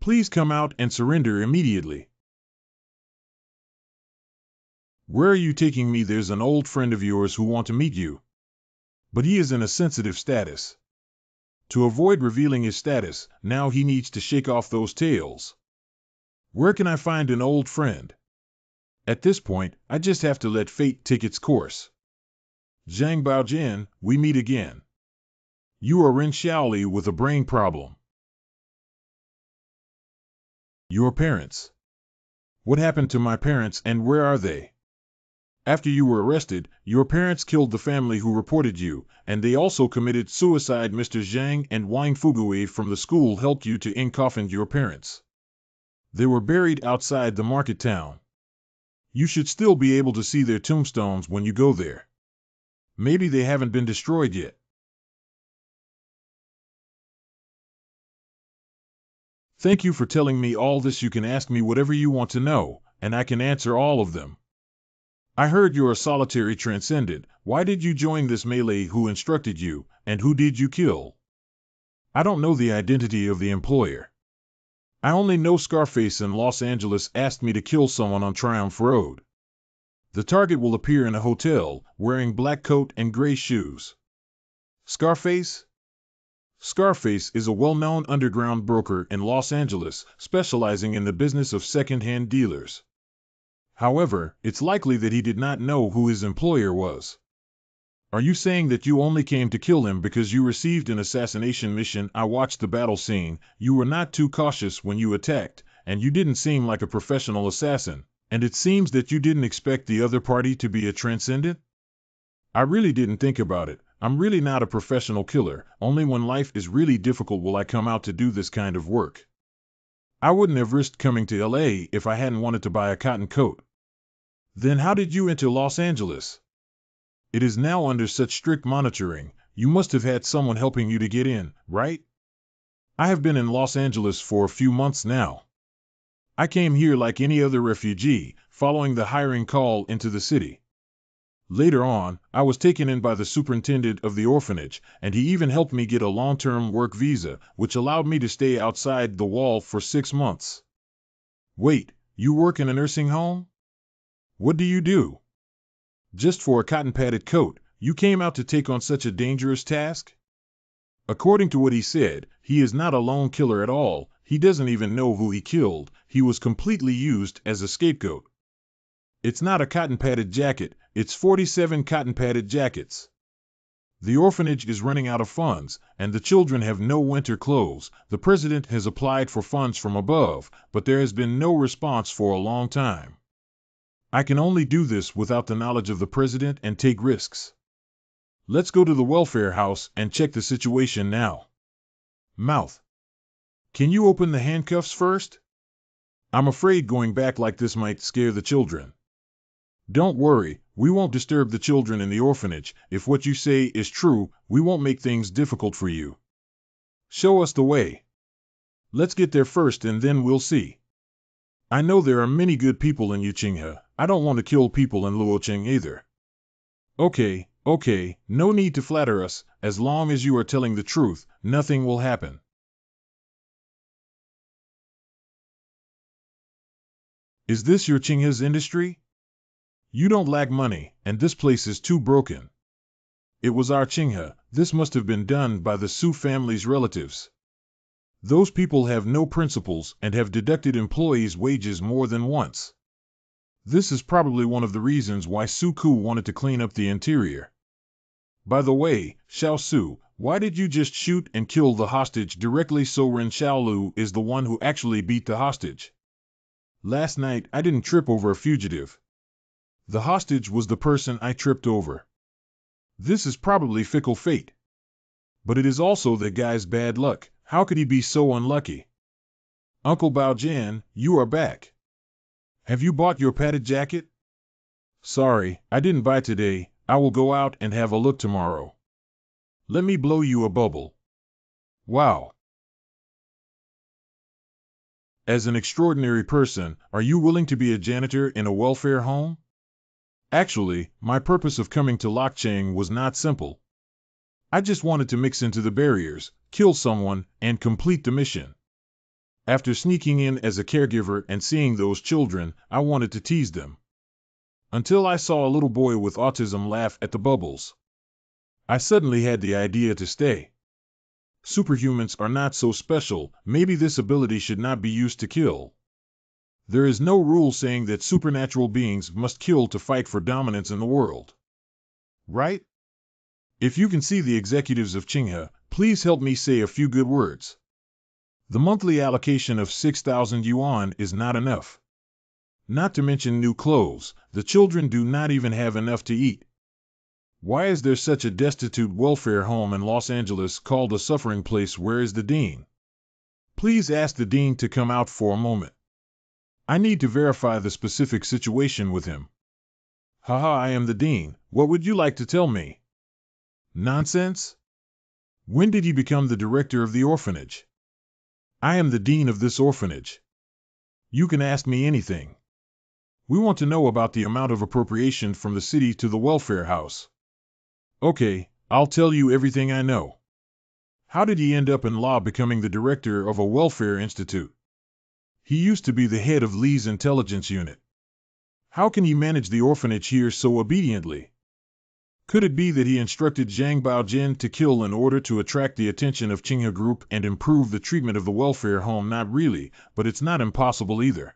Please come out and surrender immediately. Where are you taking me? There's an old friend of yours who wants to meet you. But he is in a sensitive status. To avoid revealing his status, now he needs to shake off those tails. Where can I find an old friend? At this point, I just have to let fate take its course. Zhang Baojian, we meet again. You are Ren Xiaoli with a brain problem. Your parents. What happened to my parents and where are they? After you were arrested, your parents killed the family who reported you, and they also committed suicide. Mr. Zhang and Wang Fugui from the school helped you to in-coffin your parents. They were buried outside the market town. You should still be able to see their tombstones when you go there. Maybe they haven't been destroyed yet. Thank you for telling me all this. You can ask me whatever you want to know, and I can answer all of them. I heard you're a solitary transcendent. Why did you join this melee? Who instructed you, and who did you kill? I don't know the identity of the employer. I only know Scarface in Los Angeles asked me to kill someone on Triumph Road. The target will appear in a hotel, wearing black coat and gray shoes. Scarface? Scarface is a well-known underground broker in Los Angeles, specializing in the business of second-hand dealers. However, it's likely that he did not know who his employer was. Are you saying that you only came to kill him because you received an assassination mission? I watched the battle scene. You were not too cautious when you attacked, and you didn't seem like a professional assassin. And it seems that you didn't expect the other party to be a transcendent? I really didn't think about it. I'm really not a professional killer. Only when life is really difficult will I come out to do this kind of work. I wouldn't have risked coming to LA if I hadn't wanted to buy a cotton coat. Then how did you enter Los Angeles? It is now under such strict monitoring. You must have had someone helping you to get in, right? I have been in Los Angeles for a few months now. I came here like any other refugee, following the hiring call into the city. Later on, I was taken in by the superintendent of the orphanage, and he even helped me get a long-term work visa, which allowed me to stay outside the wall for 6 months. Wait, you work in a nursing home? What do you do? Just for a cotton-padded coat, you came out to take on such a dangerous task? According to what he said, he is not a lone killer at all. He doesn't even know who he killed. He was completely used as a scapegoat. It's not a cotton-padded jacket, it's 47 cotton-padded jackets. The orphanage is running out of funds, and the children have no winter clothes. The president has applied for funds from above, but there has been no response for a long time. I can only do this without the knowledge of the president and take risks. Let's go to the welfare house and check the situation now. Mouth. Can you open the handcuffs first? I'm afraid going back like this might scare the children. Don't worry, we won't disturb the children in the orphanage. If what you say is true, we won't make things difficult for you. Show us the way. Let's get there first and then we'll see. I know there are many good people in Yuqinghe. I don't want to kill people in Luoqing either. Okay, no need to flatter us. As long as you are telling the truth, nothing will happen. Is this your Qinghe's industry? You don't lack money, and this place is too broken. It was our Qinghe. This must have been done by the Su family's relatives. Those people have no principles and have deducted employees' wages more than once. This is probably one of the reasons why Su Ku wanted to clean up the interior. By the way, Xiao Su, why did you just shoot and kill the hostage directly so Ren Xiaolu is the one who actually beat the hostage? Last night I didn't trip over a fugitive. The hostage was the person I tripped over. This is probably fickle fate. But it is also the guy's bad luck. How could he be so unlucky? Uncle Baojian, you are back. Have you bought your padded jacket? Sorry, I didn't buy today. I will go out and have a look tomorrow. Let me blow you a bubble. Wow. As an extraordinary person, are you willing to be a janitor in a welfare home? Actually, my purpose of coming to Lokchang was not simple. I just wanted to mix into the barriers, kill someone, and complete the mission. After sneaking in as a caregiver and seeing those children, I wanted to tease them. Until I saw a little boy with autism laugh at the bubbles. I suddenly had the idea to stay. Superhumans are not so special. Maybe this ability should not be used to kill. There is no rule saying that supernatural beings must kill to fight for dominance in the world. Right? If you can see the executives of Qinghe, please help me say a few good words. The monthly allocation of 6,000 yuan is not enough. Not to mention new clothes, the children do not even have enough to eat. Why is there such a destitute welfare home in Los Angeles called a suffering place? Where is the dean? Please ask the dean to come out for a moment. I need to verify the specific situation with him. Haha, I am the dean. What would you like to tell me? Nonsense? When did you become the director of the orphanage? I am the dean of this orphanage. You can ask me anything. We want to know about the amount of appropriation from the city to the welfare house. Okay, I'll tell you everything I know. How did he end up in law becoming the director of a welfare institute? He used to be the head of Li's intelligence unit. How can he manage the orphanage here so obediently? Could it be that he instructed Zhang Baojin to kill in order to attract the attention of Qinghe Group and improve the treatment of the welfare home? Not really, but it's not impossible either.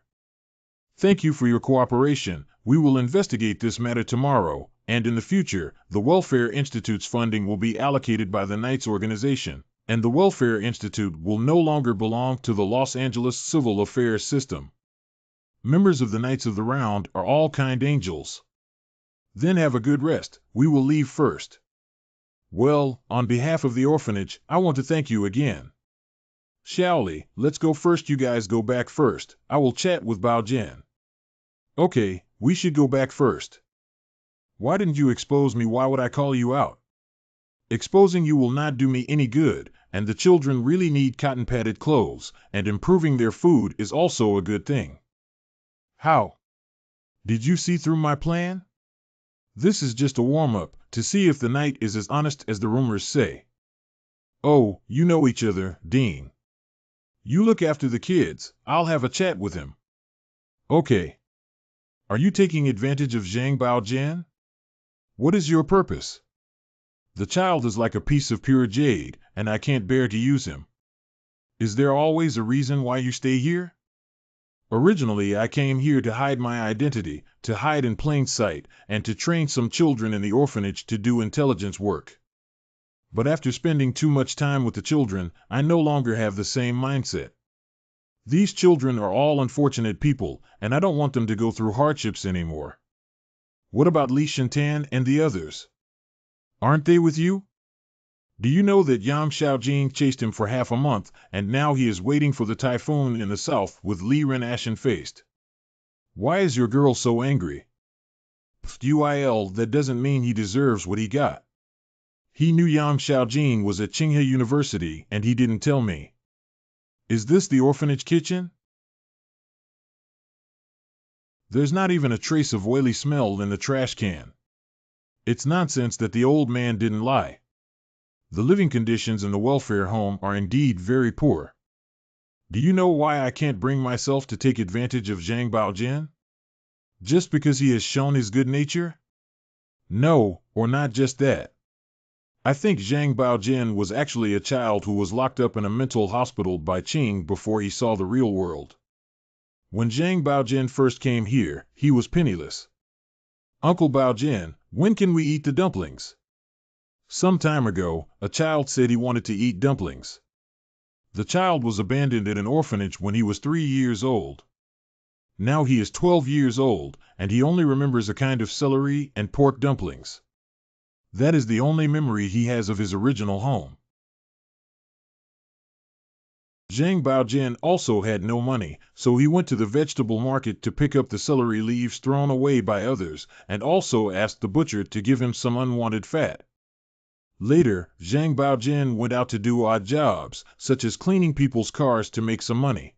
Thank you for your cooperation. We will investigate this matter tomorrow, and in the future, the Welfare Institute's funding will be allocated by the Knights organization, and the Welfare Institute will no longer belong to the Los Angeles Civil Affairs System. Members of the Knights of the Round are all kind angels. Then have a good rest. We will leave first. Well, on behalf of the orphanage, I want to thank you again. Xiaoli, let's go first. You guys go back first. I will chat with Baojian. Okay, we should go back first. Why didn't you expose me? Why would I call you out? Exposing you will not do me any good, and the children really need cotton-padded clothes, and improving their food is also a good thing. How? Did you see through my plan? This is just a warm-up, to see if the knight is as honest as the rumors say. Oh, you know each other, Dean. You look after the kids. I'll have a chat with him. Okay. Are you taking advantage of Zhang Baojian? What is your purpose? The child is like a piece of pure jade, and I can't bear to use him. Is there always a reason why you stay here? Originally, I came here to hide my identity, to hide in plain sight, and to train some children in the orphanage to do intelligence work. But after spending too much time with the children, I no longer have the same mindset. These children are all unfortunate people, and I don't want them to go through hardships anymore. What about Li Shintan and the others? Aren't they with you? Do you know that Yam Xiaojing chased him for half a month, and now he is waiting for the typhoon in the south with Li Ren ashen-faced? Why is your girl so angry? That doesn't mean he deserves what he got. He knew Yam Xiaojing was at Tsinghua University, and he didn't tell me. Is this the orphanage kitchen? There's not even a trace of oily smell in the trash can. It's nonsense that the old man didn't lie. The living conditions in the welfare home are indeed very poor. Do you know why I can't bring myself to take advantage of Zhang Baojin? Just because he has shown his good nature? No, or not just that. I think Zhang Baojin was actually a child who was locked up in a mental hospital by Qing before he saw the real world. When Zhang Baojin first came here, he was penniless. Uncle Baojin, when can we eat the dumplings? Some time ago, a child said he wanted to eat dumplings. The child was abandoned at an orphanage when he was 3 years old. Now he is 12 years old, and he only remembers a kind of celery and pork dumplings. That is the only memory he has of his original home. Zhang Baojin also had no money, so he went to the vegetable market to pick up the celery leaves thrown away by others, and also asked the butcher to give him some unwanted fat. Later, Zhang Baojin went out to do odd jobs, such as cleaning people's cars to make some money.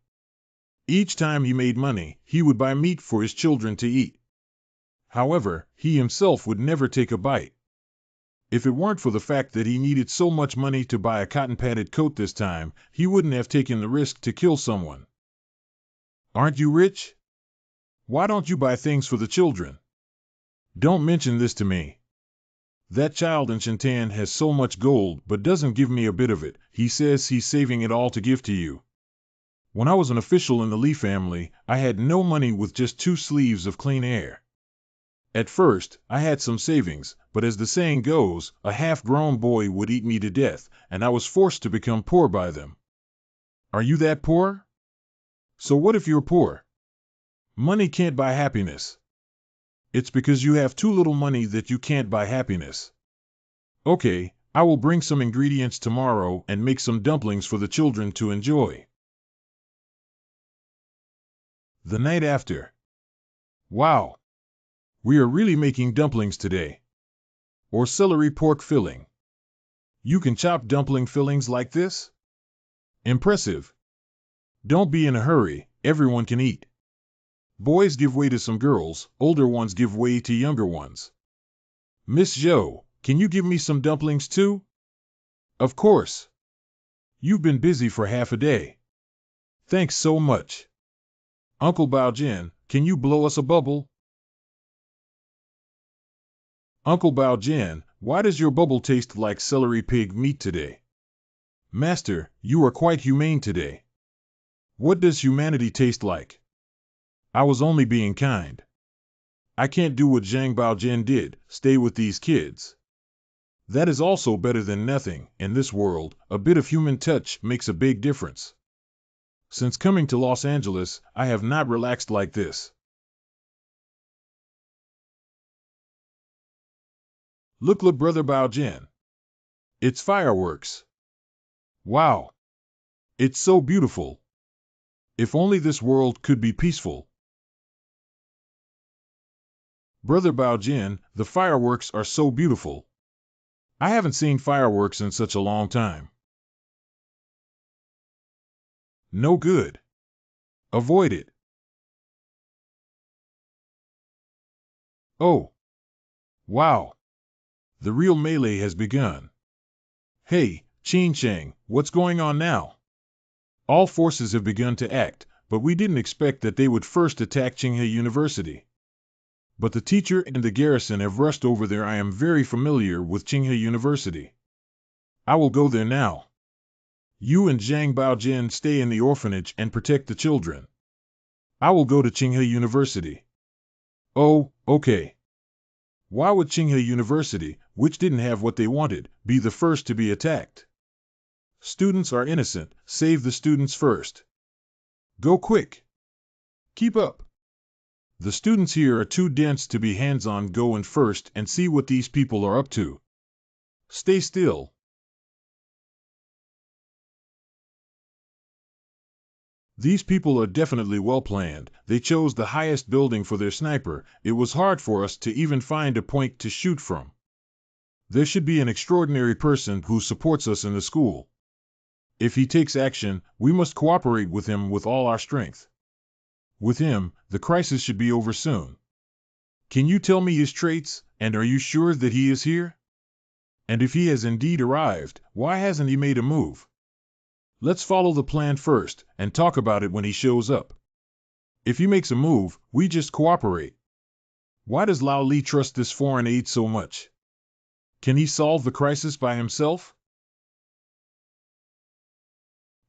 Each time he made money, he would buy meat for his children to eat. However, he himself would never take a bite. If it weren't for the fact that he needed so much money to buy a cotton-padded coat this time, he wouldn't have taken the risk to kill someone. Aren't you rich? Why don't you buy things for the children? Don't mention this to me. That child in Shintan has so much gold but doesn't give me a bit of it. He says he's saving it all to give to you. When I was an official in the Li family, I had no money with just 2 sleeves of clean air. At first, I had some savings, but as the saying goes, a half-grown boy would eat me to death, and I was forced to become poor by them. Are you that poor? So what if you're poor? Money can't buy happiness. It's because you have too little money that you can't buy happiness. Okay, I will bring some ingredients tomorrow and make some dumplings for the children to enjoy. The night after. Wow! We are really making dumplings today. Or celery pork filling. You can chop dumpling fillings like this? Impressive. Don't be in a hurry, everyone can eat. Boys give way to some girls, older ones give way to younger ones. Miss Zhou, can you give me some dumplings too? Of course. You've been busy for half a day. Thanks so much. Uncle Baojin, can you blow us a bubble? Uncle Baojin, why does your bubble taste like celery pig meat today? Master, you are quite humane today. What does humanity taste like? I was only being kind. I can't do what Zhang Baojin did, stay with these kids. That is also better than nothing. In this world, a bit of human touch makes a big difference. Since coming to Los Angeles, I have not relaxed like this. Look, Brother Baojin. It's fireworks. Wow. It's so beautiful. If only this world could be peaceful. Brother Baojin, the fireworks are so beautiful. I haven't seen fireworks in such a long time. No good. Avoid it. Oh. Wow. The real melee has begun. Hey, Qin Sheng, what's going on now? All forces have begun to act, but we didn't expect that they would first attack Tsinghua University. But the teacher and the garrison have rushed over there. I am very familiar with Tsinghua University. I will go there now. You and Zhang Baojin stay in the orphanage and protect the children. I will go to Tsinghua University. Oh, okay. Why would Tsinghua University, which didn't have what they wanted, be the first to be attacked? Students are innocent, save the students first. Go quick. Keep up. The students here are too dense to be hands-on. Go in first and see what these people are up to. Stay still. These people are definitely well planned. They chose the highest building for their sniper. It was hard for us to even find a point to shoot from. There should be an extraordinary person who supports us in the school. If he takes action, we must cooperate with him with all our strength. With him, the crisis should be over soon. Can you tell me his traits, and are you sure that he is here? And if he has indeed arrived, why hasn't he made a move? Let's follow the plan first, and talk about it when he shows up. If he makes a move, we just cooperate. Why does Lao Li trust this foreign aid so much? Can he solve the crisis by himself?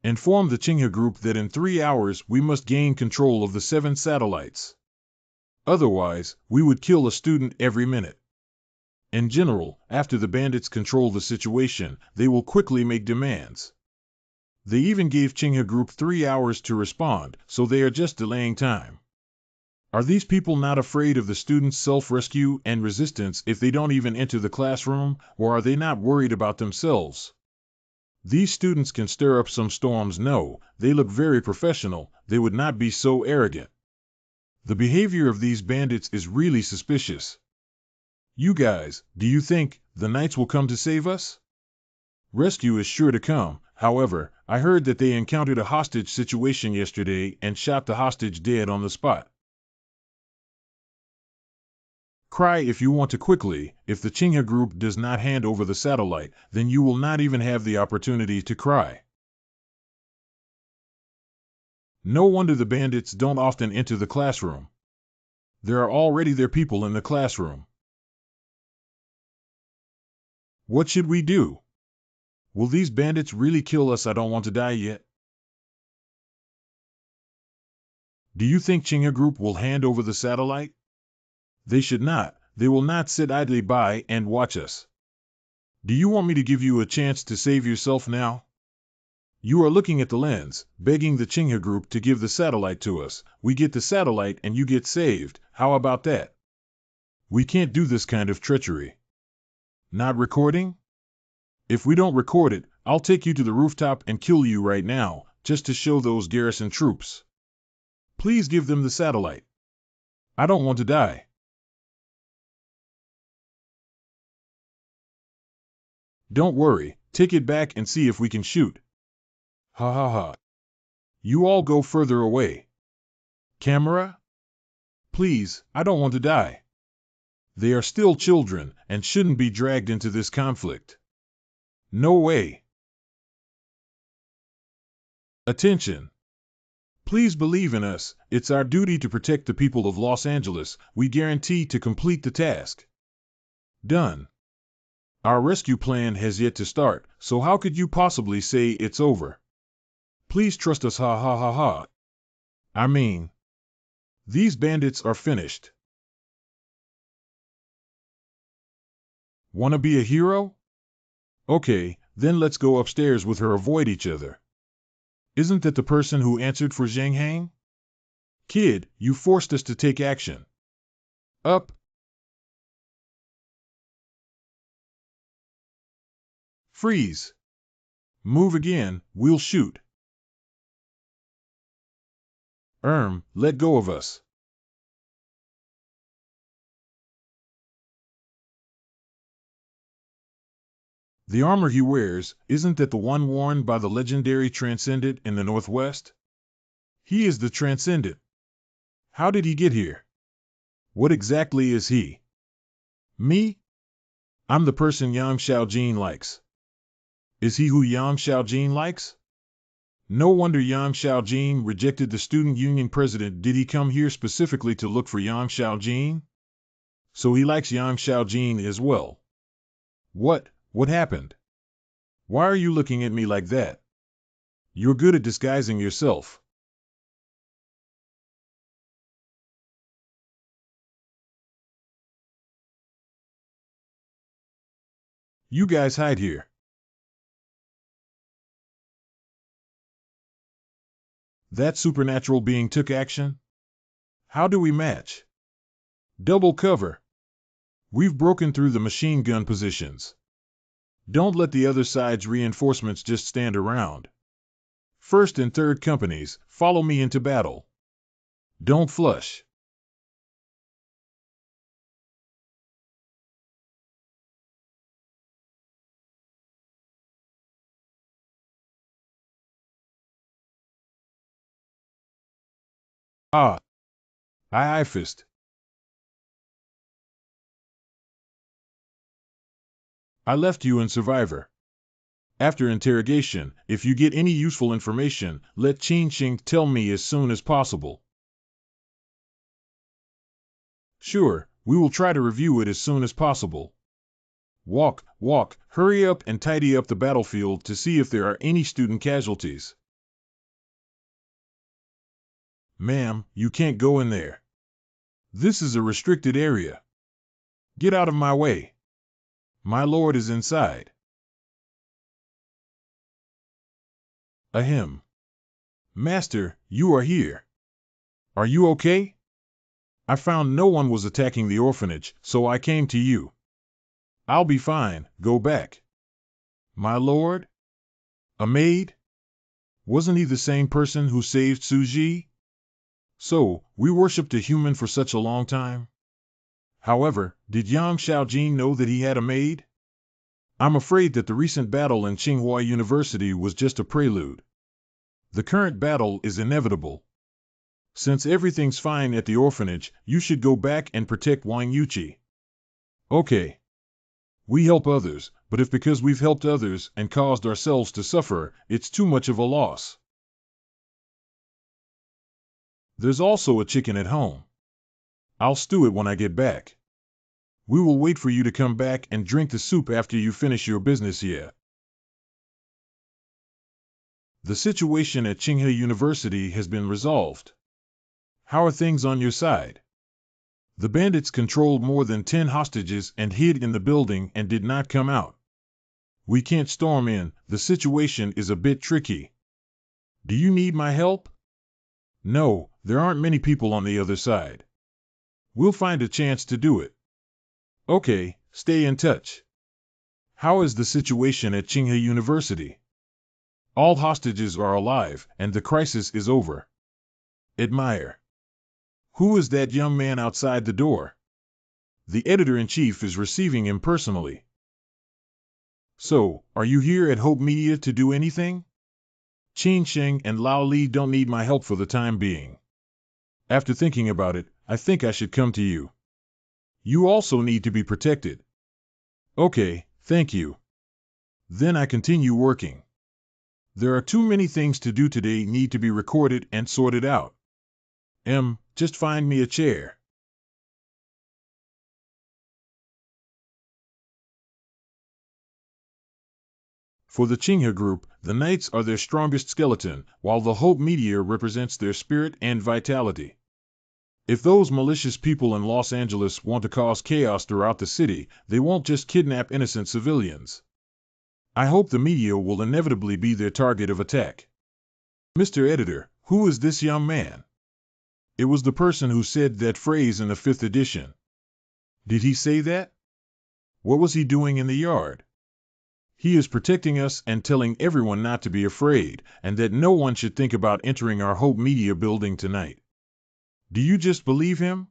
Inform the Qinghe group that in 3 hours we must gain control of the 7 satellites. Otherwise, we would kill a student every minute. In general, after the bandits control the situation, they will quickly make demands. They even gave Qinghe group 3 hours to respond, so they are just delaying time. Are these people not afraid of the students' self-rescue and resistance if they don't even enter the classroom, or are they not worried about themselves? These students can stir up some storms. No, they look very professional. They would not be so arrogant. The behavior of these bandits is really suspicious. You guys, do you think the knights will come to save us? Rescue is sure to come. However, I heard that they encountered a hostage situation yesterday and shot the hostage dead on the spot. Cry if you want to quickly. If the Qinghe group does not hand over the satellite, then you will not even have the opportunity to cry. No wonder the bandits don't often enter the classroom. There are already their people in the classroom. What should we do? Will these bandits really kill us? I don't want to die yet. Do you think Qinghe group will hand over the satellite? They should not. They will not sit idly by and watch us. Do you want me to give you a chance to save yourself now? You are looking at the lens, begging the Qinghe group to give the satellite to us. We get the satellite and you get saved. How about that? We can't do this kind of treachery. Not recording? If we don't record it, I'll take you to the rooftop and kill you right now, just to show those garrison troops. Please give them the satellite. I don't want to die. Don't worry, take it back and see if we can shoot. Ha ha ha. You all go further away. Camera? Please, I don't want to die. They are still children and shouldn't be dragged into this conflict. No way. Attention. Please believe in us. It's our duty to protect the people of Los Angeles. We guarantee to complete the task. Done. Our rescue plan has yet to start, so how could you possibly say it's over? Please trust us. Ha ha ha ha. I mean, these bandits are finished. Wanna be a hero? Okay, then let's go upstairs with her. Avoid each other. Isn't that the person who answered for Zhang Hang? Kid, you forced us to take action. Up. Freeze. Move again, we'll shoot. Let go of us. The armor he wears, isn't that the one worn by the legendary Transcendent in the Northwest? He is the Transcendent. How did he get here? What exactly is he? Me? I'm the person Yang Xiaojin likes. Is he who Yang Xiaojin likes? No wonder Yang Xiaojin rejected the student union president. Did he come here specifically to look for Yang Xiaojin? So he likes Yang Xiaojin as well. What happened? Why are you looking at me like that? You're good at disguising yourself. You guys hide here. That supernatural being took action? How do we match? Double cover. We've broken through the machine gun positions. Don't let the other side's reinforcements just stand around. First and third companies, follow me into battle. Don't flush. Ah, aye, fist. I left you in Survivor. After interrogation, if you get any useful information, let Qin Xing tell me as soon as possible. Sure, we will try to review it as soon as possible. Walk, hurry up and tidy up the battlefield to see if there are any student casualties. Ma'am, you can't go in there. This is a restricted area. Get out of my way. My lord is inside. Ahem. Master, you are here. Are you okay? I found no one was attacking the orphanage, so I came to you. I'll be fine, go back. My lord? A maid? Wasn't he the same person who saved Suji? So, we worshipped a human for such a long time? However, did Yang Xiaojin know that he had a maid? I'm afraid that the recent battle in Tsinghua University was just a prelude. The current battle is inevitable. Since everything's fine at the orphanage, you should go back and protect Wang Yuqi. Okay. We help others, but if because we've helped others and caused ourselves to suffer, it's too much of a loss. There's also a chicken at home. I'll stew it when I get back. We will wait for you to come back and drink the soup after you finish your business here. The situation at Tsinghua University has been resolved. How are things on your side? The bandits controlled more than 10 hostages and hid in the building and did not come out. We can't storm in, the situation is a bit tricky. Do you need my help? No, there aren't many people on the other side. We'll find a chance to do it. Okay, stay in touch. How is the situation at Tsinghua University? All hostages are alive, and the crisis is over. Admire. Who is that young man outside the door? The editor-in-chief is receiving him personally. So, are you here at Hope Media to do anything? Qin Sheng and Lao Li don't need my help for the time being. After thinking about it, I think I should come to you. You also need to be protected. Okay, thank you. Then I continue working. There are too many things to do today need to be recorded and sorted out. Just find me a chair. For the Tsinghua group, the knights are their strongest skeleton, while the Hope Meteor represents their spirit and vitality. If those malicious people in Los Angeles want to cause chaos throughout the city, they won't just kidnap innocent civilians. I hope the media will inevitably be their target of attack. Mr. Editor, who is this young man? It was the person who said that phrase in the 5th edition. Did he say that? What was he doing in the yard? He is protecting us and telling everyone not to be afraid, and that no one should think about entering our Hope Media building tonight. Do you just believe him?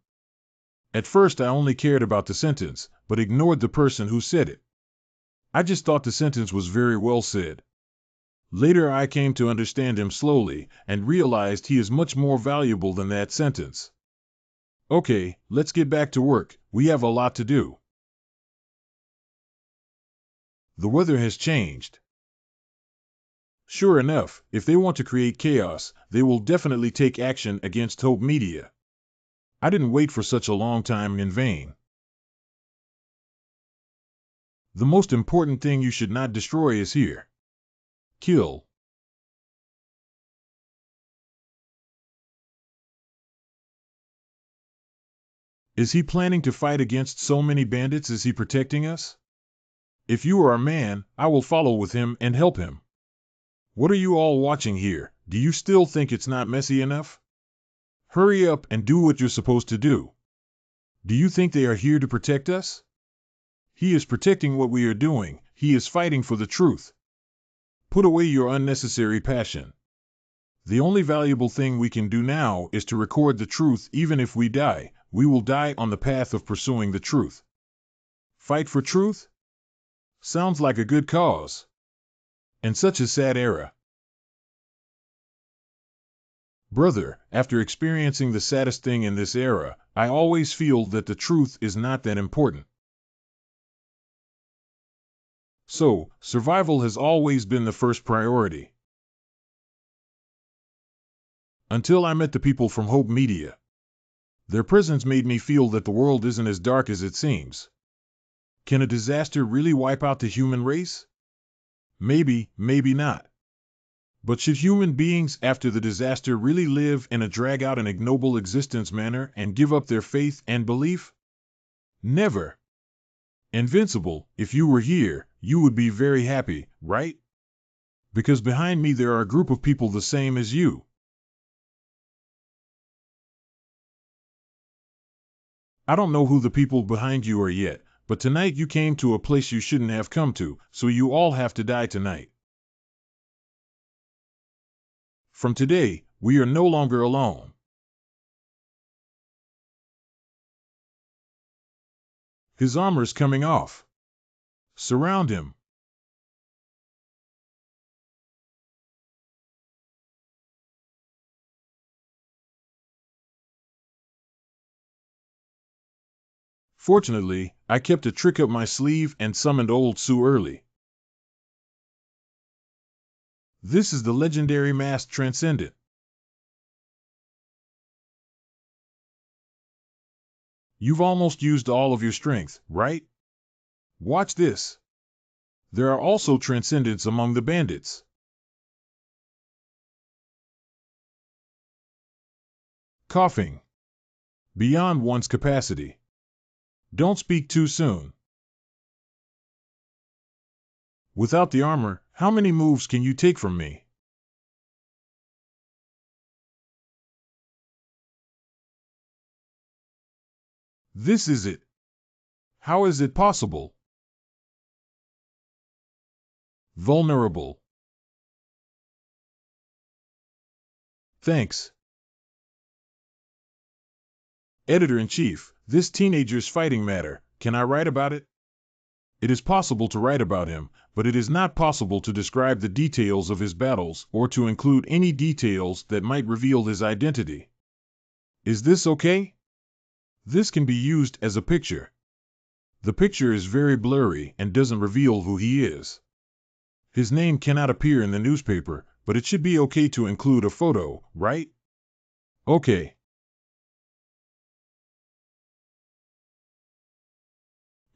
At first I only cared about the sentence, but ignored the person who said it. I just thought the sentence was very well said. Later I came to understand him slowly, and realized he is much more valuable than that sentence. Okay, let's get back to work, we have a lot to do. The weather has changed. Sure enough, if they want to create chaos, they will definitely take action against Hope Media. I didn't wait for such a long time in vain. The most important thing you should not destroy is here. Kill. Is he planning to fight against so many bandits? Is he protecting us? If you are a man, I will follow with him and help him. What are you all watching here? Do you still think it's not messy enough? Hurry up and do what you're supposed to do. Do you think they are here to protect us? He is protecting what we are doing. He is fighting for the truth. Put away your unnecessary passion. The only valuable thing we can do now is to record the truth. Even if we die, we will die on the path of pursuing the truth. Fight for truth? Sounds like a good cause. And such a sad era. Brother, after experiencing the saddest thing in this era, I always feel that the truth is not that important. So, survival has always been the first priority. Until I met the people from Hope Media. Their presence made me feel that the world isn't as dark as it seems. Can a disaster really wipe out the human race? Maybe, maybe not. But should human beings after the disaster really live in a drag-out and ignoble existence manner and give up their faith and belief? Never. Invincible, if you were here, you would be very happy, right? Because behind me there are a group of people the same as you. I don't know who the people behind you are yet, but tonight you came to a place you shouldn't have come to, so you all have to die tonight. From today, we are no longer alone. His armor's coming off. Surround him. Fortunately, I kept a trick up my sleeve and summoned old Sue early. This is the legendary masked transcendent. You've almost used all of your strength, right? Watch this. There are also transcendents among the bandits. Coughing. Beyond one's capacity. Don't speak too soon. Without the armor, how many moves can you take from me? This is it. How is it possible? Vulnerable. Thanks. Editor-in-Chief, this teenager's fighting matter, can I write about it? It is possible to write about him, but it is not possible to describe the details of his battles or to include any details that might reveal his identity. Is this okay? This can be used as a picture. The picture is very blurry and doesn't reveal who he is. His name cannot appear in the newspaper, but it should be okay to include a photo, right? Okay.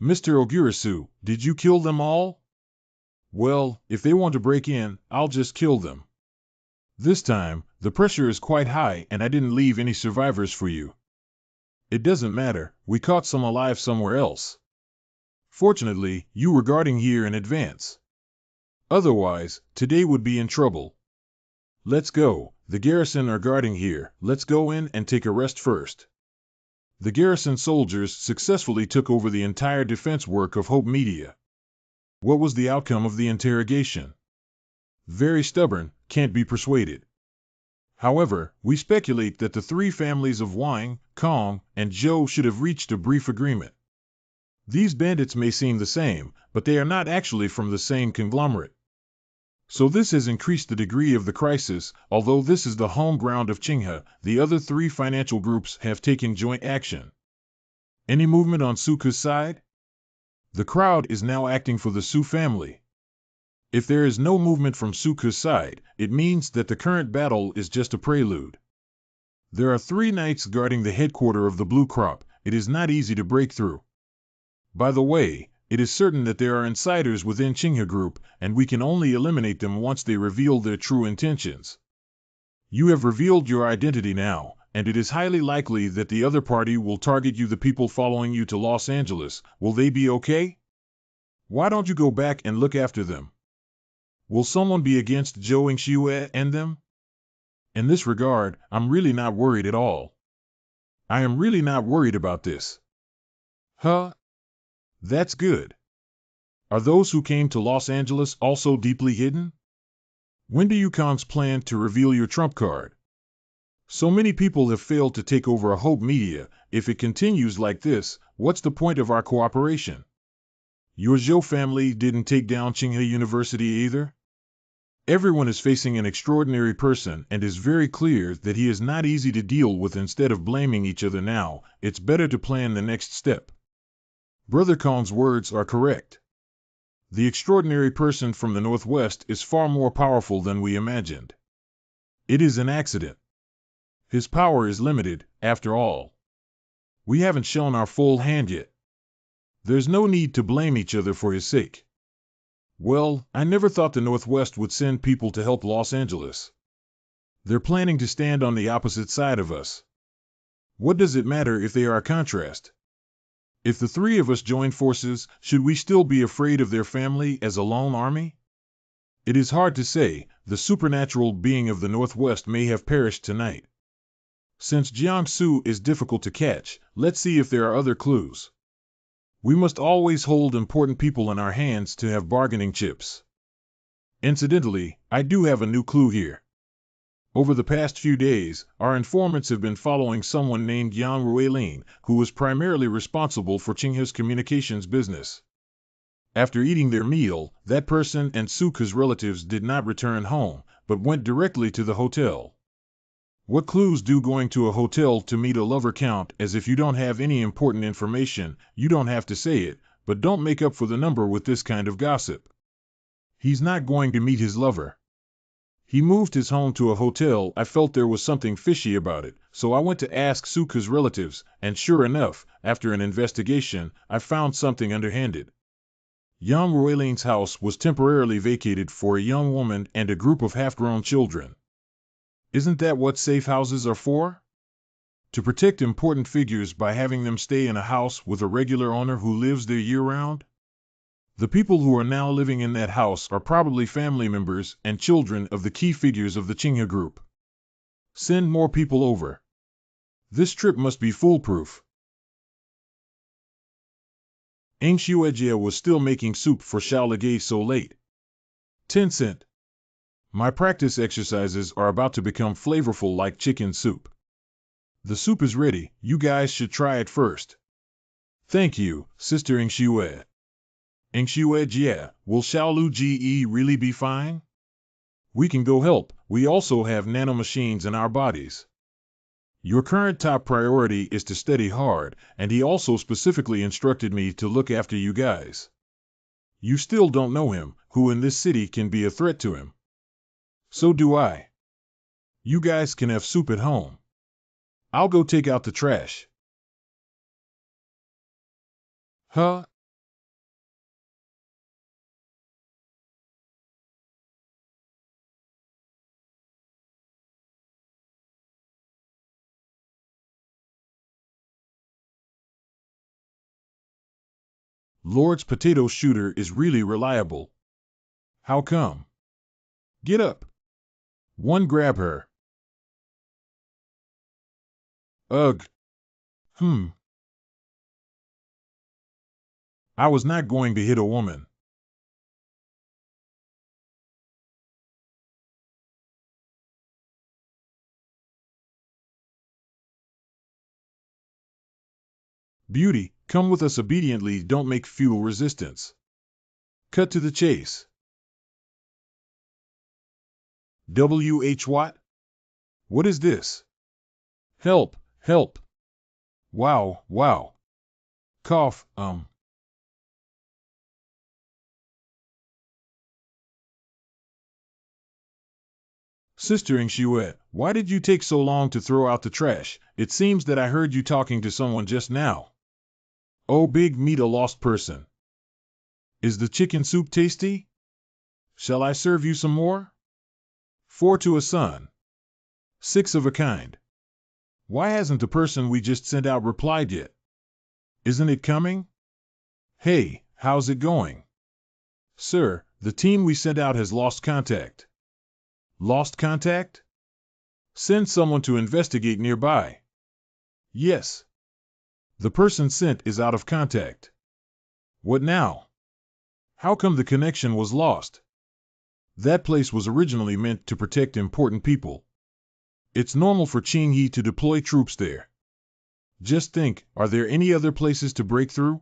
Mr. Ogurasu, did you kill them all? Well, if they want to break in, I'll just kill them. This time, the pressure is quite high and I didn't leave any survivors for you. It doesn't matter, we caught some alive somewhere else. Fortunately, you were guarding here in advance. Otherwise, today would be in trouble. Let's go, the garrison are guarding here, let's go in and take a rest first. The garrison soldiers successfully took over the entire defense work of Hope Media. What was the outcome of the interrogation? Very stubborn, can't be persuaded. However, we speculate that the three families of Wang, Kong, and Zhou should have reached a brief agreement. These bandits may seem the same, but they are not actually from the same conglomerate. So this has increased the degree of the crisis. Although this is the home ground of Qinghe, the other three financial groups have taken joint action. Any movement on Suku's side? The crowd is now acting for the Su family. If there is no movement from Suku's side, it means that the current battle is just a prelude. There are 3 knights guarding the headquarters of the Blue Crop. It is not easy to break through. By the way, it is certain that there are insiders within Qinghe Group, and we can only eliminate them once they reveal their true intentions. You have revealed your identity now, and it is highly likely that the other party will target you. The people following you to Los Angeles, will they be okay? Why don't you go back and look after them? Will someone be against Zhou Yingxue and them? In this regard, I'm really not worried at all. I am really not worried about this. Huh? That's good. Are those who came to Los Angeles also deeply hidden? When do you cons plan to reveal your trump card? So many people have failed to take over a Hope Media. If it continues like this, what's the point of our cooperation? Your Zhou family didn't take down Tsinghua University either? Everyone is facing an extraordinary person and is very clear that he is not easy to deal with. Instead of blaming each other now, it's better to plan the next step. Brother Kong's words are correct. The extraordinary person from the Northwest is far more powerful than we imagined. It is an accident. His power is limited, after all. We haven't shown our full hand yet. There's no need to blame each other for his sake. Well, I never thought the Northwest would send people to help Los Angeles. They're planning to stand on the opposite side of us. What does it matter if they are a contrast? If the three of us join forces, should we still be afraid of their family as a lone army? It is hard to say. The supernatural being of the Northwest may have perished tonight. Since Jiangsu is difficult to catch, let's see if there are other clues. We must always hold important people in our hands to have bargaining chips. Incidentally, I do have a new clue here. Over the past few days, our informants have been following someone named Yang Ruilin, who was primarily responsible for Tsinghua's communications business. After eating their meal, that person and Suka's relatives did not return home, but went directly to the hotel. What clues do going to a hotel to meet a lover count? As if you don't have any important information, you don't have to say it, but don't make up for the number with this kind of gossip. He's not going to meet his lover. He moved his home to a hotel. I felt there was something fishy about it, so I went to ask Suka's relatives, and sure enough, after an investigation, I found something underhanded. Yang Ruilin's house was temporarily vacated for a young woman and a group of half-grown children. Isn't that what safe houses are for? To protect important figures by having them stay in a house with a regular owner who lives there year-round? The people who are now living in that house are probably family members and children of the key figures of the Tsinghua group. Send more people over. This trip must be foolproof. Eng Shuejia was still making soup for Xiao Legay so late. Tencent. My practice exercises are about to become flavorful like chicken soup. The soup is ready. You guys should try it first. Thank you, Sister Eng Shue. Eng Shuejia, will Xiaolu Ge really be fine? We can go help. We also have nanomachines in our bodies. Your current top priority is to study hard, and he also specifically instructed me to look after you guys. You still don't know him, who in this city can be a threat to him. So do I. You guys can have soup at home. I'll go take out the trash. Huh? Lord's potato shooter is really reliable. How come? Get up. One, grab her. Ugh. I was not going to hit a woman. Beauty, come with us obediently. Don't make futile resistance. Cut to the chase. WH what? What is this? Help, help. Wow, wow. Cough, Sister Eng Shue, why did you take so long to throw out the trash? It seems that I heard you talking to someone just now. Oh, big meet a lost person. Is the chicken soup tasty? Shall I serve you some more? 4 to a son. 6 of a kind. Why hasn't the person we just sent out replied yet? Isn't it coming? Hey, how's it going? Sir, the team we sent out has lost contact. Lost contact? Send someone to investigate nearby. Yes. The person sent is out of contact. What now? How come the connection was lost? That place was originally meant to protect important people. It's normal for Qinghe to deploy troops there. Just think, are there any other places to break through?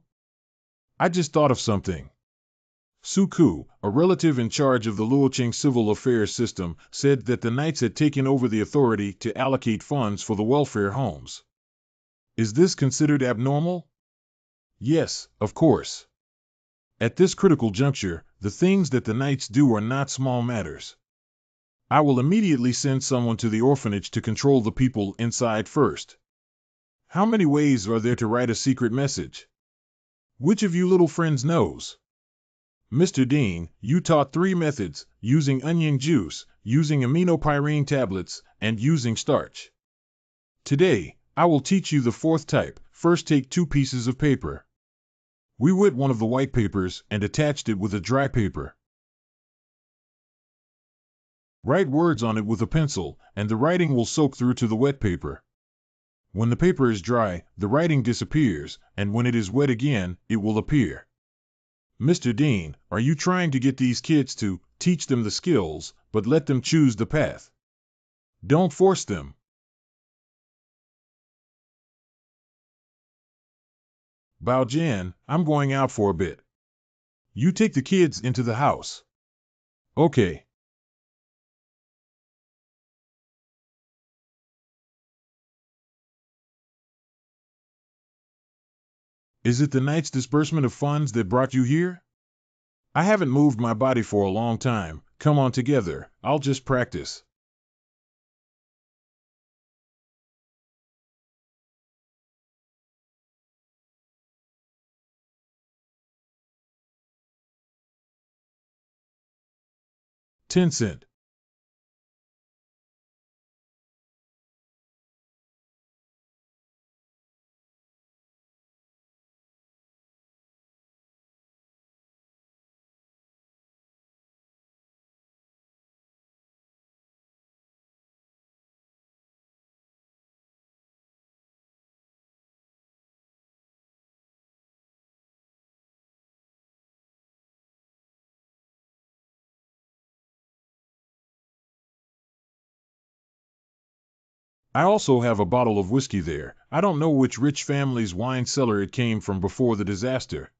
I just thought of something. Suku, a relative in charge of the Luoqing civil affairs system, said that the knights had taken over the authority to allocate funds for the welfare homes. Is this considered abnormal? Yes, of course. At this critical juncture, the things that the knights do are not small matters. I will immediately send someone to the orphanage to control the people inside first. How many ways are there to write a secret message? Which of you little friends knows? Mr. Dean, you taught 3 methods, using onion juice, using aminopyrene tablets, and using starch. Today, I will teach you the 4th type. First, take 2 pieces of paper. We wet one of the white papers and attached it with a dry paper. Write words on it with a pencil, and the writing will soak through to the wet paper. When the paper is dry, the writing disappears, and when it is wet again, it will appear. Mr. Dean, are you trying to get these kids to teach them the skills, but let them choose the path? Don't force them. Baojian, I'm going out for a bit. You take the kids into the house. Okay. Is it the night's disbursement of funds that brought you here? I haven't moved my body for a long time. Come on together, I'll just practice. Tencent. I also have a bottle of whiskey there. I don't know which rich family's wine cellar it came from before the disaster.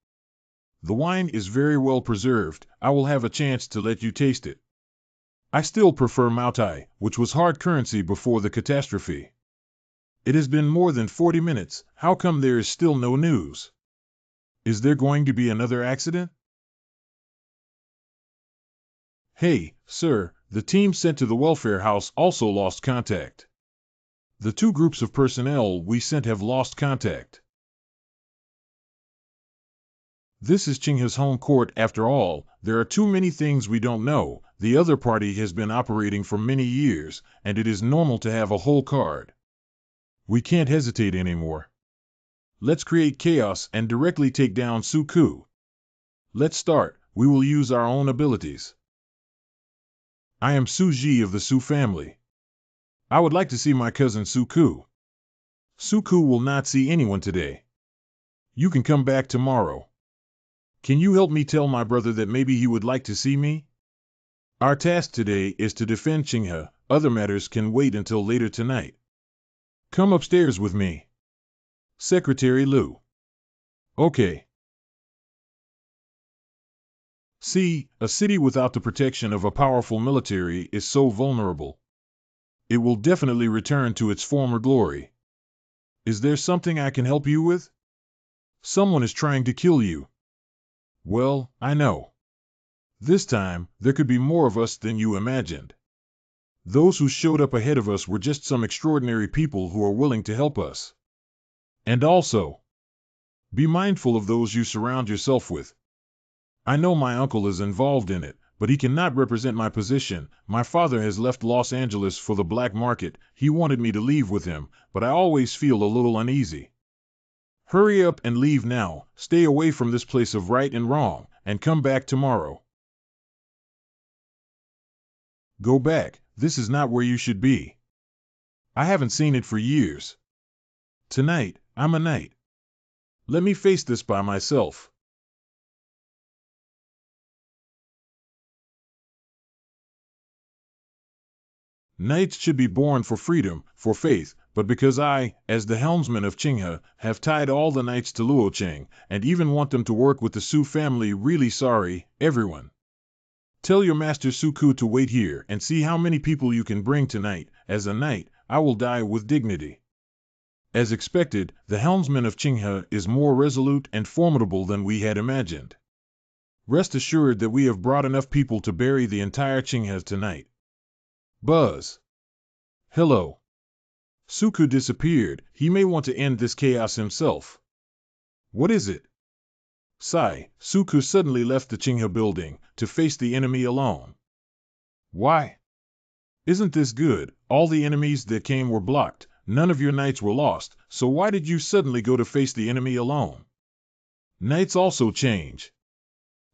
The wine is very well preserved. I will have a chance to let you taste it. I still prefer Maotai, which was hard currency before the catastrophe. It has been more than 40 minutes. How come there is still no news? Is there going to be another accident? Hey, sir, the team sent to the welfare house also lost contact. The 2 groups of personnel we sent have lost contact. This is Qinghe's home court after all. There are too many things we don't know. The other party has been operating for many years, and it is normal to have a whole card. We can't hesitate anymore. Let's create chaos and directly take down Suku. Let's start. We will use our own abilities. I am Suji of the Su family. I would like to see my cousin Suku. Suku will not see anyone today. You can come back tomorrow. Can you help me tell my brother that maybe he would like to see me? Our task today is to defend Qinghe. Other matters can wait until later tonight. Come upstairs with me. Secretary Liu. Okay. See, a city without the protection of a powerful military is so vulnerable. It will definitely return to its former glory. Is there something I can help you with? Someone is trying to kill you. Well, I know. This time, there could be more of us than you imagined. Those who showed up ahead of us were just some extraordinary people who are willing to help us. And also, be mindful of those you surround yourself with. I know my uncle is involved in it, but he cannot represent my position. My father has left Los Angeles for the black market. He wanted me to leave with him, but I always feel a little uneasy. Hurry up and leave now. Stay away from this place of right and wrong, and come back tomorrow. Go back. This is not where you should be. I haven't seen it for years. Tonight, I'm a knight. Let me face this by myself. Knights should be born for freedom, for faith, but because I, as the helmsman of Qinghe, have tied all the knights to Luocheng, and even want them to work with the Su family, really sorry, everyone. Tell your master Suku to wait here and see how many people you can bring tonight. As a knight, I will die with dignity. As expected, the helmsman of Qinghe is more resolute and formidable than we had imagined. Rest assured that we have brought enough people to bury the entire Qinghe tonight. Buzz. Hello. Suku disappeared. He may want to end this chaos himself. What is it? Sigh. Suku suddenly left the Qinghe building to face the enemy alone. Why? Isn't this good? All the enemies that came were blocked. None of your knights were lost, so why did you suddenly go to face the enemy alone? Knights also change.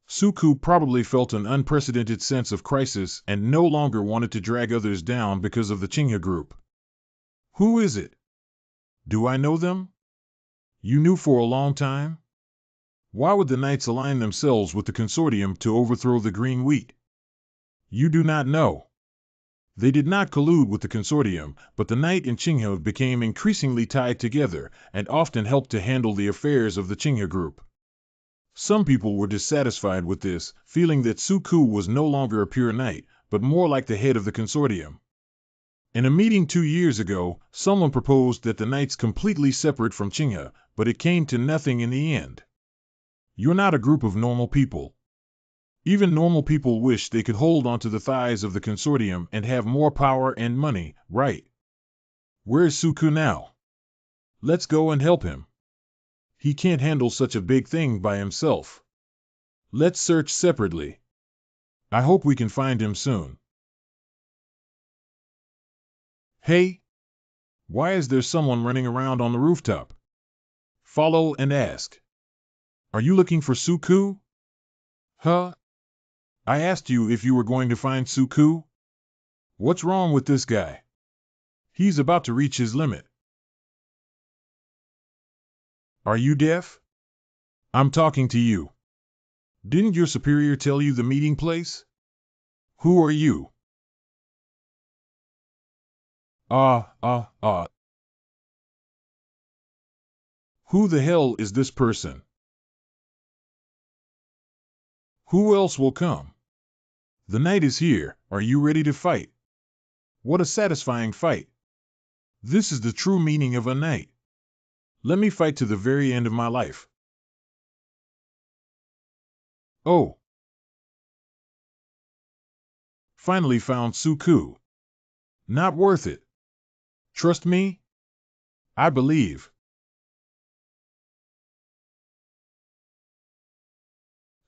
Suku probably felt an unprecedented sense of crisis and no longer wanted to drag others down because of the Qinghe group. Who is it? Do I know them? You knew for a long time? Why would the knights align themselves with the consortium to overthrow the green wheat? You do not know. They did not collude with the consortium, but the knight and Qinghe became increasingly tied together and often helped to handle the affairs of the Qinghe group. Some people were dissatisfied with this, feeling that Suku was no longer a pure knight, but more like the head of the consortium. In a meeting 2 years ago, someone proposed that the knights completely separate from Qinghe, but it came to nothing in the end. You're not a group of normal people. Even normal people wish they could hold onto the thighs of the consortium and have more power and money, right? Where's Suku now? Let's go and help him. He can't handle such a big thing by himself. Let's search separately. I hope we can find him soon. Hey! Why is there someone running around on the rooftop? Follow and ask. Are you looking for Suku? Huh? I asked you if you were going to find Suku? What's wrong with this guy? He's about to reach his limit. Are you deaf? I'm talking to you. Didn't your superior tell you the meeting place? Who are you? Who the hell is this person? Who else will come? The night is here. Are you ready to fight? What a satisfying fight. This is the true meaning of a knight. Let me fight to the very end of my life. Oh. Finally found Suku. Not worth it. Trust me? I believe.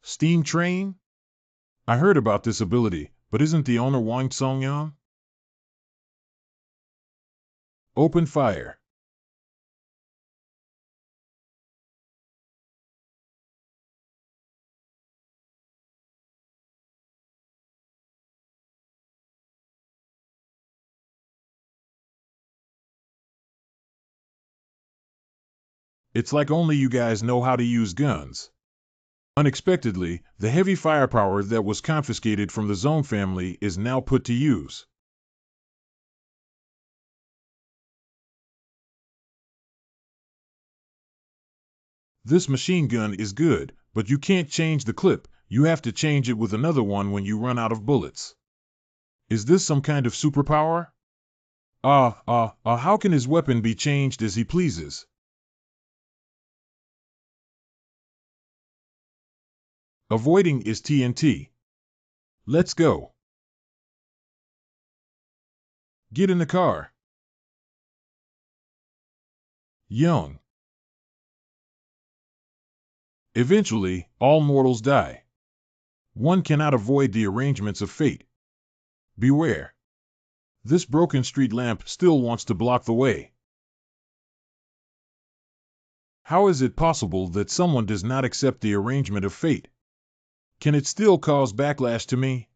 Steam train? I heard about this ability, but isn't the owner Wang Songyan? Open fire. It's like only you guys know how to use guns. Unexpectedly, the heavy firepower that was confiscated from the Zone family is now put to use. This machine gun is good, but you can't change the clip. You have to change it with another one when you run out of bullets. Is this some kind of superpower? How can his weapon be changed as he pleases? Avoiding is TNT. Let's go. Get in the car. Young. Eventually, all mortals die. One cannot avoid the arrangements of fate. Beware. This broken street lamp still wants to block the way. How is it possible that someone does not accept the arrangement of fate? Can it still cause backlash to me?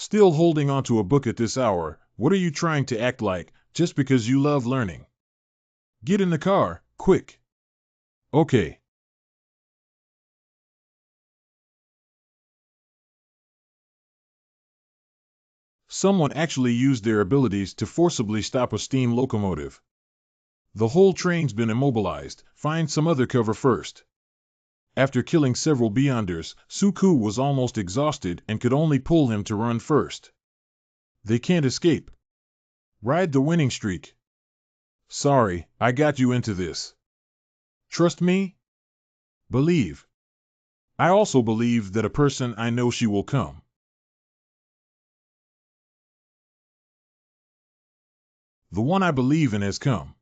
Still holding onto a book at this hour, what are you trying to act like, just because you love learning? Get in the car, quick. Okay. Someone actually used their abilities to forcibly stop a steam locomotive. The whole train's been immobilized. Find some other cover first. After killing several Beyonders, Suku was almost exhausted and could only pull him to run first. They can't escape. Ride the winning streak. Sorry, I got you into this. Trust me? Believe. I also believe that a person I know she will come. The one I believe in has come.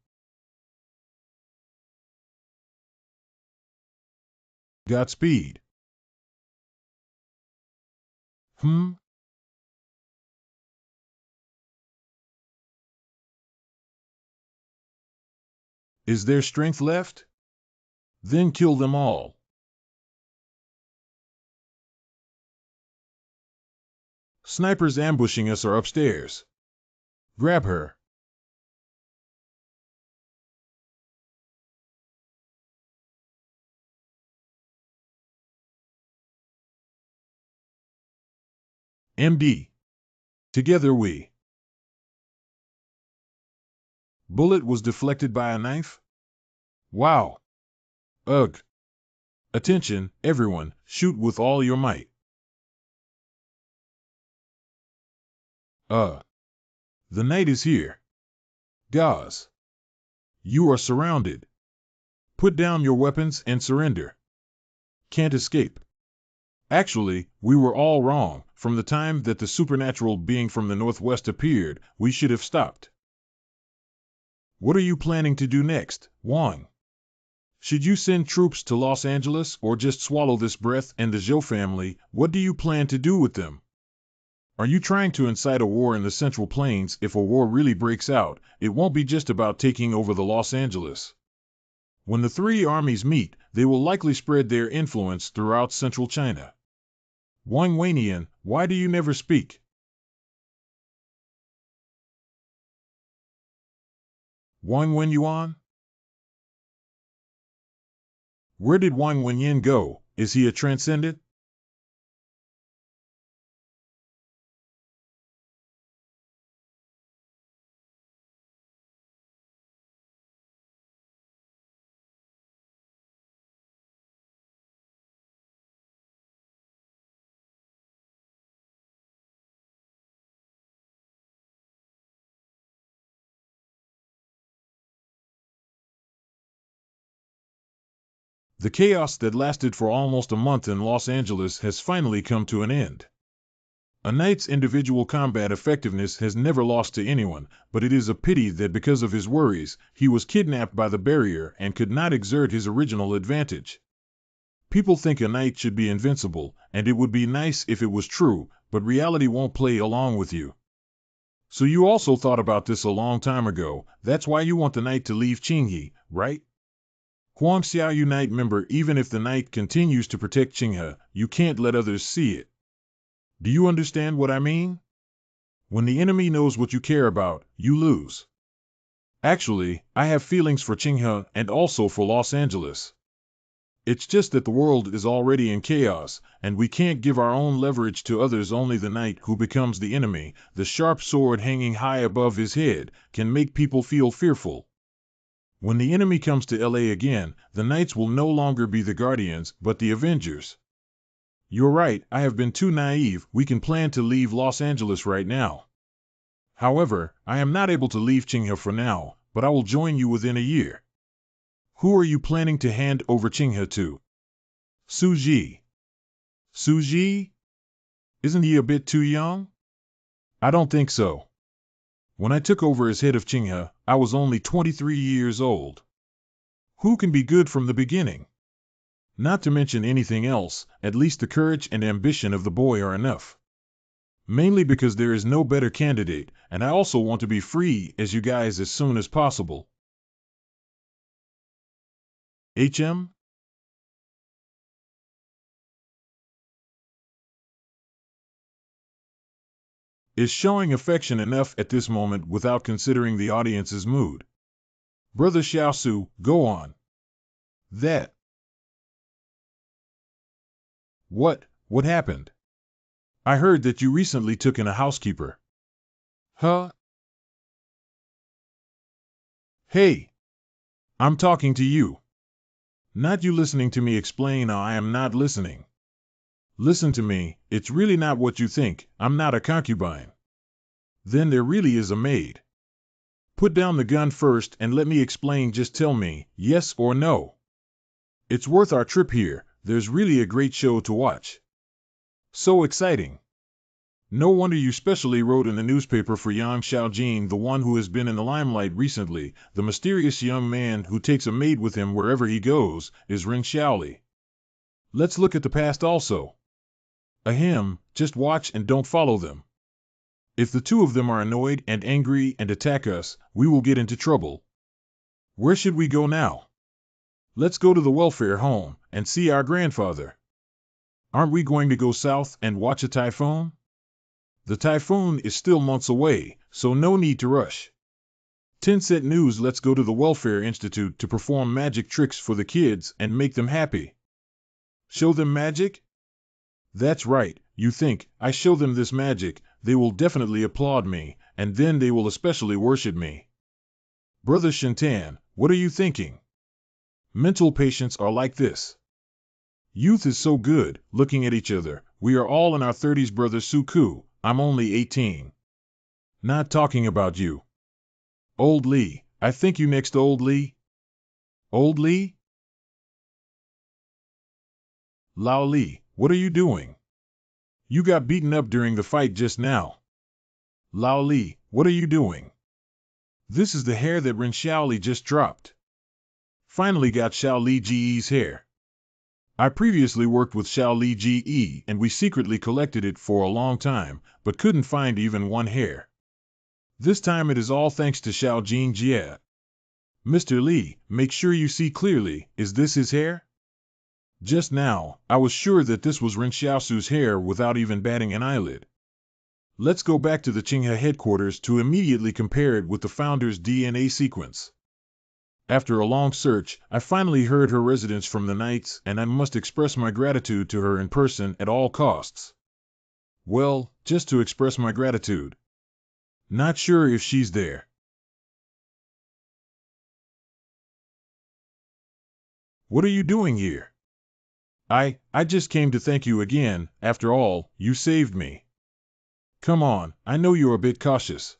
Godspeed. Is there strength left? Then kill them all. Snipers ambushing us are upstairs. Grab her. MD. Together we. Bullet was deflected by a knife? Wow. Ugh. Attention, everyone, shoot with all your might. The night is here. Gauze. You are surrounded. Put down your weapons and surrender. Can't escape. Actually, we were all wrong. From the time that the supernatural being from the northwest appeared, we should have stopped. What are you planning to do next, Wang? Should you send troops to Los Angeles or just swallow this breath and the Zhou family? What do you plan to do with them? Are you trying to incite a war in the Central Plains? If a war really breaks out, it won't be just about taking over the Los Angeles. When the three armies meet, they will likely spread their influence throughout central China. Wang Wanian, why do you never speak? Wang Wenyuan? Where did Wang Wenyan go? Is he a transcendent? The chaos that lasted for almost a month in Los Angeles has finally come to an end. A knight's individual combat effectiveness has never lost to anyone, but it is a pity that because of his worries, he was kidnapped by the barrier and could not exert his original advantage. People think a knight should be invincible, and it would be nice if it was true, but reality won't play along with you. So you also thought about this a long time ago. That's why you want the knight to leave Qinghe, right? Huang Xiaoyu Knight, member, even if the knight continues to protect Qinghe, you can't let others see it. Do you understand what I mean? When the enemy knows what you care about, you lose. Actually, I have feelings for Qinghe and also for Los Angeles. It's just that the world is already in chaos, and we can't give our own leverage to others. Only the knight who becomes the enemy, the sharp sword hanging high above his head, can make people feel fearful. When the enemy comes to LA again, the knights will no longer be the guardians, but the avengers. You're right, I have been too naive. We can plan to leave Los Angeles right now. However, I am not able to leave Qinghe for now, but I will join you within a year. Who are you planning to hand over Qinghe to? Suji. Suji? Isn't he a bit too young? I don't think so. When I took over as head of Qinghe, I was only 23 years old. Who can be good from the beginning? Not to mention anything else, at least the courage and ambition of the boy are enough. Mainly because there is no better candidate, and I also want to be free as you guys as soon as possible. HM? is showing affection enough at this moment without considering the audience's mood. Brother Xiaosu, go on. That. What happened? I heard that you recently took in a housekeeper. Huh? Hey! I'm talking to you. Not you listening to me explain. I am not listening. Listen to me, it's really not what you think. I'm not a concubine. Then there really is a maid. Put down the gun first and let me explain. Just tell me, yes or no. It's worth our trip here. There's really a great show to watch. So exciting. No wonder you specially wrote in the newspaper for Yang Xiaojin, the one who has been in the limelight recently. The mysterious young man who takes a maid with him wherever he goes is Ren Xiaoli. Let's look at the past also. Ahem, just watch and don't follow them. If the two of them are annoyed and angry and attack us, we will get into trouble. Where should we go now? Let's go to the welfare home and see our grandfather. Aren't we going to go south and watch a typhoon? The typhoon is still months away, so no need to rush. Tencent News. Let's go to the Welfare Institute to perform magic tricks for the kids and make them happy. Show them magic? That's right. You think, I show them this magic, they will definitely applaud me, and then they will especially worship me. Brother Shintan, what are you thinking? Mental patients are like this. Youth is so good, looking at each other. We are all in our 30s, Brother Suku. I'm only 18. Not talking about you. Old Lee, I think you next. Old Lee? Old Lee? Lao Lee, what are you doing? You got beaten up during the fight just now. Lao Lee, what are you doing? This is the hair that Ren Xiaoli just dropped. Finally got Xiao Li Ji's hair. I previously worked with Xiao Li Ji and we secretly collected it for a long time, but couldn't find even one hair. This time it is all thanks to Xiao Jing Jie. Mr. Li, make sure you see clearly, is this his hair? Just now, I was sure that this was Ren Xiaosu's hair without even batting an eyelid. Let's go back to the Qinghe headquarters to immediately compare it with the founder's DNA sequence. After a long search, I finally heard her residence from the Knights, and I must express my gratitude to her in person at all costs. Well, just to express my gratitude. Not sure if she's there. What are you doing here? I just came to thank you again. After all, you saved me. Come on, I know you're a bit cautious.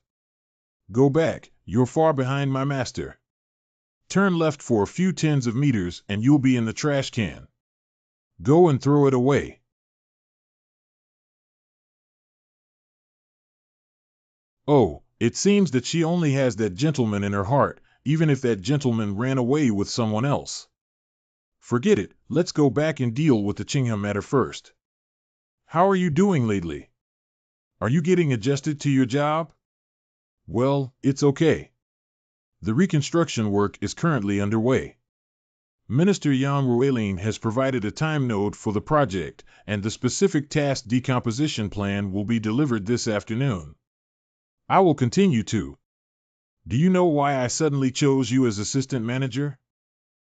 Go back, you're far behind my master. Turn left for a few tens of meters and you'll be in the trash can. Go and throw it away. Oh, it seems that she only has that gentleman in her heart, even if that gentleman ran away with someone else. Forget it, let's go back and deal with the Qinghe matter first. How are you doing lately? Are you getting adjusted to your job? Well, it's okay. The reconstruction work is currently underway. Minister Yang Ruelin has provided a time node for the project, and the specific task decomposition plan will be delivered this afternoon. I will continue to. Do you know why I suddenly chose you as assistant manager?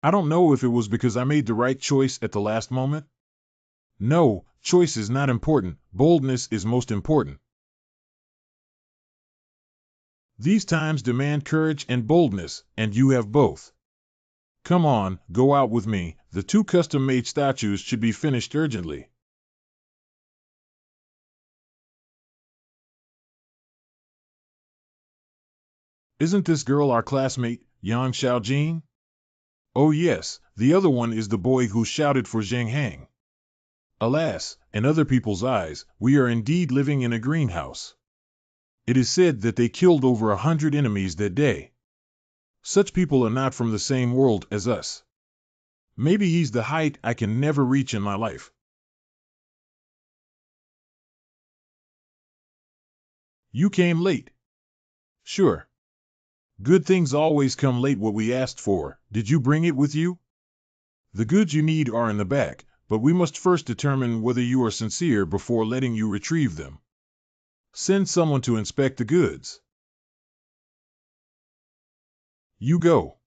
I don't know if it was because I made the right choice at the last moment. No, choice is not important, boldness is most important. These times demand courage and boldness, and you have both. Come on, go out with me. The 2 custom-made statues should be finished urgently. Isn't this girl our classmate, Yang Xiaojin? Oh yes, the other one is the boy who shouted for Zheng Hang. Alas, in other people's eyes, we are indeed living in a greenhouse. It is said that they killed over 100 enemies that day. Such people are not from the same world as us. Maybe he's the height I can never reach in my life. You came late. Sure. Good things always come late. What we asked for, did you bring it with you? The goods you need are in the back, but we must first determine whether you are sincere before letting you retrieve them. Send someone to inspect the goods. You go.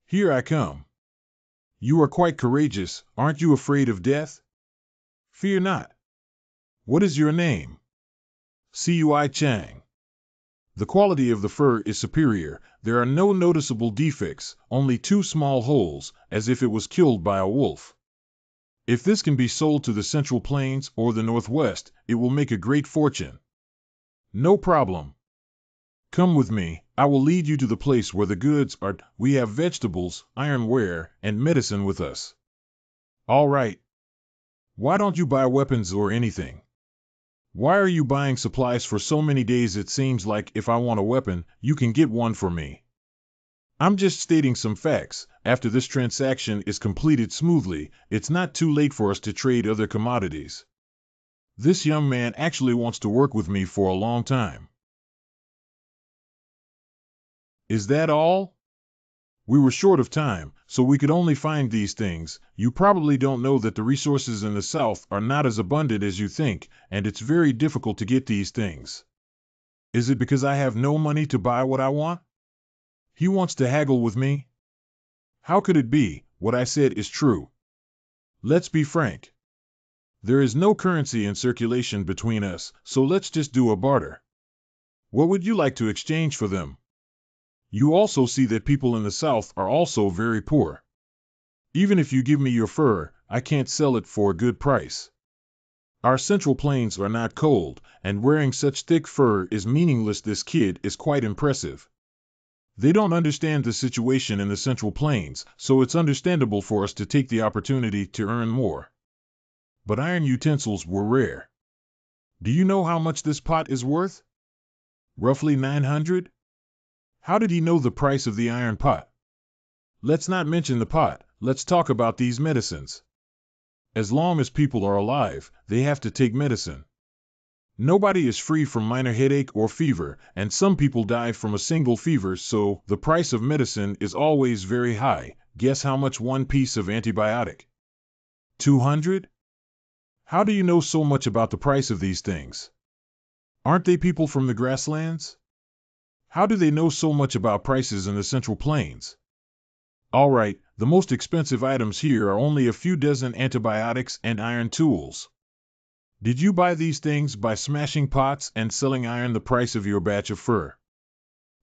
Here I come. You are quite courageous, aren't you afraid of death? Fear not. What is your name? Cui Chang. The quality of the fur is superior. There are no noticeable defects, only 2 small holes, as if it was killed by a wolf. If this can be sold to the Central Plains or the Northwest, it will make a great fortune. No problem. Come with me, I will lead you to the place where the goods are. We have vegetables, ironware, and medicine with us. All right. Why don't you buy weapons or anything? Why are you buying supplies for so many days? It seems like if I want a weapon, you can get one for me. I'm just stating some facts. After this transaction is completed smoothly, it's not too late for us to trade other commodities. This young man actually wants to work with me for a long time. Is that all? We were short of time, so we could only find these things. You probably don't know that the resources in the South are not as abundant as you think, and it's very difficult to get these things. Is it because I have no money to buy what I want? He wants to haggle with me? How could it be? What I said is true. Let's be frank. There is no currency in circulation between us, so let's just do a barter. What would you like to exchange for them? You also see that people in the South are also very poor. Even if you give me your fur, I can't sell it for a good price. Our Central Plains are not cold, and wearing such thick fur is meaningless. This kid is quite impressive. They don't understand the situation in the Central Plains, so it's understandable for us to take the opportunity to earn more. But iron utensils were rare. Do you know how much this pot is worth? Roughly 900? How did he know the price of the iron pot? Let's not mention the pot, let's talk about these medicines. As long as people are alive, they have to take medicine. Nobody is free from minor headache or fever, and some people die from a single fever, so the price of medicine is always very high. Guess how much one piece of antibiotic? 200? How do you know so much about the price of these things? Aren't they people from the grasslands? How do they know so much about prices in the Central Plains? All right, the most expensive items here are only a few dozen antibiotics and iron tools. Did you buy these things by smashing pots and selling iron the price of your batch of fur?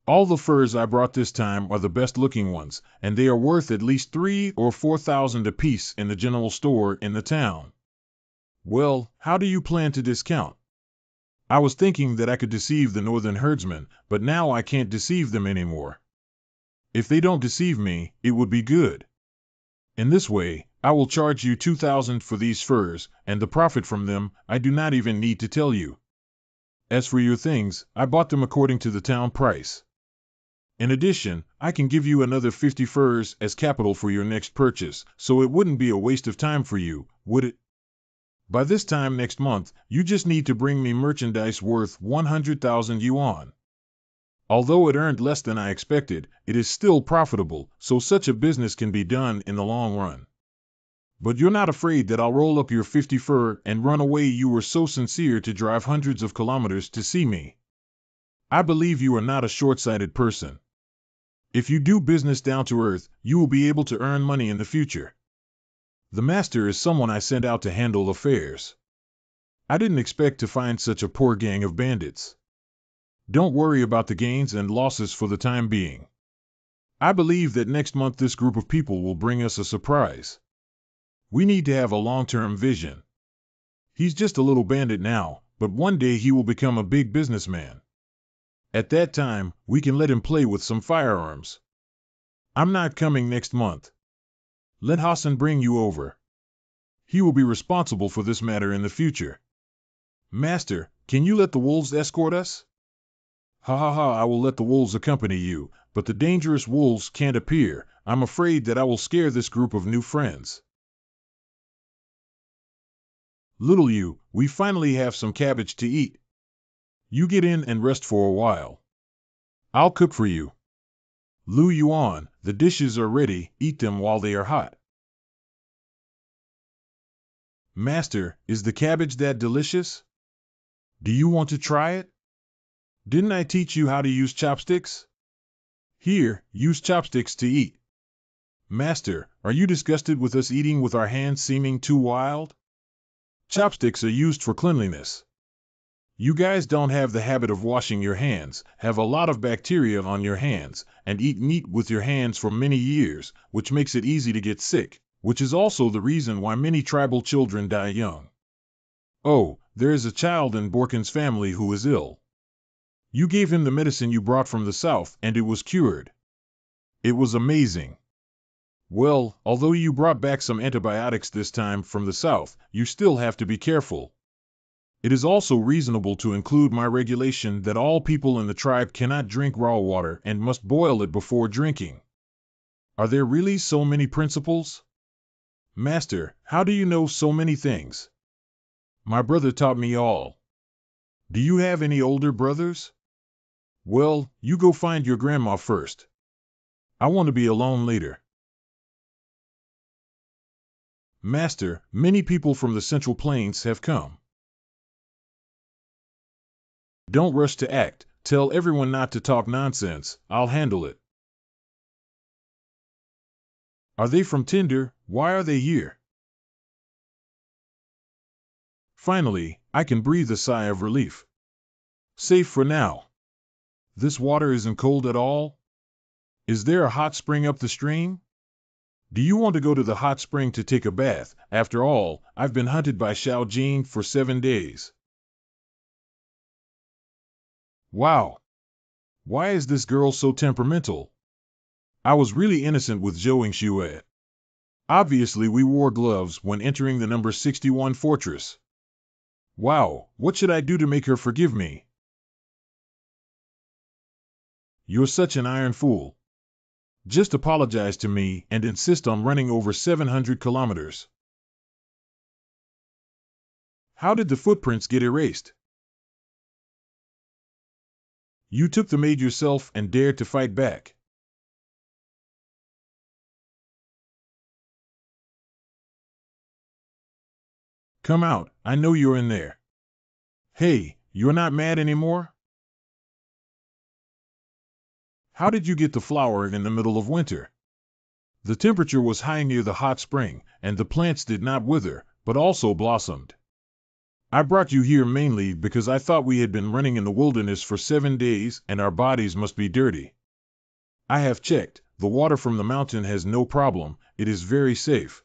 All the furs I brought this time are the best looking ones, and they are worth at least 3,000 or 4,000 apiece in the general store in the town. Well, how do you plan to discount? I was thinking that I could deceive the northern herdsmen, but now I can't deceive them anymore. If they don't deceive me, it would be good. In this way, I will charge you 2,000 for these furs, and the profit from them I do not even need to tell you. As for your things, I bought them according to the town price. In addition, I can give you another 50 furs as capital for your next purchase, so it wouldn't be a waste of time for you, would it? By this time next month, you just need to bring me merchandise worth 100,000 yuan. Although it earned less than I expected, it is still profitable, so such a business can be done in the long run. But you're not afraid that I'll roll up your 50 fur and run away? You were so sincere to drive hundreds of kilometers to see me. I believe you are not a short-sighted person. If you do business down to earth, you will be able to earn money in the future. The master is someone I sent out to handle affairs. I didn't expect to find such a poor gang of bandits. Don't worry about the gains and losses for the time being. I believe that next month this group of people will bring us a surprise. We need to have a long-term vision. He's just a little bandit now, but one day he will become a big businessman. At that time, we can let him play with some firearms. I'm not coming next month. Let Hassan bring you over. He will be responsible for this matter in the future. Master, can you let the wolves escort us? Ha ha ha, I will let the wolves accompany you, but the dangerous wolves can't appear. I'm afraid that I will scare this group of new friends. Little you, we finally have some cabbage to eat. You get in and rest for a while. I'll cook for you. Lu Yuan, the dishes are ready, eat them while they are hot. Master, is the cabbage that delicious? Do you want to try it? Didn't I teach you how to use chopsticks? Here, use chopsticks to eat. Master, are you disgusted with us eating with our hands seeming too wild? Chopsticks are used for cleanliness. You guys don't have the habit of washing your hands, have a lot of bacteria on your hands, and eat meat with your hands for many years, which makes it easy to get sick, which is also the reason why many tribal children die young. Oh, there is a child in Borkin's family who is ill. You gave him the medicine you brought from the south, and it was cured. It was amazing. Well, although you brought back some antibiotics this time from the south, you still have to be careful. It is also reasonable to include my regulation that all people in the tribe cannot drink raw water and must boil it before drinking. Are there really so many principles? Master, how do you know so many things? My brother taught me all. Do you have any older brothers? Well, you go find your grandma first. I want to be alone later. Master, many people from the Central Plains have come. Don't rush to act. Tell everyone not to talk nonsense. I'll handle it. Are they from Tinder? Why are they here? Finally, I can breathe a sigh of relief. Safe for now. This water isn't cold at all? Is there a hot spring up the stream? Do you want to go to the hot spring to take a bath? After all, I've been hunted by Xiao Jing for 7 days. Wow. Why is this girl so temperamental? I was really innocent with Zhou Xue. Obviously we wore gloves when entering the number 61 fortress. Wow, what should I do to make her forgive me? You're such an iron fool. Just apologize to me and insist on running over 700 kilometers. How did the footprints get erased? You took the maid yourself and dared to fight back. Come out, I know you're in there. Hey, you're not mad anymore? How did you get the flower in the middle of winter? The temperature was high near the hot spring, and the plants did not wither, but also blossomed. I brought you here mainly because I thought we had been running in the wilderness for 7 days and our bodies must be dirty. I have checked, the water from the mountain has no problem, it is very safe.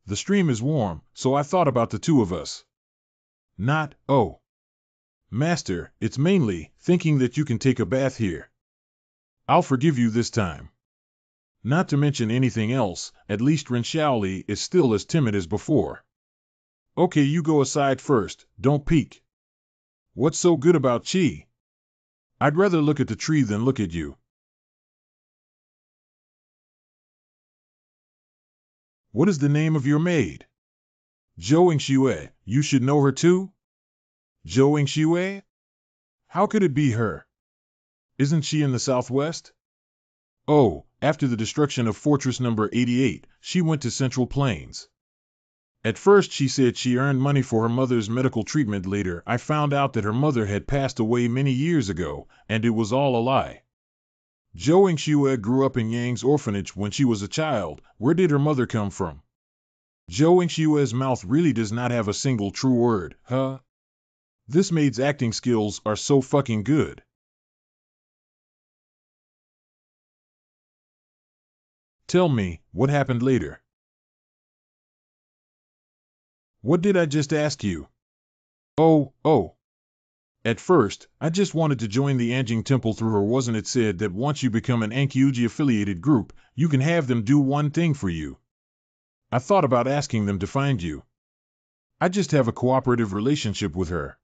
The stream is warm, so I thought about the two of us. Not, oh. Master, it's mainly thinking that you can take a bath here. I'll forgive you this time. Not to mention anything else, at least Ren Xiaoli is still as timid as before. Okay, you go aside first, don't peek. What's so good about Qi? I'd rather look at the tree than look at you. What is the name of your maid? Zhou Xue, you should know her too? Zhou Xue? How could it be her? Isn't she in the southwest? Oh, after the destruction of Fortress number 88, she went to Central Plains. At first she said she earned money for her mother's medical treatment. Later, I found out that her mother had passed away many years ago, and it was all a lie. Zhou Xue grew up in Yang's orphanage when she was a child. Where did her mother come from? Zhou Xue's mouth really does not have a single true word, huh? This maid's acting skills are so fucking good. Tell me, what happened later? What did I just ask you? Oh. At first, I just wanted to join the Anjing Temple through her. Wasn't it said that once you become an Ankyuji affiliated group, you can have them do one thing for you? I thought about asking them to find you. I just have a cooperative relationship with her.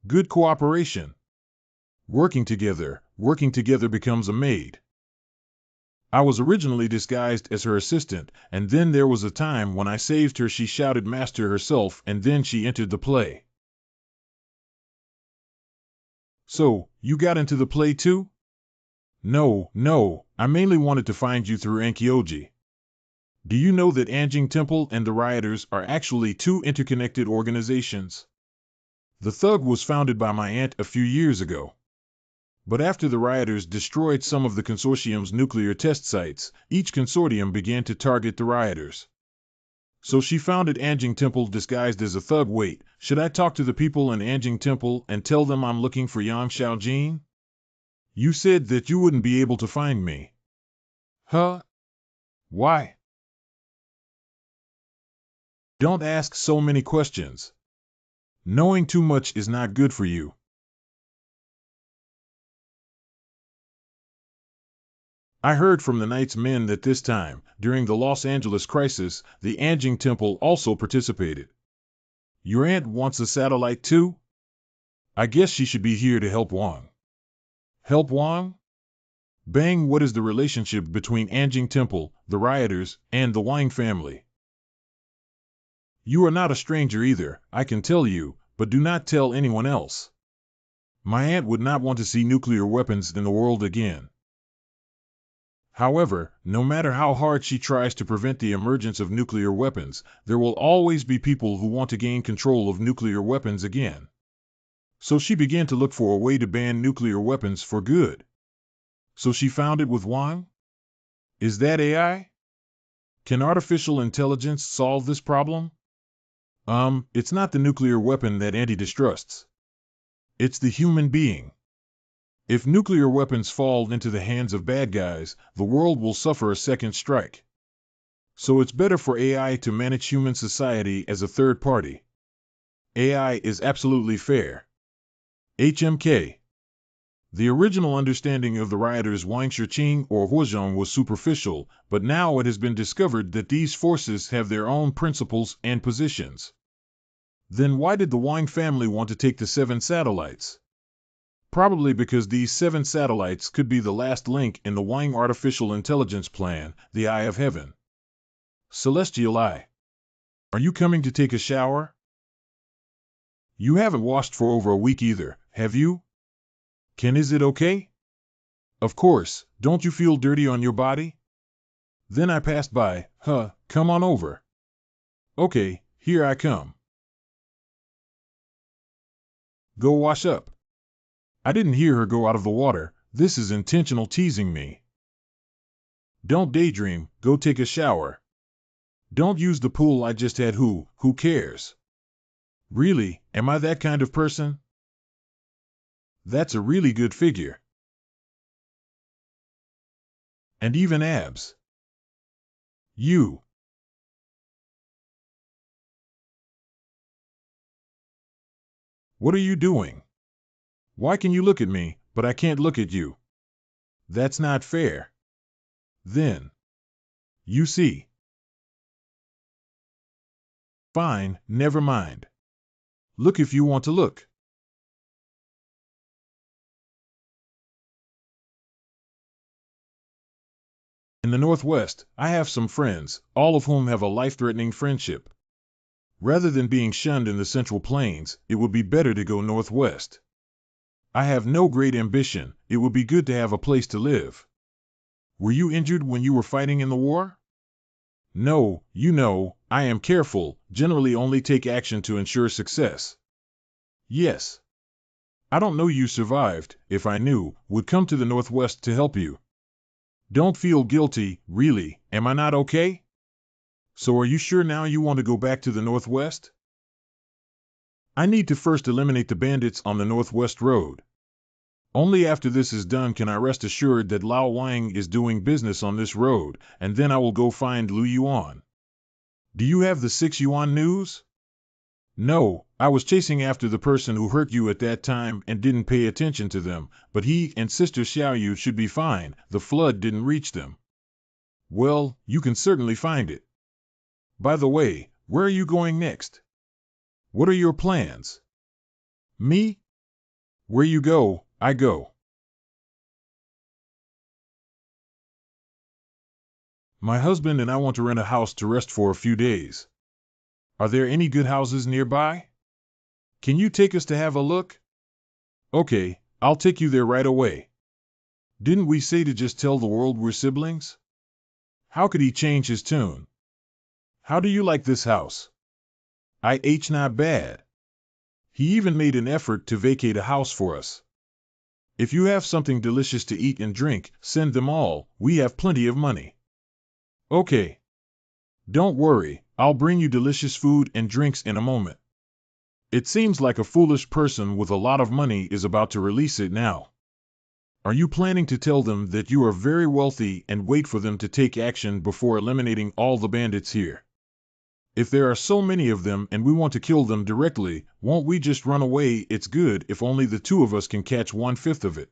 Good cooperation. Working together becomes a maid. I was originally disguised as her assistant, and then there was a time when I saved her. She shouted master herself, and then she entered the play. So, you got into the play too? No, I mainly wanted to find you through Ankyoji. Do you know that Anjing Temple and the rioters are actually two interconnected organizations? The Thug was founded by my aunt a few years ago. But after the rioters destroyed some of the consortium's nuclear test sites, each consortium began to target the rioters. So she founded Anjing Temple disguised as a thug. Wait, should I talk to the people in Anjing Temple and tell them I'm looking for Yang Xiaojin? You said that you wouldn't be able to find me. Huh? Why? Don't ask so many questions. Knowing too much is not good for you. I heard from the Knight's men that this time, during the Los Angeles crisis, the Anjing Temple also participated. Your aunt wants a satellite too? I guess she should be here to help Wang. Help Wang? Bang, what is the relationship between Anjing Temple, the rioters, and the Wang family? You are not a stranger either, I can tell you, but do not tell anyone else. My aunt would not want to see nuclear weapons in the world again. However, no matter how hard she tries to prevent the emergence of nuclear weapons, there will always be people who want to gain control of nuclear weapons again. So she began to look for a way to ban nuclear weapons for good. So she found it with Wang? Is that AI? Can artificial intelligence solve this problem? It's not the nuclear weapon that Auntie distrusts. It's the human being. If nuclear weapons fall into the hands of bad guys, the world will suffer a second strike. So it's better for AI to manage human society as a third party. AI is absolutely fair. HMK. The original understanding of the rioters Wang Shiqing or Huozhong was superficial, but now it has been discovered that these forces have their own principles and positions. Then why did the Wang family want to take the 7 satellites? Probably because these 7 satellites could be the last link in the Wang artificial intelligence plan, the Eye of Heaven. Celestial Eye. Are you coming to take a shower? You haven't washed for over a week either, have you? Is it okay? Of course, don't you feel dirty on your body? Then I passed by, come on over. Okay, here I come. Go wash up. I didn't hear her go out of the water, this is intentional teasing me. Don't daydream, go take a shower. Don't use the pool I just had. Who cares? Really, am I that kind of person? That's a really good figure. And even abs. You. What are you doing? Why can you look at me, but I can't look at you? That's not fair. Then. You see. Fine, never mind. Look if you want to look. In the Northwest, I have some friends, all of whom have a life-threatening friendship. Rather than being shunned in the Central Plains, it would be better to go northwest. I have no great ambition, it would be good to have a place to live. Were you injured when you were fighting in the war? No, you know, I am careful, generally only take action to ensure success. Yes. I don't know you survived, if I knew, would come to the Northwest to help you. Don't feel guilty, really, am I not okay? So are you sure now you want to go back to the Northwest? I need to first eliminate the bandits on the Northwest Road. Only after this is done can I rest assured that Lao Wang is doing business on this road, and then I will go find Lu Yuan. Do you have the 6 Yuan news? No, I was chasing after the person who hurt you at that time and didn't pay attention to them, but he and Sister Xiaoyu should be fine, the flood didn't reach them. Well, you can certainly find it. By the way, where are you going next? What are your plans? Me? Where you go, I go. My husband and I want to rent a house to rest for a few days. Are there any good houses nearby? Can you take us to have a look? Okay, I'll take you there right away. Didn't we say to just tell the world we're siblings? How could he change his tune? How do you like this house? Not bad. He even made an effort to vacate a house for us. If you have something delicious to eat and drink, send them all. We have plenty of money. Okay. Don't worry, I'll bring you delicious food and drinks in a moment. It seems like a foolish person with a lot of money is about to release it now. Are you planning to tell them that you are very wealthy and wait for them to take action before eliminating all the bandits here? If there are so many of them and we want to kill them directly, won't we just run away? It's good if only the two of us can catch 1/5 of it.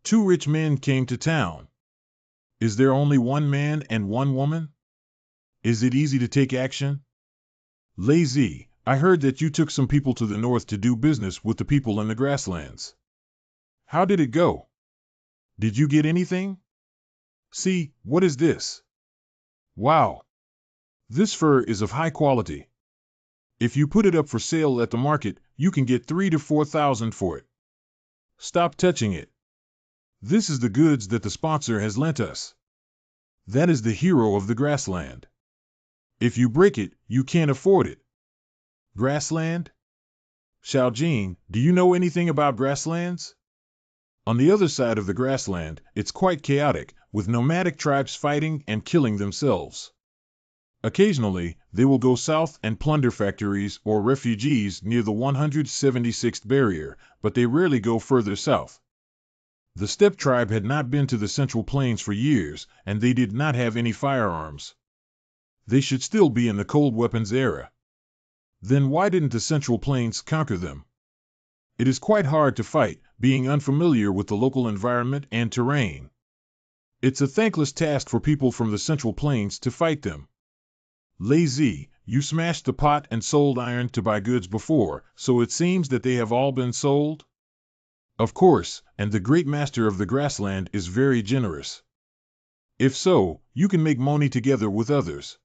2 rich men came to town. Is there only 1 man and 1 woman? Is it easy to take action? Lazy, I heard that you took some people to the north to do business with the people in the grasslands. How did it go? Did you get anything? See, what is this? Wow. This fur is of high quality. If you put it up for sale at the market, you can get 3,000 to 4,000 for it. Stop touching it. This is the goods that the sponsor has lent us. That is the hero of the grassland. If you break it, you can't afford it. Grassland? Xiaojin, do you know anything about grasslands? On the other side of the grassland, it's quite chaotic, with nomadic tribes fighting and killing themselves. Occasionally, they will go south and plunder factories or refugees near the 176th barrier, but they rarely go further south. The steppe tribe had not been to the Central Plains for years, and they did not have any firearms. They should still be in the cold weapons era. Then why didn't the Central Plains conquer them? It is quite hard to fight, being unfamiliar with the local environment and terrain. It's a thankless task for people from the Central Plains to fight them. Lazy, you smashed the pot and sold iron to buy goods before, so it seems that they have all been sold? Of course, and the great master of the grassland is very generous. If so, you can make money together with others.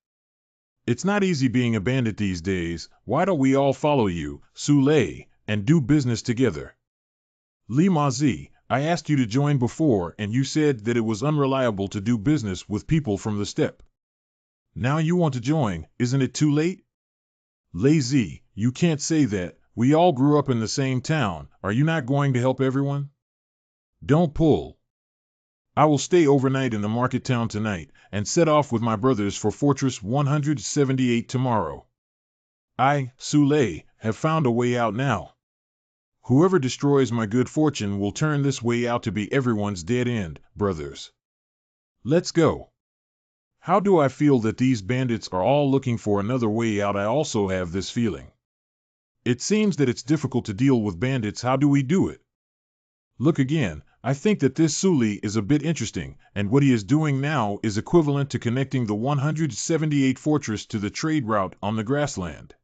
It's not easy being a bandit these days. Why don't we all follow you, Sule, and do business together? Li Mazi, I asked you to join before and you said that it was unreliable to do business with people from the steppe. Now you want to join, isn't it too late? Lazy, you can't say that. We all grew up in the same town. Are you not going to help everyone? Don't pull. I will stay overnight in the market town tonight and set off with my brothers for Fortress 178 tomorrow. I, Sule, have found a way out now. Whoever destroys my good fortune will turn this way out to be everyone's dead end, brothers. Let's go. How do I feel that these bandits are all looking for another way out? I also have this feeling. It seems that it's difficult to deal with bandits. How do we do it? Look again, I think that this Suli is a bit interesting, and what he is doing now is equivalent to connecting the 178 fortress to the trade route on the grassland.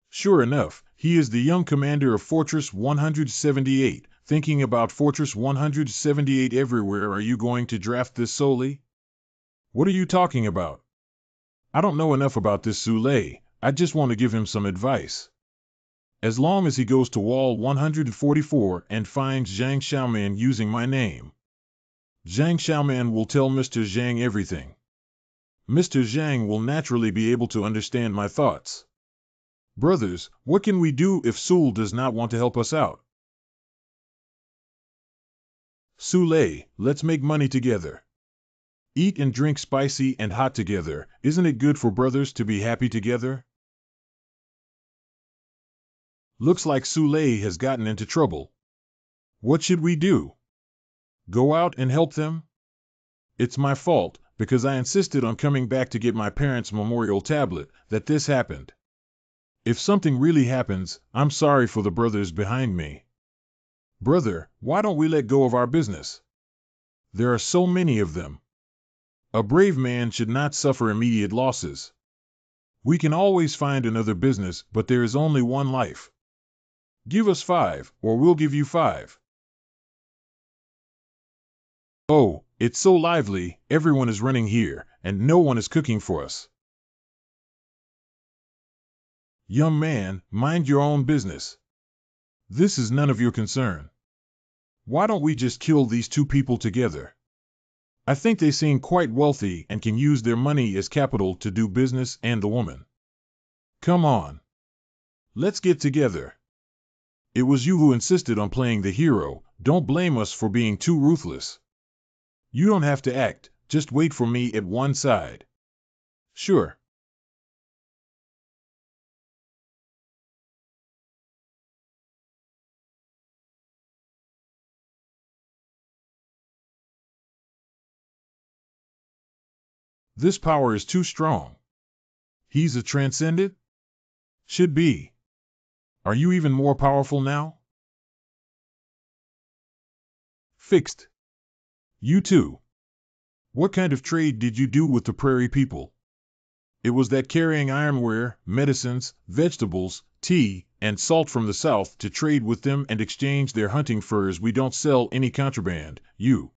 Sure enough, he is the young commander of Fortress 178, thinking about Fortress 178 everywhere. Are you going to draft this Suli? What are you talking about? I don't know enough about this Sule. I just want to give him some advice. As long as he goes to wall 144 and finds Zhang Xiaoman using my name. Zhang Xiaoman will tell Mr. Zhang everything. Mr. Zhang will naturally be able to understand my thoughts. Brothers, what can we do if Sul does not want to help us out? Sule, let's make money together. Eat and drink spicy and hot together. Isn't it good for brothers to be happy together? Looks like Sule has gotten into trouble. What should we do? Go out and help them? It's my fault, because I insisted on coming back to get my parents' memorial tablet, that this happened. If something really happens, I'm sorry for the brothers behind me. Brother, why don't we let go of our business? There are so many of them. A brave man should not suffer immediate losses. We can always find another business, but there is only one life. Give us 5, or we'll give you 5. Oh, it's so lively, everyone is running here, and no one is cooking for us. Young man, mind your own business. This is none of your concern. Why don't we just kill these 2 people together? I think they seem quite wealthy and can use their money as capital to do business and the woman. Come on. Let's get together. It was you who insisted on playing the hero. Don't blame us for being too ruthless. You don't have to act. Just wait for me at one side. Sure. This power is too strong. He's a transcendent? Should be. Are you even more powerful now? Fixed. You too. What kind of trade did you do with the prairie people? It was that carrying ironware, medicines, vegetables, tea, and salt from the south to trade with them and exchange their hunting furs. We don't sell any contraband, you.